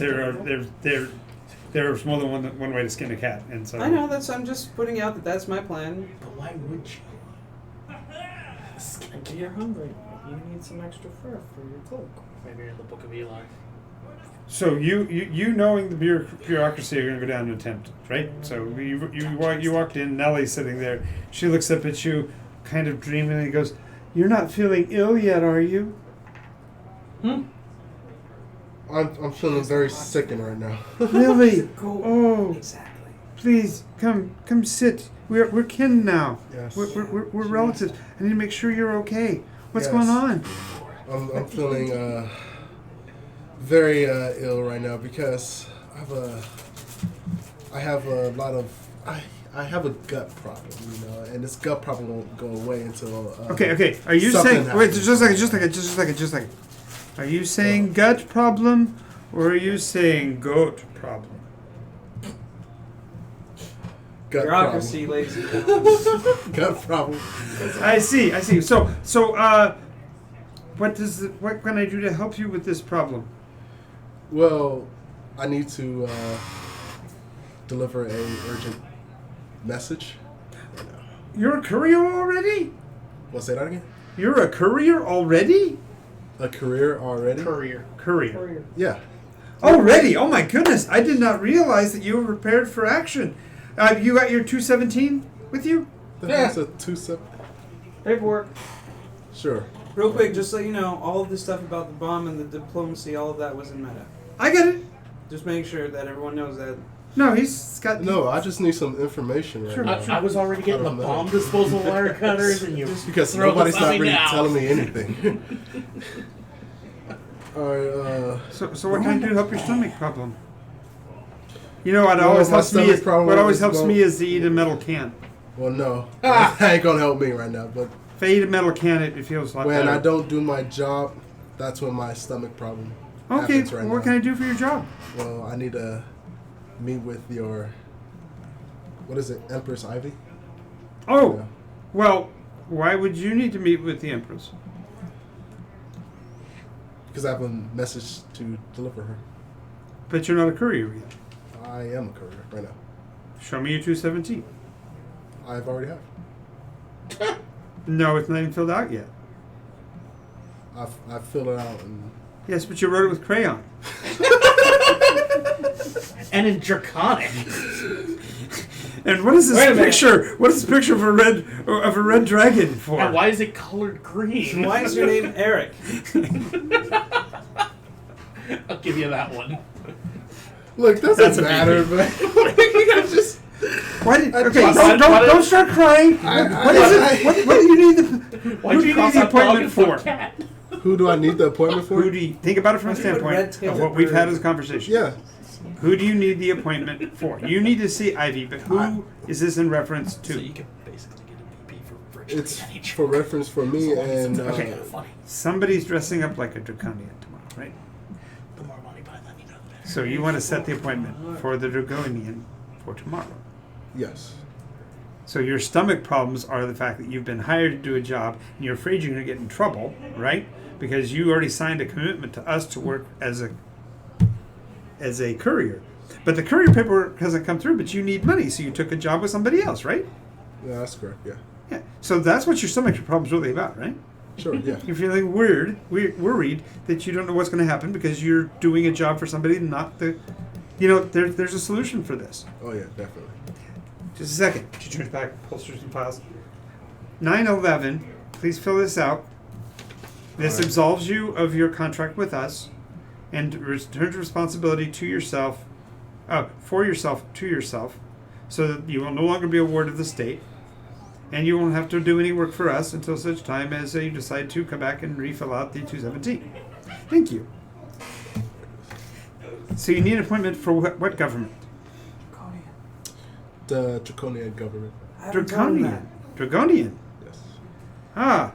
there's more than one way to skin a cat, and so I know, I'm just putting out that that's my plan. but why would you? Maybe you're hungry. Maybe you need some extra fur for your cloak. Maybe you're in the Book of Eli. So you knowing the bureaucracy are going to go down and attempt it, right? So you walked in, Nellie's sitting there. She looks up at you, kind of dreaming, and goes, "You're not feeling ill yet, are you?" I'm feeling very sickened right now. Really? Oh, Exactly. please come sit. We're kin now. Yes. We're relatives. I need to make sure you're okay. What's Yes. going on? I'm feeling very ill right now because I have a lot of I I have a gut problem, you know, and this gut problem won't go away until. Okay. Are you something saying? Wait, happens. just a second. Are you saying gut problem, or are you saying goat problem? Gut Bureaucracy, ladies and gentlemen. problem. Gut problem. I see. So, what can I do to help you with this problem? Well, I need to deliver a urgent message. You're a courier already? Well, say that again. You're a courier already? A career already? Courier. Yeah. Already? Oh my goodness! I did not realize that you were prepared for action. You got your 217 with you? That's a 2-7. Paperwork. Sure. Real quick, just so you know, all of this stuff about the bomb and the diplomacy, all of that was in meta. I get it. Just make sure that everyone knows that. No, he's got. No, I just need some information right Sure. now. I was already getting the bomb disposal wire cutters, and you Because throw nobody's the not money really now. telling me anything. Alright, So what can I do to help your stomach problem? You know what Well, always my helps me stomach is problem what always is helps well- me is to eat a metal can. well, no. That ain't gonna help me right now, but If I eat a metal can, it feels a lot when better. I don't do my job, that's when my stomach problem Okay, happens right what now. can I do for your job? Well, I need to meet with your, what is it, Empress Ivy? Oh, Yeah. well, why would you need to meet with the Empress? Because I have a message to deliver her. But you're not a courier yet. I am a courier right now. Show me your 217. I've already have. No, it's not even filled out yet. I've filled it out and Yes, but you wrote it with crayon. And in Draconic. And what is this Wait a minute. picture? What is this picture of a red dragon for? And why is it colored green? Why is your name Eric? I'll give you that one. look, That's doesn't a matter, but I just Why did, okay, Why- don't start crying. What is it? What do you need the Why'd Who do you cross need the out dog appointment and put for? cat? who do I need the appointment for? Who do you think about it from a Why do you put standpoint red-tailed of what we've had bird? as a conversation? Yeah, Who do you need the appointment for? You need to see Ivy, but who is this in reference to? So you can basically get a VP for virtually it's any job. for reference for me As long as and it's Okay. kind of funny. Somebody's dressing up like a draconian tomorrow, right? The more money by then, you know the better. So you want to set the appointment for the draconian for tomorrow. yes, So your stomach problems are the fact that you've been hired to do a job and you're afraid you're going to get in trouble, right? Because you already signed a commitment to us to work as a courier. But the courier paperwork hasn't come through, but you need money, so you took a job with somebody else, right? yeah, that's correct. Yeah, Yeah. So that's what your stomach problem's really about, right? sure. Yeah, You're feeling worried that you don't know what's going to happen because you're doing a job for somebody, not the. You know, there's a solution for this. oh yeah, definitely. Just a second. She turns back, holsters and files. 9/11. Please fill this out. This Alright. absolves you of your contract with us, and returns responsibility to yourself, for yourself to yourself, so that you will no longer be a ward of the state, and you won't have to do any work for us until such time as you decide to come back and refill out the 217. Thank you. So you need an appointment for what government? The draconian government. I haven't done that. Draconian. Yes. Ah,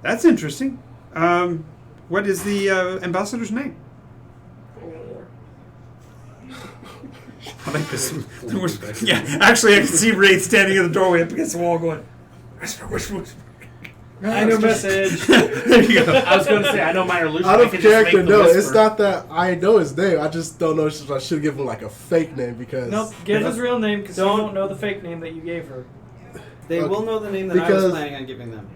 that's interesting. What is the ambassador's name? I like this. Yeah, actually, I can see Ray standing in the doorway up against the wall going, whisper, whisper, whisper. I know message. There you go. I was going to say, I know my illusion. Out I of can just character, make the no. It's whisper. not that I know his name. I just don't know if I should give him like a fake name because. Nope, give his real name because you Don't- won't know the fake name that you gave her. They Okay. will know the name that I was Because- planning on giving them.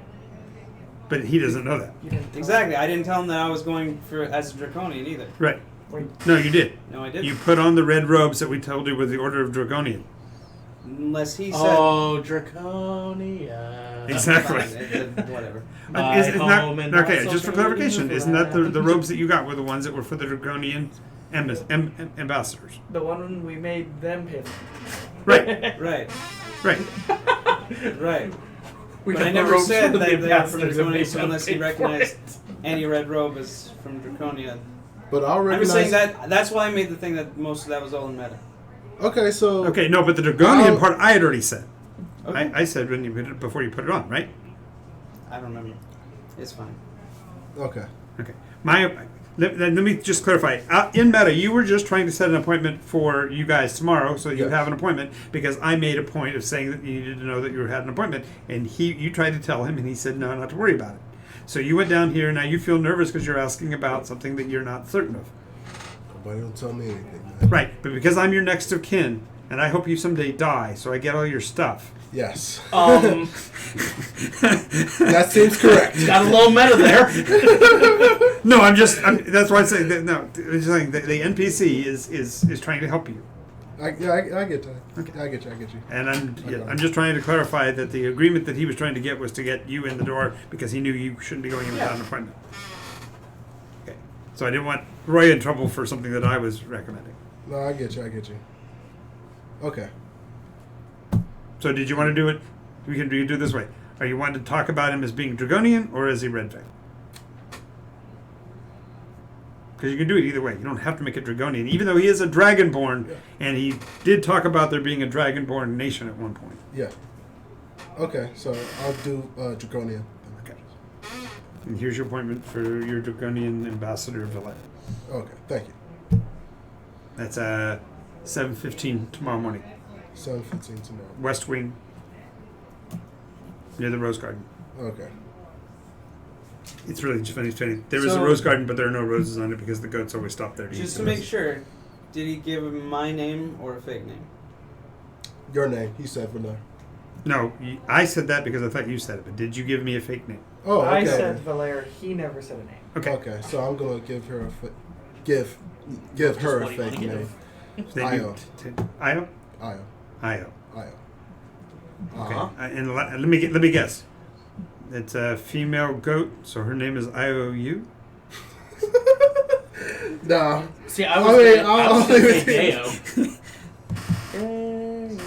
But he doesn't know that. You didn't tell Exactly. I didn't tell them that I was going for as a draconian either. Right. Wait. No, you did. No, I didn't. You put on the red robes that we told you were the Order of Draconian. Unless he said. Oh, Draconia. Exactly. Fine, it- whatever. My Isn't that, home and okay, also just for the clarification, isn't that the land. robes that you got were the ones that were for the Draconian ambassadors? The one we made them pin. Right, Right. right. Right. We But got I the never robes said from that the they were from ambassadors and Draconia made them unless he pay for recognized it. any red robe as from Draconia. But I'll I'm recognize. just saying that that's why I made the thing that most of that was all in meta. Okay, so Okay, no, but the Dragonian I'll- part I had already said. Okay. I said when you put it, before you put it on, right? I don't remember. It's fine. Okay. Okay. Let me just clarify. In meta, you were just trying to set an appointment for you guys tomorrow, so you Yes. have an appointment. Because I made a point of saying that you needed to know that you had an appointment, and you tried to tell him, and he said no, not to worry about it. So you went down here. Now you feel nervous because you're asking about something that you're not certain of. Nobody don't tell me anything, man. Right. But because I'm your next of kin, and I hope you someday die, so I get all your stuff. Yes. That That seems correct. got a little meta there. No, that's why I say that. No, I'm just saying the NPC is trying to help you. I get that. Okay. I get you. And Okay. I'm just trying to clarify that the agreement that he was trying to get was to get you in the door because he knew you shouldn't be going in without an appointment. Okay. So I didn't want Roy in trouble for something that I was recommending. No, I get you. Okay. So did you want to do it? We can do it this way. Are you wanting to talk about him as being Dragonian or as a Redfang? Because you can do it either way. You don't have to make it Dragonian, even though he is a Dragonborn, and he did talk about there being a Dragonborn nation at one point. Yeah. Okay, so I'll do Draconian. Okay. And here's your appointment for your Dragonian ambassador of Valet. Okay, thank you. That's 7:15 tomorrow morning. 7:15 tomorrow. West Wing, near the Rose Garden. Okay. It's really just funny. There is a So- Rose Garden, but there are no roses on it because the goats always stop there to eat. Just the to make roses. sure, did he give him my name or a fake name? Your name, he said for now. No, I said that because I thought you said it. But did you give me a fake name? Oh, okay. I said Valere. He never said a name. Okay. Okay, so I'm gonna give her give her a what do you fake wanna name. Thank you. Io. Io. Io. Io. Okay. Uh-huh. And let me guess. It's a female goat, so her name is IOU. No. See, I'll I was leave gonna it to say you. Deo.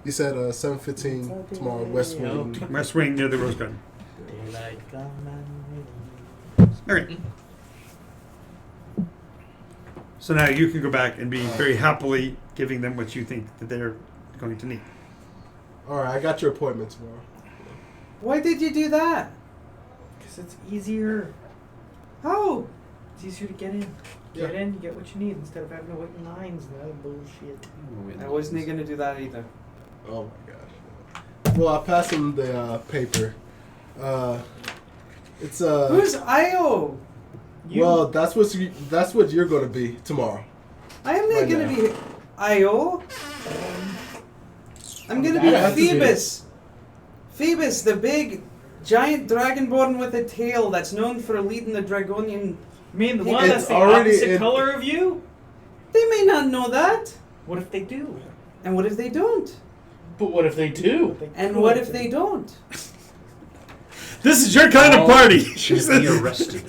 You said 7:15 tomorrow, West Wing. West Wing near the Rose Garden. Daylight come and Okay. So now you can go back and be very happily giving them what you think that they're going to need. All right, I got your appointment tomorrow. Why did you do that? Because it's easier. How? It's easier to get in. Get in, you get what you need instead of having to wait in lines and other bullshit. I wasn't going to do that either. Oh my gosh. Well, I passed him the paper. It's Who's Io? well, that's what you're going to be tomorrow. I am not Right going now. to be Io. I'm going to be That's Phoebus. Phoebus, the big, giant dragonborn with a tail that's known for leading the Dragonian. You mean the It's one that's the already opposite in- color of you? They may not know that. What if they do? And what if they don't? But what if they do? And what if they don't? This is your kind of party. Should be arrested.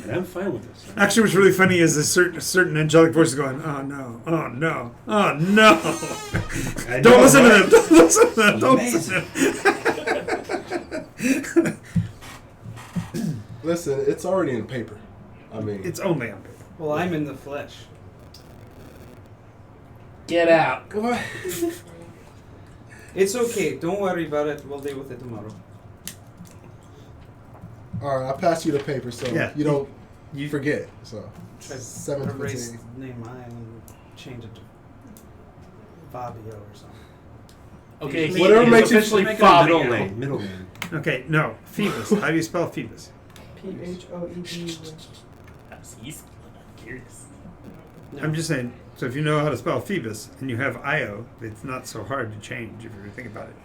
And I'm fine with this. Actually, what's really funny is a certain angelic voice is going, "Oh no, oh no, oh no!" I Don't know, listen to right? them. Don't listen to them. Don't listen. To them. Listen, it's already in the paper. I mean, It's only on paper. Well, I'm in the flesh. Get out. what? It's okay. Don't worry about it. We'll deal with it tomorrow. All right, I passed you the paper, so Yeah. you don't forget. So Try to 7:15. erase the name I and change it to Fabio or something. Okay, he Whatever is makes you officially Make it a Fabio. middle name. Okay, no, Phoebus. How do you spell Phoebus? Phoebe. He's curious. No. I'm just saying. So if you know how to spell Phoebus and you have Io, it's not so hard to change if you really think about it.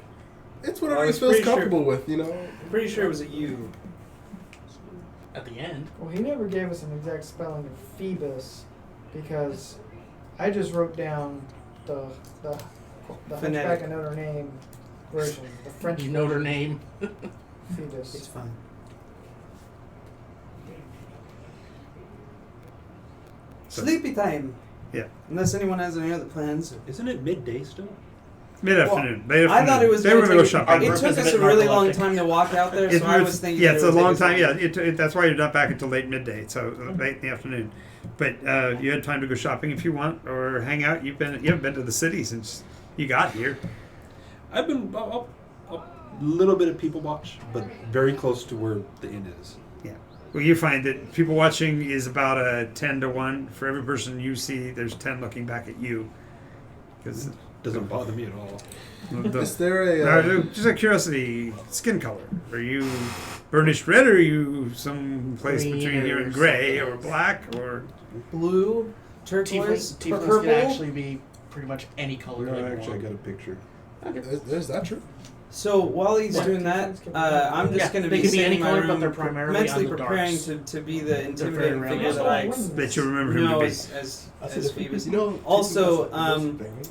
It's I whatever he was feels pretty sure- comfortable with, you know. I'm pretty sure it was a U. At the end. Well, he never gave us an exact spelling of Phoebus because I just wrote down the Phonetic. Hunchback of Notre Dame version, the French Notre Dame. Phoebus. It's fun. So- Sleepy time. Yeah. Unless anyone has any other plans. Isn't it midday still? Mid-afternoon. I thought it was. They were going to go take- shopping. It Our took group is us a a bit really long narcoleptic. time to walk out there, so I was thinking. Yeah, it it's a would take long us time. longer. Yeah, that's why you're not back until late midday. So late in the afternoon. But you had time to go shopping if you want, or hang out. You haven't been to the city since you got here. I've been a little bit of people watch, but very close to where the inn is. Yeah. Well, you find that people watching is about a 10-to-1. For every person you see, there's 10 looking back at you. Because Doesn't bother me at all. Is there a just out of curiosity, skin color. Are you burnished red, or are you some place Green between here or and gray, or something. black, or Blue, turquoise, Tieflings purple. can actually be pretty much any color No, that you actually, I want. got a picture. is that true? So while he's What? doing that, I'm just Yeah, going to they be can be sitting any in my color, room, but they're primarily mentally on the preparing darks. to be the intimidating very figure that random. I that you remember him know to be? as Phoebus. You know, Also, variants.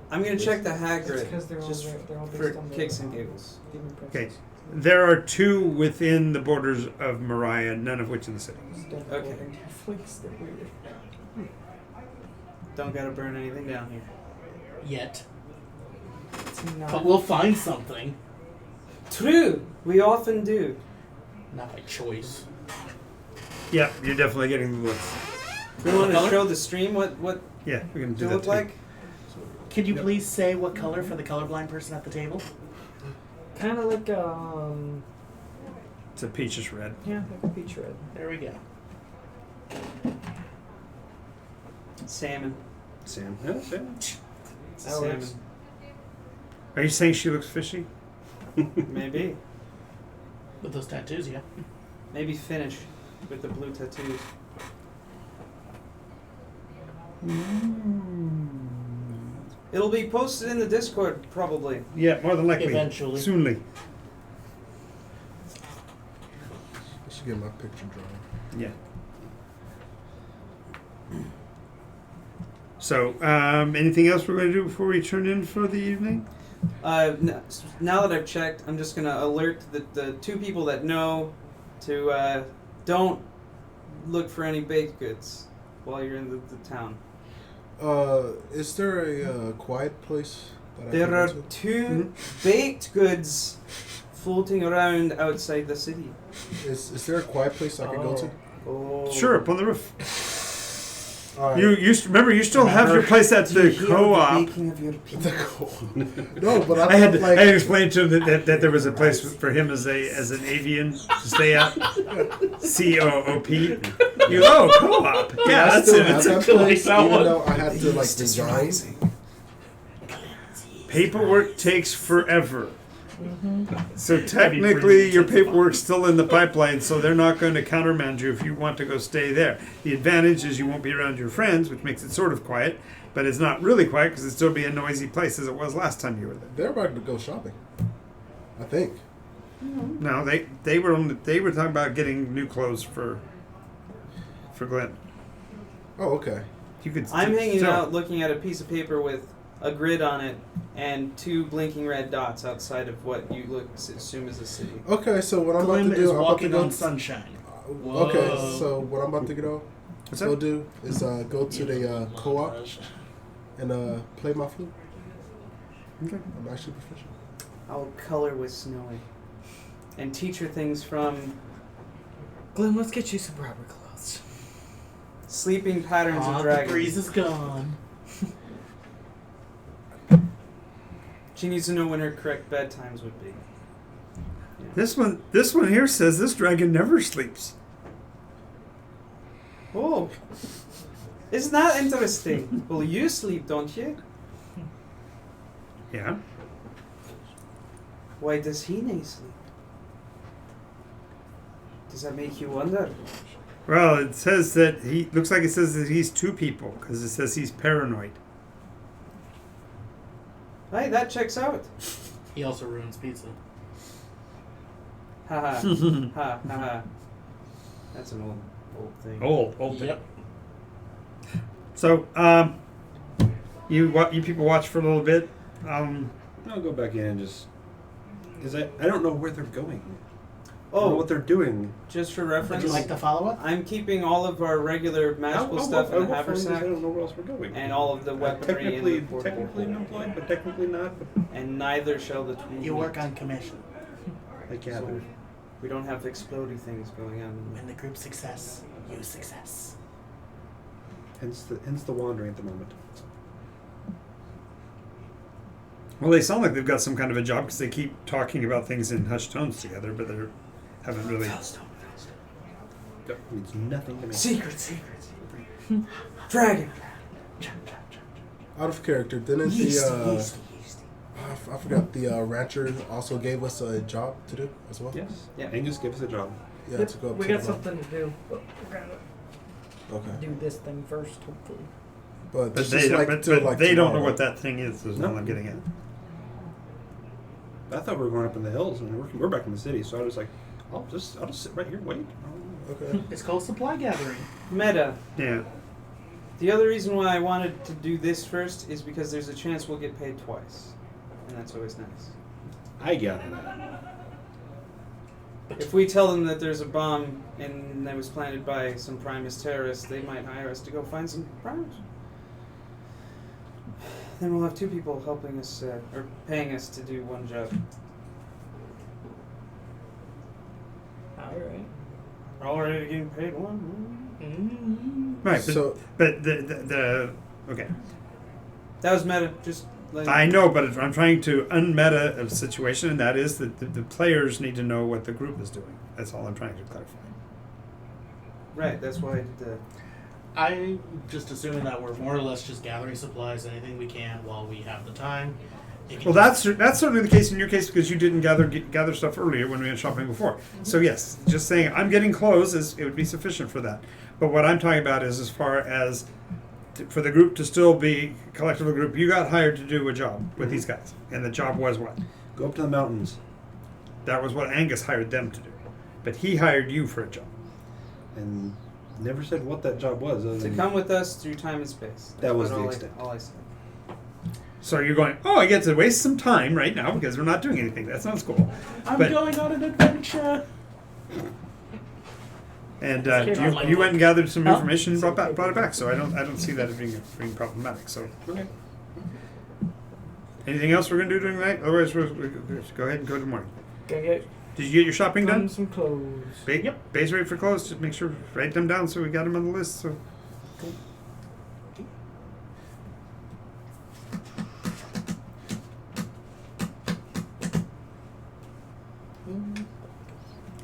I'm going to check the hag It's grid 'cause they're all just they're all based for on the, kicks and giggles. Demon Okay. princess. There are 2 within the borders of Moria, none of which in the city. Okay. Netflix, they're weird. Don't got to burn anything down here. Yet. It's not. But we'll find something. True, we often do. Not by choice. Yeah, you're definitely getting the looks. We want to Color? show the stream what Yeah, we're going to they do that look too. like. Could you please say what color for the colorblind person at the table? Kind of like It's a peachish red. yeah, like a peach red. There we go. Salmon. Sam. Yeah, Sam. It's a That salmon. works. Are you saying she looks fishy? Maybe. With those tattoos, yeah. Maybe finish with the blue tattoos. It'll be posted in the Discord probably. Yeah, more than likely. Eventually. Soonly. I should get my picture drawn. Yeah. So, anything else we're going to do before we turn in for the evening? Now that I've checked, I'm just gonna alert the 2 people that know to don't look for any baked goods while you're in the town. Is there a quiet place that I There can are go to? 2 baked goods floating around outside the city. Is there a quiet place I can go to? Oh. Sure, up on the roof. All right. You remember you still have your place at Do you the hear co-op. the baking of your The no, but I had like I had explained to him that there was a place for him as an avian to stay at. COOP. You co-op. Yeah, I that's still it. have It's that actually place, that even one. though I had to like design. paperwork takes forever. So technically, your paperwork's still in the pipeline, so they're not going to countermand you if you want to go stay there. The advantage is you won't be around your friends, which makes it sort of quiet, but it's not really quiet because it'd still be a noisy place as it was last time you were there. They're about to go shopping. I think. No, they were talking about getting new clothes for Glenn. Oh, okay. You could. I'm hanging still- out looking at a piece of paper with a grid on it and 2 blinking red dots outside of what you assume is a city. Okay, so what I'm Glim about to is do, I'm about to walking go. on sunshine. Okay, Whoa. so what I'm about to go What's go that? do is go to the co-op and play my flute. Okay. I'm actually proficient. I'll color with Snowy. And teach her things from Glenn, let's get you some rubber clothes. sleeping patterns Aw, of the dragons. breeze is gone. She needs to know when her correct bedtimes would be. This one here says this dragon never sleeps. Oh, isn't that interesting? Well, you sleep, don't you? Yeah. Why does he not sleep? Does that make you wonder? Well, it says that looks like it says that he's 2 people because it says he's paranoid. Hey, that checks out. He also ruins pizza. Ha ha. Ha ha ha. That's an old thing. Old thing. Yep. So, you people watch for a little bit. I'll go back in and just because I don't know where they're going. I don't know Oh, what they're doing. just for Would reference, you like to follow up? I'm keeping all of our regular magical stuff in the I haversack don't know where else we're going. and all of the weaponry in the portable. Technically employed, but technically not. And neither shall the two. You work on commission. I gather. So we don't have explodey things going on. When the group's success, you success. Hence the wandering at the moment. Well, they sound like they've got some kind of a job because they keep talking about things in hushed tones together, but they haven't really. That means nothing to me. Secret. Dragon. Out of character, didn't the I forgot the rancher also gave us a job to do as well. Yes. Yeah. Angus, give us a job. Yeah, to go up We to got the mountain. something to do, but we're gonna Okay, do this thing first, hopefully. but, But this they is don't. like But, till, but like they don't know tomorrow. what that thing is. Is No. all I'm getting at. I thought we were going up in the hills, and we're back in the city. So I was like, I'll just sit right here, and wait. Okay. It's called supply gathering. Meta. Yeah. The other reason why I wanted to do this first is because there's a chance we'll get paid twice, and that's always nice. I gather that. If we tell them that there's a bomb and that was planted by some Primus terrorists, they might hire us to go find some Primus. Then we'll have two people helping us, or paying us to do one job. Alright. We're already getting paid one. Right. But, So but the okay. That was meta. Just like I know, but I'm trying to unmeta a situation, and that is that the players need to know what the group is doing. That's all I'm trying to clarify. Right. That's why I did the. I'm just assuming that we're more or less just gathering supplies, anything we can while we have the time. It can Well, just- that's certainly the case in your case because you didn't gather stuff earlier when we went shopping before. So yes, just saying I'm getting clothes it would be sufficient for that. But what I'm talking about is as far as for the group to still be collectively group. You got hired to do a job with these guys, and the job was what? Go up to the mountains That was what Angus hired them to do. But he hired you for a job. and never said what that job was. Other To than come with us through time and space. That was That's the all extent. all I said. So you're going, oh, I get to waste some time right now because we're not doing anything. That sounds cool. I'm But- going on an adventure. And Okay. you went and gathered some Oh. information and brought it back. So I don't see that as being problematic. So okay. anything else we're going to do during the night? Otherwise, we'll go ahead and go to the morning. Gonna get Did you get your shopping done? some clothes. Yep. Base rate for clothes. Just make sure write them down so we got them on the list. So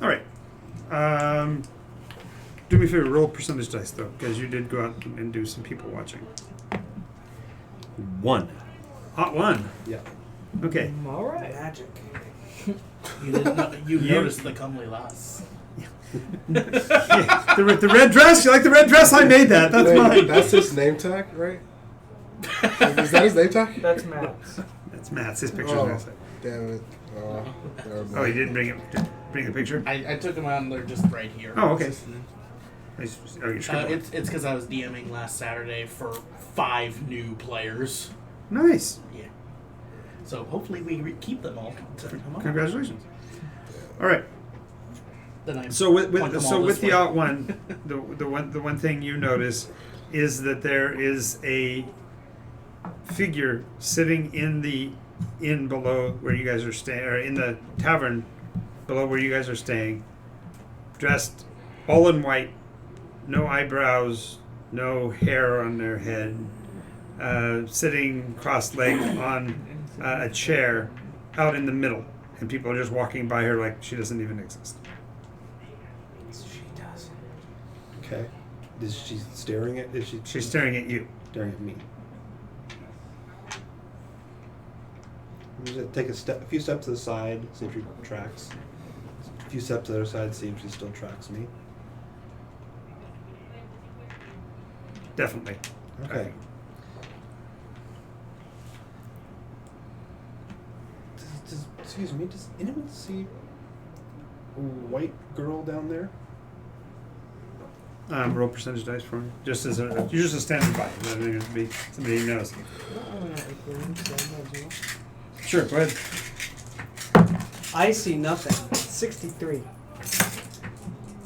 all right. Do me a favor, roll percentage dice though, because you did go out and do some people watching. 1. Hot one. Yeah. Okay. Alright. Magic. You didn't know, you You- noticed the comely lass. Yeah, the red dress. You like the red dress? I made that. That's wait, mine. that's his name tag, right? Is that his name tag? That's Matt's. That's Matt's. His picture's Oh, next. damn it. Never Oh, he mind. didn't bring the picture. I took them on. They're just right here. Oh, okay. Oh, you're It's because I was DMing last Saturday for 5 new players. nice. Yeah. So hopefully we keep them all. To tomorrow. Congratulations. All right. Then I So with point them all with this the way. out one, the one thing you notice is that there is a figure sitting in the inn below where you guys are staying, or in the tavern below where you guys are staying, dressed all in white, no eyebrows, no hair on their head, sitting cross-legged on a chair out in the middle, and people are just walking by her like she doesn't even exist. She does. Okay. Is she staring at? Is she She's staring at you. staring at me? I'm just gonna take a few steps to the side, see if she tracks. A few steps to the other side, see if she still tracks me. Definitely. Okay. Excuse me, does anyone see a white girl down there? Roll percentage dice for me. Just as you're just a standing by. I mean, it'd be somebody who knows. Sure, go ahead. I see nothing. 63.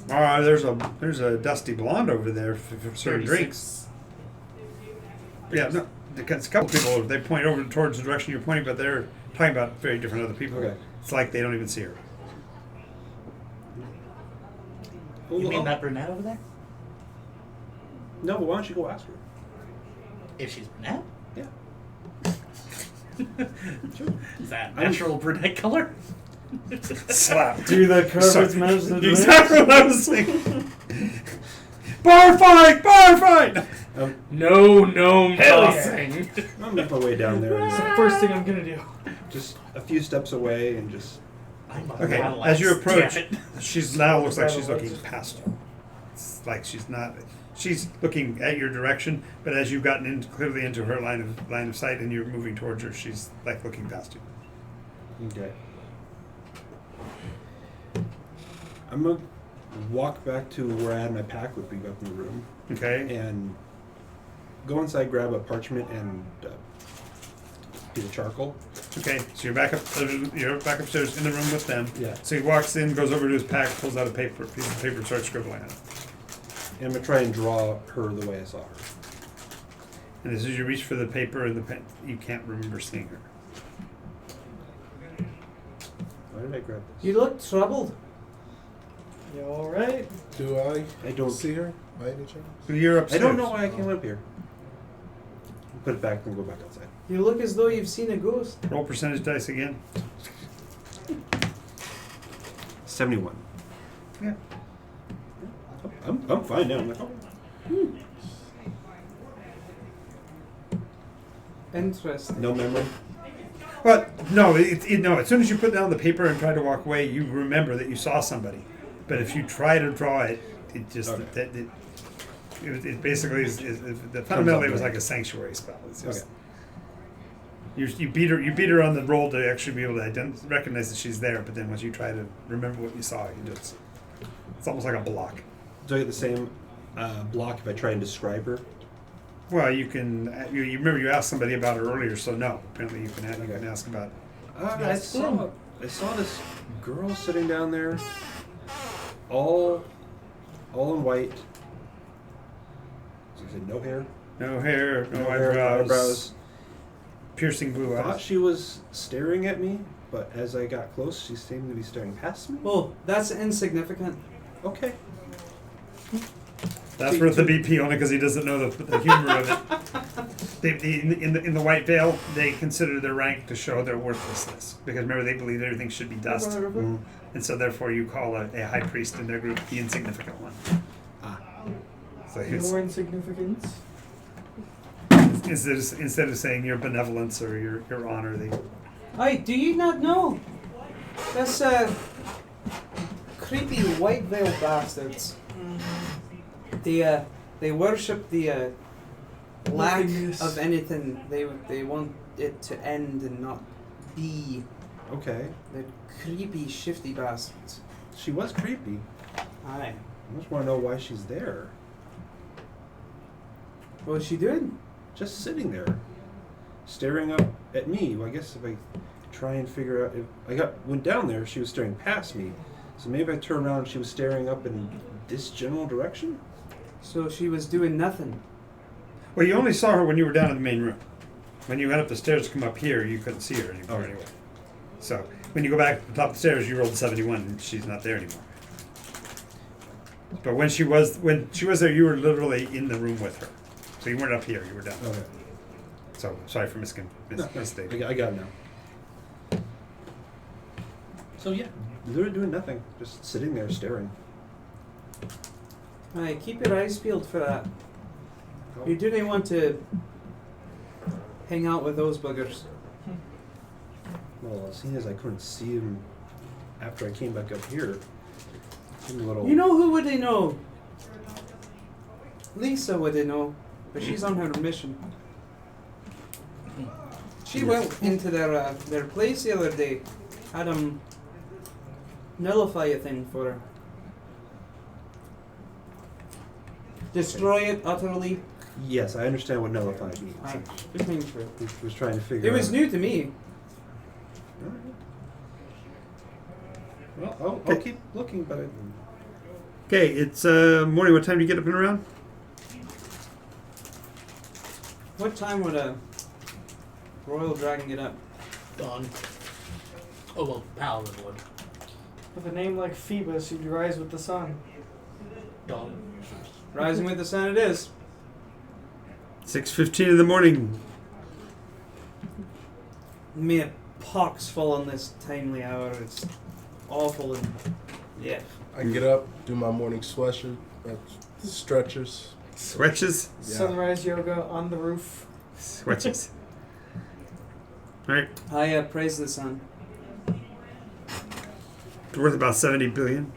There's a dusty blonde over there for serving drinks. Yeah, no, there's a couple people. They point over towards the direction you're pointing, but they're talking about very different other people. Okay. It's like they don't even see her. You mean that brunette over there? No, but why don't you go ask her? If she's brunette? Yeah. Is that natural brunette color? Slap. Do the curves Sorry. match the drinks? Exactly what I was thinking. Bar fight! Bar fight! No gnome Hell yeah. tossing. I'll make my way down there. It's the And first thing I'm gonna do. just a few steps away and just... I'm a Okay, battle as you axe. approach, Damn it. she's now looks like she's Battle looking axe. past you. It's like she's not. She's looking at your direction, but as you've gotten clearly into her line of sight and you're moving towards her, she's like looking past you. Okay. I'm gonna walk back to where I had my pack with me up in the room Okay. and go inside, grab a parchment and piece of charcoal. Okay. So you're back up. You're back upstairs in the room with them. Yeah. So he walks in, goes over to his pack, pulls out a piece of paper, and starts scribbling on it. And I'm gonna try and draw her the way I saw her. And as you reach for the paper and the pen, you can't remember seeing her. Why did I grab this? You look troubled. You alright? Do I don't see her by any chance? So you're I upstairs. don't know why I came up here. Put it back and go back outside. You look as though you've seen a ghost. Roll percentage dice again. 71. Yeah. I'm fine now. I'm like, oh, Interesting. no memory. But no, no. As soon as you put down the paper and try to walk away, you remember that you saw somebody. But if you try to draw it, it just Okay. it basically fundamentally it was like a sanctuary spell. It's just, you beat her on the roll to actually be able to recognize that she's there. But then once you try to remember what you saw, it's almost like a block. Do I get the same block if I try and describe her? Well, you can. You remember you asked somebody about her earlier, so no. Apparently, you can ask about. I saw this girl sitting down there, all in white. So I said no hair, No hair, no hair, eyebrows, piercing blue Thought eyes. she was staring at me, but as I got close, she seemed to be staring past me. Oh, that's insignificant. Okay. That's worth the BP only because he doesn't know the humor of it. In the White Veil, they consider their rank to show their worthlessness because remember they believe everything should be dust, Mm. and so therefore you call a high priest in their group the insignificant one. So he's, More insignificance? instead of saying your benevolence or your honor, they Hey, do you not know? This creepy white veil bastards. They worship the lack Nothingness. of anything. They want it to end and not be. Okay. The creepy, shifty bastards. She was creepy. Aye. I just want to know why she's there. What was she doing? Just sitting there, staring up at me. Well, I guess if I try and figure out, if I went down there, she was staring past me. So maybe if I turned around, she was staring up in this general direction. So she was doing nothing. Well, you only saw her when you were down in the main room. When you went up the stairs to come up here, you couldn't see her anymore anyway. So when you go back to the top of the stairs, you rolled 71, and she's not there anymore. But when she was there, you were literally in the room with her. So you weren't up here; you were down. Okay. So sorry for mistake. I got it now. So yeah, literally doing nothing, just sitting there staring. Aye, keep your eyes peeled for that. You do not want to hang out with those buggers. Well, seeing as I couldn't see him after I came back up here, seemed a little. You know who would they know? Lisa would they know, but she's on her mission. She went into their place the other day, had them nullify a thing for her. Destroy it utterly. Yes, I understand what nullified means. Aye, just making sure. I was trying to figure It was out. new to me. Alright. Well, I'll keep looking, but Okay, it's morning. What time do you get up and around? What time would a royal dragon get up? Dawn. Oh, well, Paladin would. With a name like Phoebus, you'd rise with the sun. Dawn. Rising with the sun it is. 6:15 in the morning. May it pox fall on this timely hour. It's awful and yeah. I get up, do my morning stretchers. Switches. Yeah. Sunrise yoga on the roof. Switches. All right. I praise the sun. It's worth about 70 billion.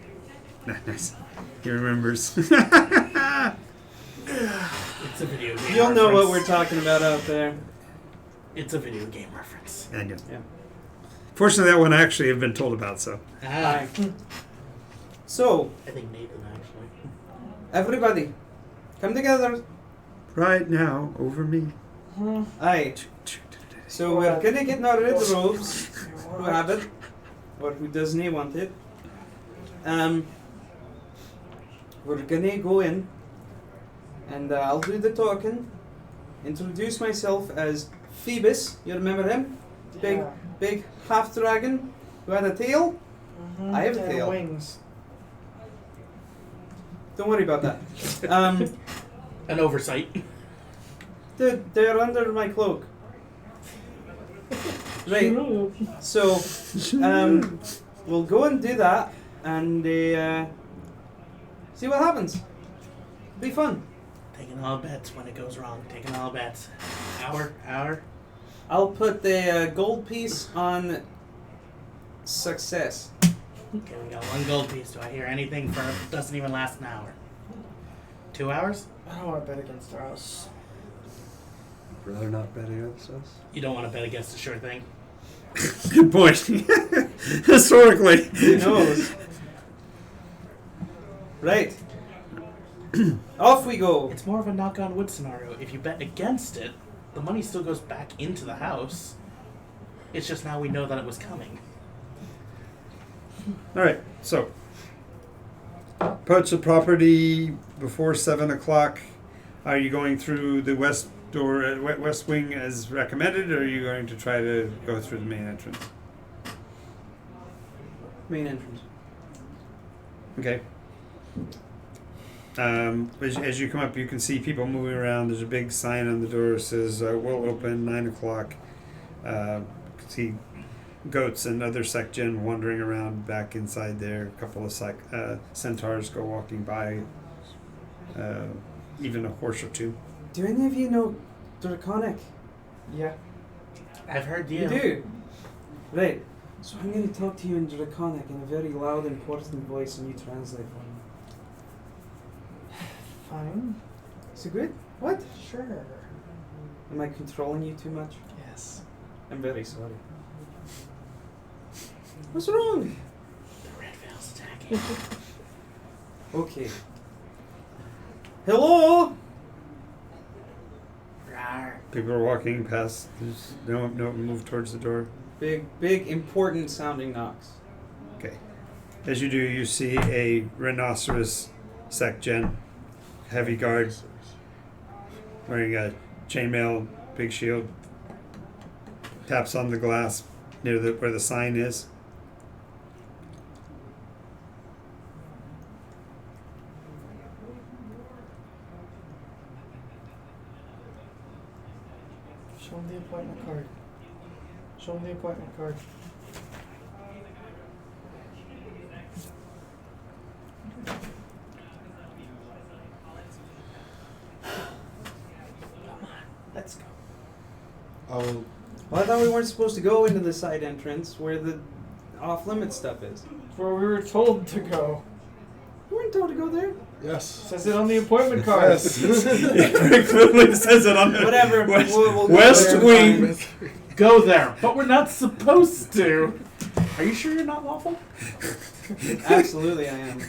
Nice. He remembers. It's a video game You'll know what we're reference. talking about out there. It's a video game reference. I know. Yeah. Fortunately, that one I actually have been told about, so. Ah, So, I think Nathan actually. everybody, come together. Right now, over me. Aye. So we're gonna get in our red robes, who have it, or who doesn't want it. We're gonna go in, and I'll do the talking. Introduce myself as Phoebus. You remember him? Big half dragon who had a tail. Mhm. I have a And tail. wings. Don't worry about that. An oversight. They're under my cloak. Right. So, we'll go and do that, and see what happens. Be fun. Taking all bets when it goes wrong. Taking all bets. Hour. I'll put the gold piece on success. Okay, we got 1 gold piece. Do I hear anything for doesn't even last an hour? 2 hours? I don't want to bet against our house. Rather not bet against us. You don't want to bet against a sure thing. Good point. Historically. Who knows? Right. Off we go. It's more of a knock on wood scenario. If you bet against it, the money still goes back into the house. It's just now we know that it was coming. All right, so. Approach the property before 7 o'clock. Are you going through the west door, west wing as recommended, or are you going to try to go through the main entrance? Main entrance. Okay. As you come up, you can see people moving around. There's a big sign on the door that says, "We'll open 9 o'clock." You can see goats and other Secjen wandering around back inside there. A couple of centaurs go walking by. Even a horse or two. Do any of you know Draconic? Yeah. I've heard You do? Right. So I'm going to talk to you in Draconic in a very loud, important voice, and you translate for me. Fine. Is it good? What? Sure. Am I controlling you too much? Yes. I'm very sorry. What's wrong? The red veil's attacking. Okay. Hello? Rawr. People are walking past. There's no move towards the door. Big, important sounding knocks. Okay. As you do, you see a rhinoceros Secjen, heavy guard, wearing a chainmail, big shield. Taps on the glass near where the sign is. Show him the appointment card. Show him the appointment card. Let's go. Oh, Well, I thought we weren't supposed to go into the side entrance where the off-limit stuff is. Where we were told to go. We weren't told to go there. yes. Says it on the appointment card. Yes. It very clearly says it on the Whatever. West, we'll go West there, Wing. fine. Go there, but we're not supposed to. Are you sure you're not lawful? Absolutely, I am.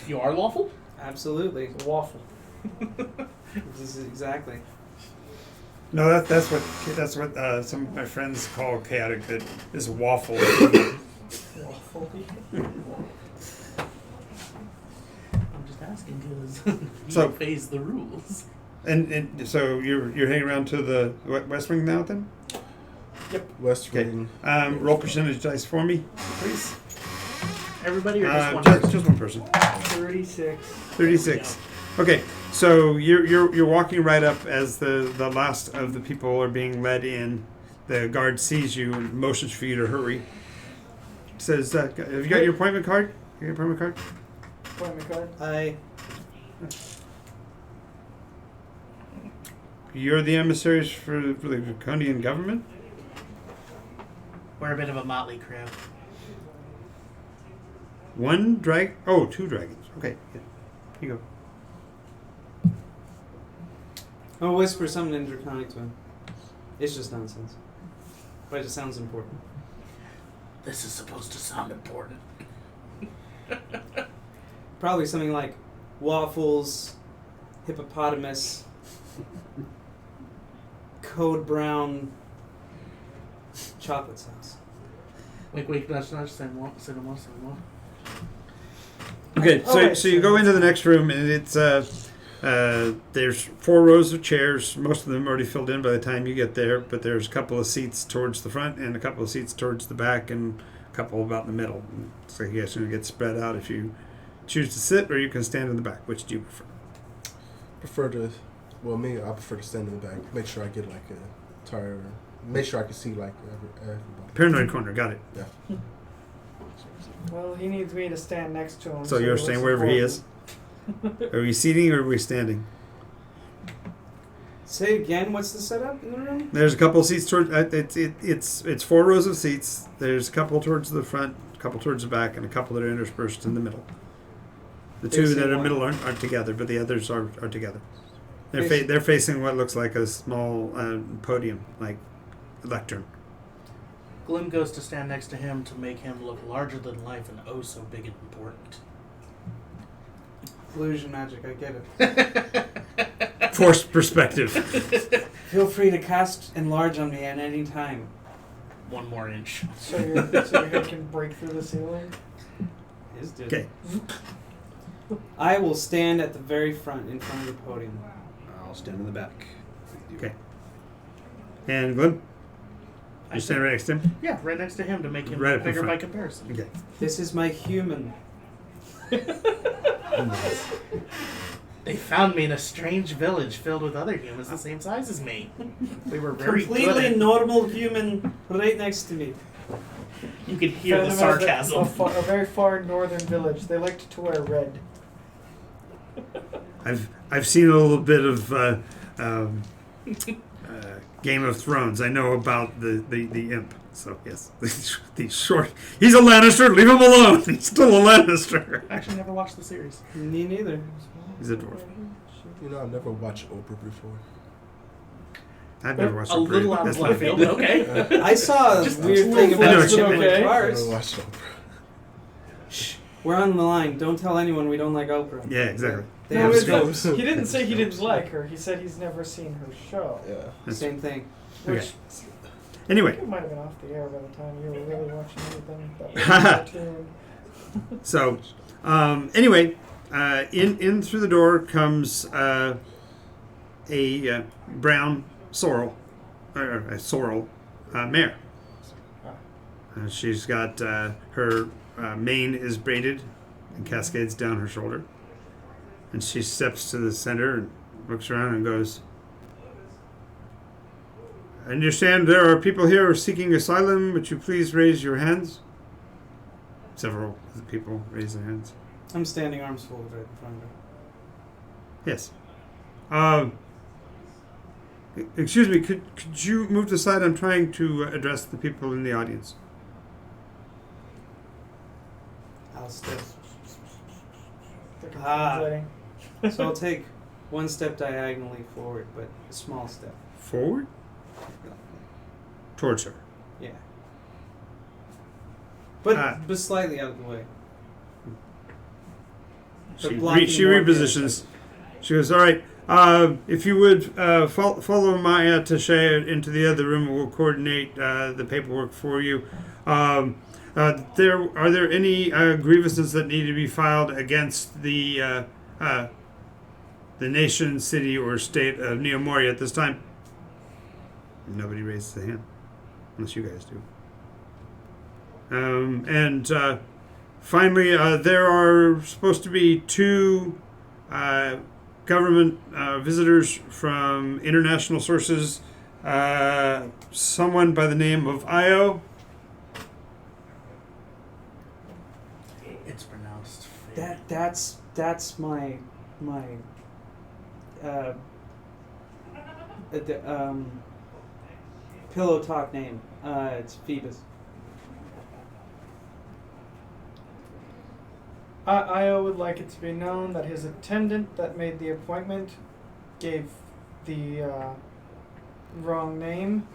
You are lawful? Absolutely. It's a waffle. This is exactly. No, that's what some of my friends call chaotic. That is waffle. Waffle. asking because So- you phase the rules. And so you're heading around to the West Wing now, then? West Okay. Wing. Roll percentage dice for me, please. Everybody or just one Just, person? just one person. 36. 36. Okay, so you're walking right up as the last of the people are being led in. The guard sees you and motions for you to hurry. Says, "Have you got your appointment card? You got your appointment card?" Appointment card. I You're the emissaries for the Draconian government. We're a bit of a motley crew. Two dragons. Okay, yeah. Here you go. I'll whisper something in Draconic to him. It's just nonsense. But it sounds important. This is supposed to sound important. Probably something like waffles, hippopotamus, code brown, chocolate sauce. Wait, that's not say more. Okay, so Okay, so you go into the next room and it's there's 4 rows of chairs. Most of them already filled in by the time you get there, but there's a couple of seats towards the front and a couple of seats towards the back and a couple about in the middle. So you guys are going to get spread out if you choose to sit or you can stand in the back. Which do you prefer? I prefer to stand in the back. Make sure I get like a tire. Make sure I can see like everybody. Paranoid corner, got it. Yeah. Well, he needs me to stand next to him. So you're he staying looks wherever he is? important. Are we seating or are we standing? Say again, what's the setup in the room? There's a couple of seats towards. It's 4 rows of seats. There's a couple towards the front, a couple towards the back, and a couple that are interspersed in the middle. The two Facing that are what? middle aren't together, but the others are together. Facing- They're facing what looks like a small podium, like lectern. Glim goes to stand next to him to make him look larger than life and oh so big and important. Illusion magic, I get it. Forced perspective. Feel free to cast enlarge on me at any time. 1 more inch. So your head can break through the ceiling. Is good. Okay. I will stand at the very front, in front of the podium. I'll stand in the back. Okay. And Glenn, you stand right next to him. Yeah, right next to him to make him Right up in bigger front. by comparison. Okay. This is my human. They found me in a strange village filled with other humans the same size as me. We were very good Completely at normal human right next to me. You could hear the Found them at sarcasm. a very far northern village. They liked to wear red. I've seen a little bit of Game of Thrones. I know about the imp. So yes, the short. He's a Lannister. Leave him alone. He's still a Lannister. I actually never watched the series. Me neither. He's a dwarf. You know, I've never watched Oprah before. I've never watched A little out of That's left not field, good. okay. I saw a Just weird a thing little about flex, shipping but okay. I cars. never watched Oprah. Shh. We're on the line. Don't tell anyone we don't like Oprah. Yeah, exactly. They No, have it's- scopes. he didn't say he didn't like her. He said he's never seen her show. Yeah. Same thing. Which Okay. I Anyway, think it might have been off the air by the time you were really watching anything that was cartoon. so anyway, in through the door comes a brown sorrel, or a sorrel mare. She's got her mane is braided and cascades down her shoulder, and she steps to the center and looks around and goes, "I understand there are people here seeking asylum. Would you please raise your hands?" Several of the people raise their hands. I'm standing arms folded right in front of her. Yes. Excuse me, could you move to the side? I'm trying to address the people in the audience. I'll step. They're Ah. translating. So I'll take one step diagonally forward, but a small step. Forward? Towards her. Yeah. But Ah. but slightly out of the way. But She, blocking she more of the repositions. She goes, all right, if you would follow my attaché into the other room, we'll coordinate the paperwork for you. Are there any grievances that need to be filed against the the nation, city, or state of Neomoria at this time? Nobody raises a hand, unless you guys do. And finally, there are supposed to be 2 government visitors from international sources. Someone by the name of Io. It's pronounced. That's my pillow talk name. It's Phoebus. Io would like it to be known that his attendant that made the appointment gave the wrong name.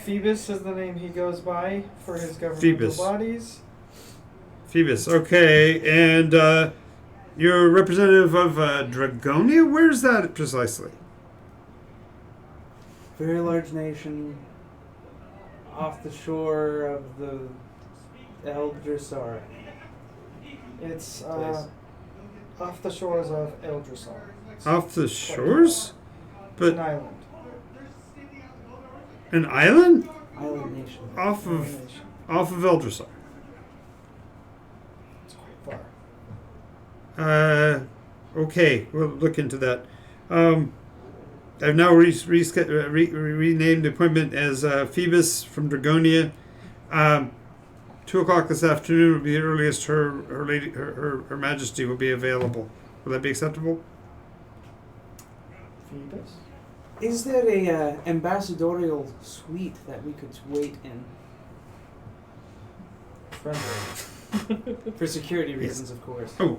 Phoebus is the name he goes by for his governmental Phoebus. bodies. Phoebus, okay. And you're a representative of Dragonia? Where's that precisely? Very large nation off the shore of the Eldrasar. It's Place. off the shores of Eldrasar. Off the shores? It's But an island. an island? Island nation. Off of Nation. Eldrasar. It's quite far. Okay, we'll look into that. I've now renamed the appointment as Phoebus from Dragonia. 2 o'clock this afternoon will be the earliest her Majesty will be available. Will that be acceptable? Phoebus? Is there a ambassadorial suite that we could wait in Friendly. for security reasons, of course? Oh,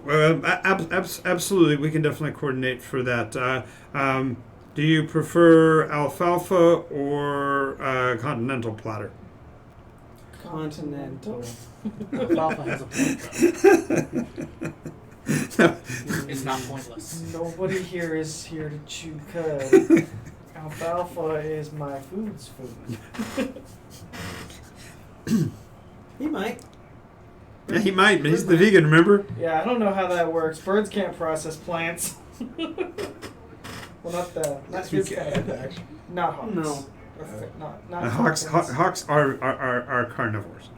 absolutely. We can definitely coordinate for that. Do you prefer alfalfa or continental platter? Continental. Alfalfa has a point, though. It's not pointless. Nobody here is here to chew cud. Alfalfa is my food's food. He might. Yeah, he might, but he's the vegan, remember? Yeah, I don't know how that works. Birds can't process plants. Well, not the not his kind. actually. Not hawks. No. Not Hawks falcons. are carnivores.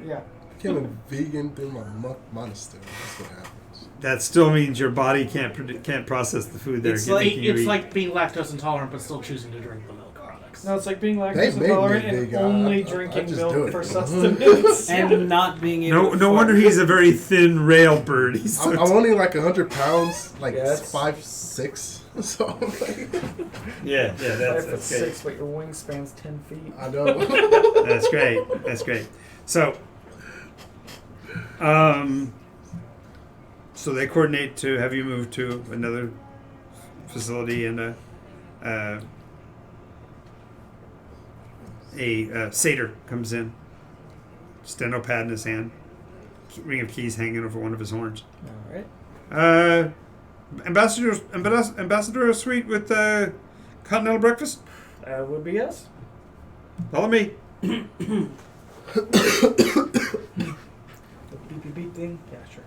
Yeah. Became a vegan through my monastery. That's what happens. That still means your body can't process the food they're It's making you It's eat. like being lactose intolerant but still choosing to drink the milk products. No, it's like being They lactose made me intolerant and vegan. only I drinking just do milk it. for sustenance. And not being able to No fart. wonder he's a very thin rail bird. He's so I'm only like 100 pounds, like Yeah, that's- 5'6". So like, yeah, 5'6", but your wingspan's 10 feet. I know. That's great. That's great. So, so they coordinate to have you move to another facility, and a satyr comes in, steno pad in his hand, ring of keys hanging over one of his horns. All right. Ambassador suite with continental breakfast. That would be us. Follow me. The beep beep thing. Yeah, sure.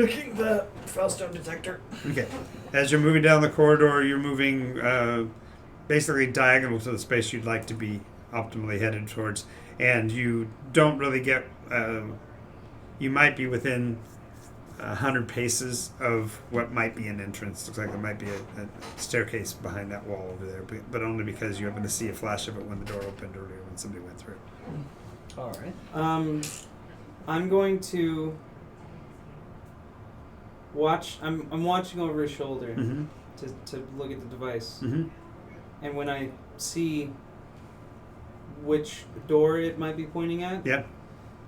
Checking the Fellstone detector. Okay. As you're moving down the corridor, you're moving basically diagonal to the space you'd like to be optimally headed towards, and you don't really get. You might be within 100 paces of what might be an entrance. Looks like there might be a staircase behind that wall over there, but only because you happen to see a flash of it when the door opened earlier when somebody went through. All right. I'm going to watch. I'm watching over his shoulder Mm-hmm. to look at the device, Mm-hmm. and when I see which door it might be pointing at, Yeah.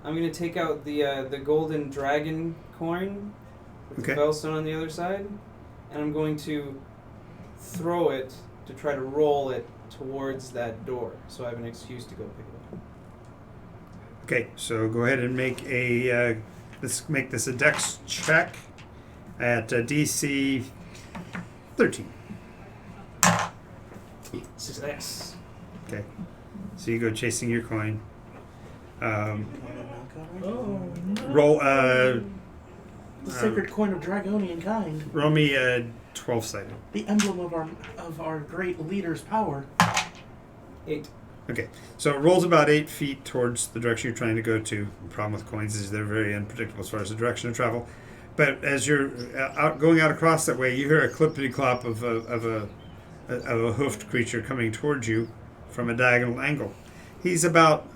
I'm going to take out the golden dragon coin with Okay. the bellstone on the other side, and I'm going to throw it to try to roll it towards that door, so I have an excuse to go pick it up. Okay, so go ahead and make this a dex check at DC 13. Success. Okay, so you go chasing your coin. Oh, no. Roll The sacred coin of Dragonian kind. Roll me a 12-sided. The emblem of our great leader's power. 8. Okay, so it rolls about 8 feet towards the direction you're trying to go to. The problem with coins is they're very unpredictable as far as the direction of travel. But as you're going out across that way, you hear a clippity-clop of a hoofed creature coming towards you from a diagonal angle. He's about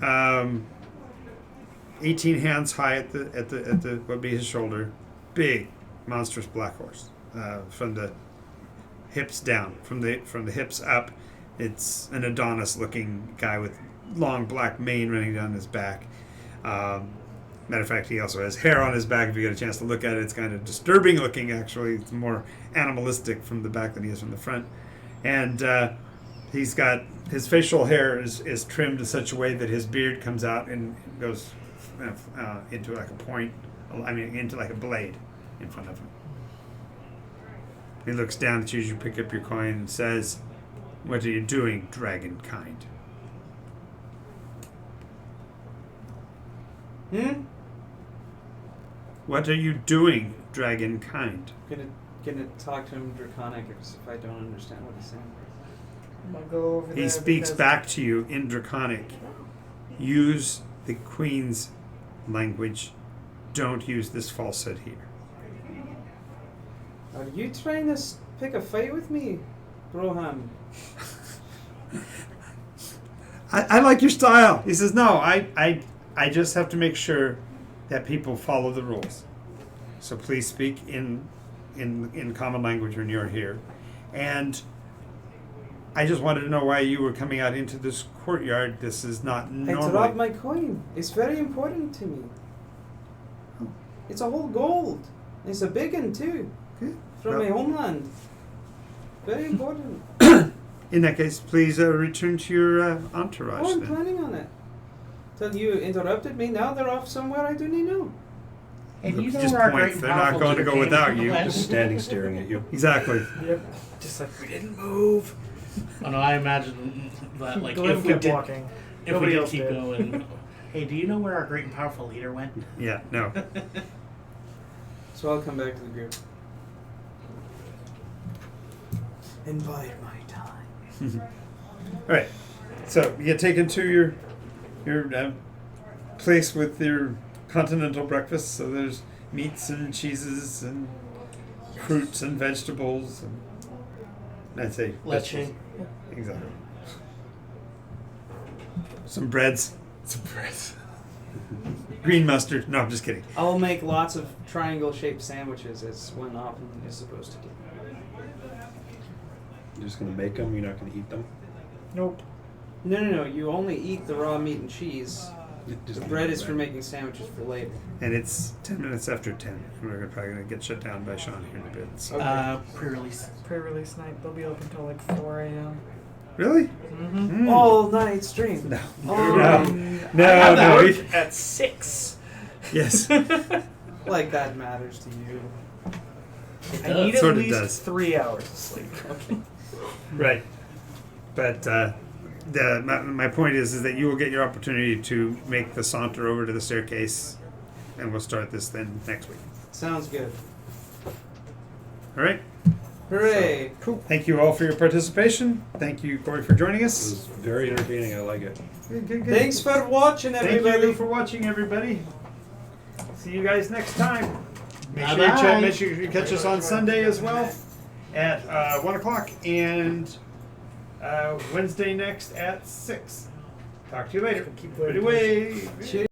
18 hands high at the what would be his shoulder. Big, monstrous black horse. From the hips down, from the hips up, it's an Adonis-looking guy with long black mane running down his back. Matter of fact, he also has hair on his back. If you get a chance to look at it, it's kind of disturbing looking. Actually, it's more animalistic from the back than he is from the front. And he's got his facial hair is trimmed in such a way that his beard comes out and goes into like a point. I mean, into like a blade in front of him. He looks down at you as you pick up your coin and says, "What are you doing, dragon kind?" What are you doing, dragon kind? Gonna talk to him Draconic if I don't understand what he's saying. I'm gonna go over He there speaks because- back to you in Draconic. Use the Queen's language. Don't use this falsehood here. Are you trying to pick a fight with me, Broham? I like your style. He says, no, I just have to make sure that people follow the rules. So please speak in common language when you're here. And I just wanted to know why you were coming out into this courtyard. This is not normal. I dropped my coin. It's very important to me. It's a whole gold. It's a big one too. Okay. From Well- my homeland. Very important. In that case, please return to your entourage Oh, I'm then. planning on it. Till you interrupted me, now they're off somewhere I don't know. Hey, do you know Just where our point. great and They're not powerful going to leader go came without from? you. Just standing staring at you. Exactly. Yep. Just like we didn't move. Oh no, I imagine that like Glenn if we kept did, walking. if Nobody we did else keep did. going. Hey, do you know where our great and powerful leader went? Yeah, no. So I'll come back to the group. And bide my time. All right. So you get taken to your place with your continental breakfast. So there's meats and cheeses and fruits and vegetables. And I'd say Leche. vegetables. Exactly. Some breads. Green mustard. No, I'm just kidding. I'll make lots of triangle-shaped sandwiches, as one often is supposed to do. You're just gonna make them. You're not gonna eat them. Nope. No. You only eat the raw meat and cheese. Just The eat bread the is for making sandwiches for later. And it's 10 minutes after 10. We're probably going to get shut down by Sean here in a bit. So. Okay. Pre-release. Pre-release night. They'll be open till like 4 a.m. Really? Mm-hmm. Mm. All night stream. No. Oh. No. At 6. Yes. Like that matters to you. I need at Sort of least does. 3 hours of sleep. Okay. Right. But my point is that you will get your opportunity to make the saunter over to the staircase, and we'll start this then next week. Sounds good. All right? Hooray! Cool. Thank you all for your participation. Thank you, Corey, for joining It us. was very entertaining. I like it. Good. Thanks for watching, Thank everybody. you for watching, everybody. See you guys next time. Make sure Bye-bye. make sure you catch us on Sunday as well at 1 o'clock and Wednesday next at 6. Talk to you later. Keep Put it away. Cheers.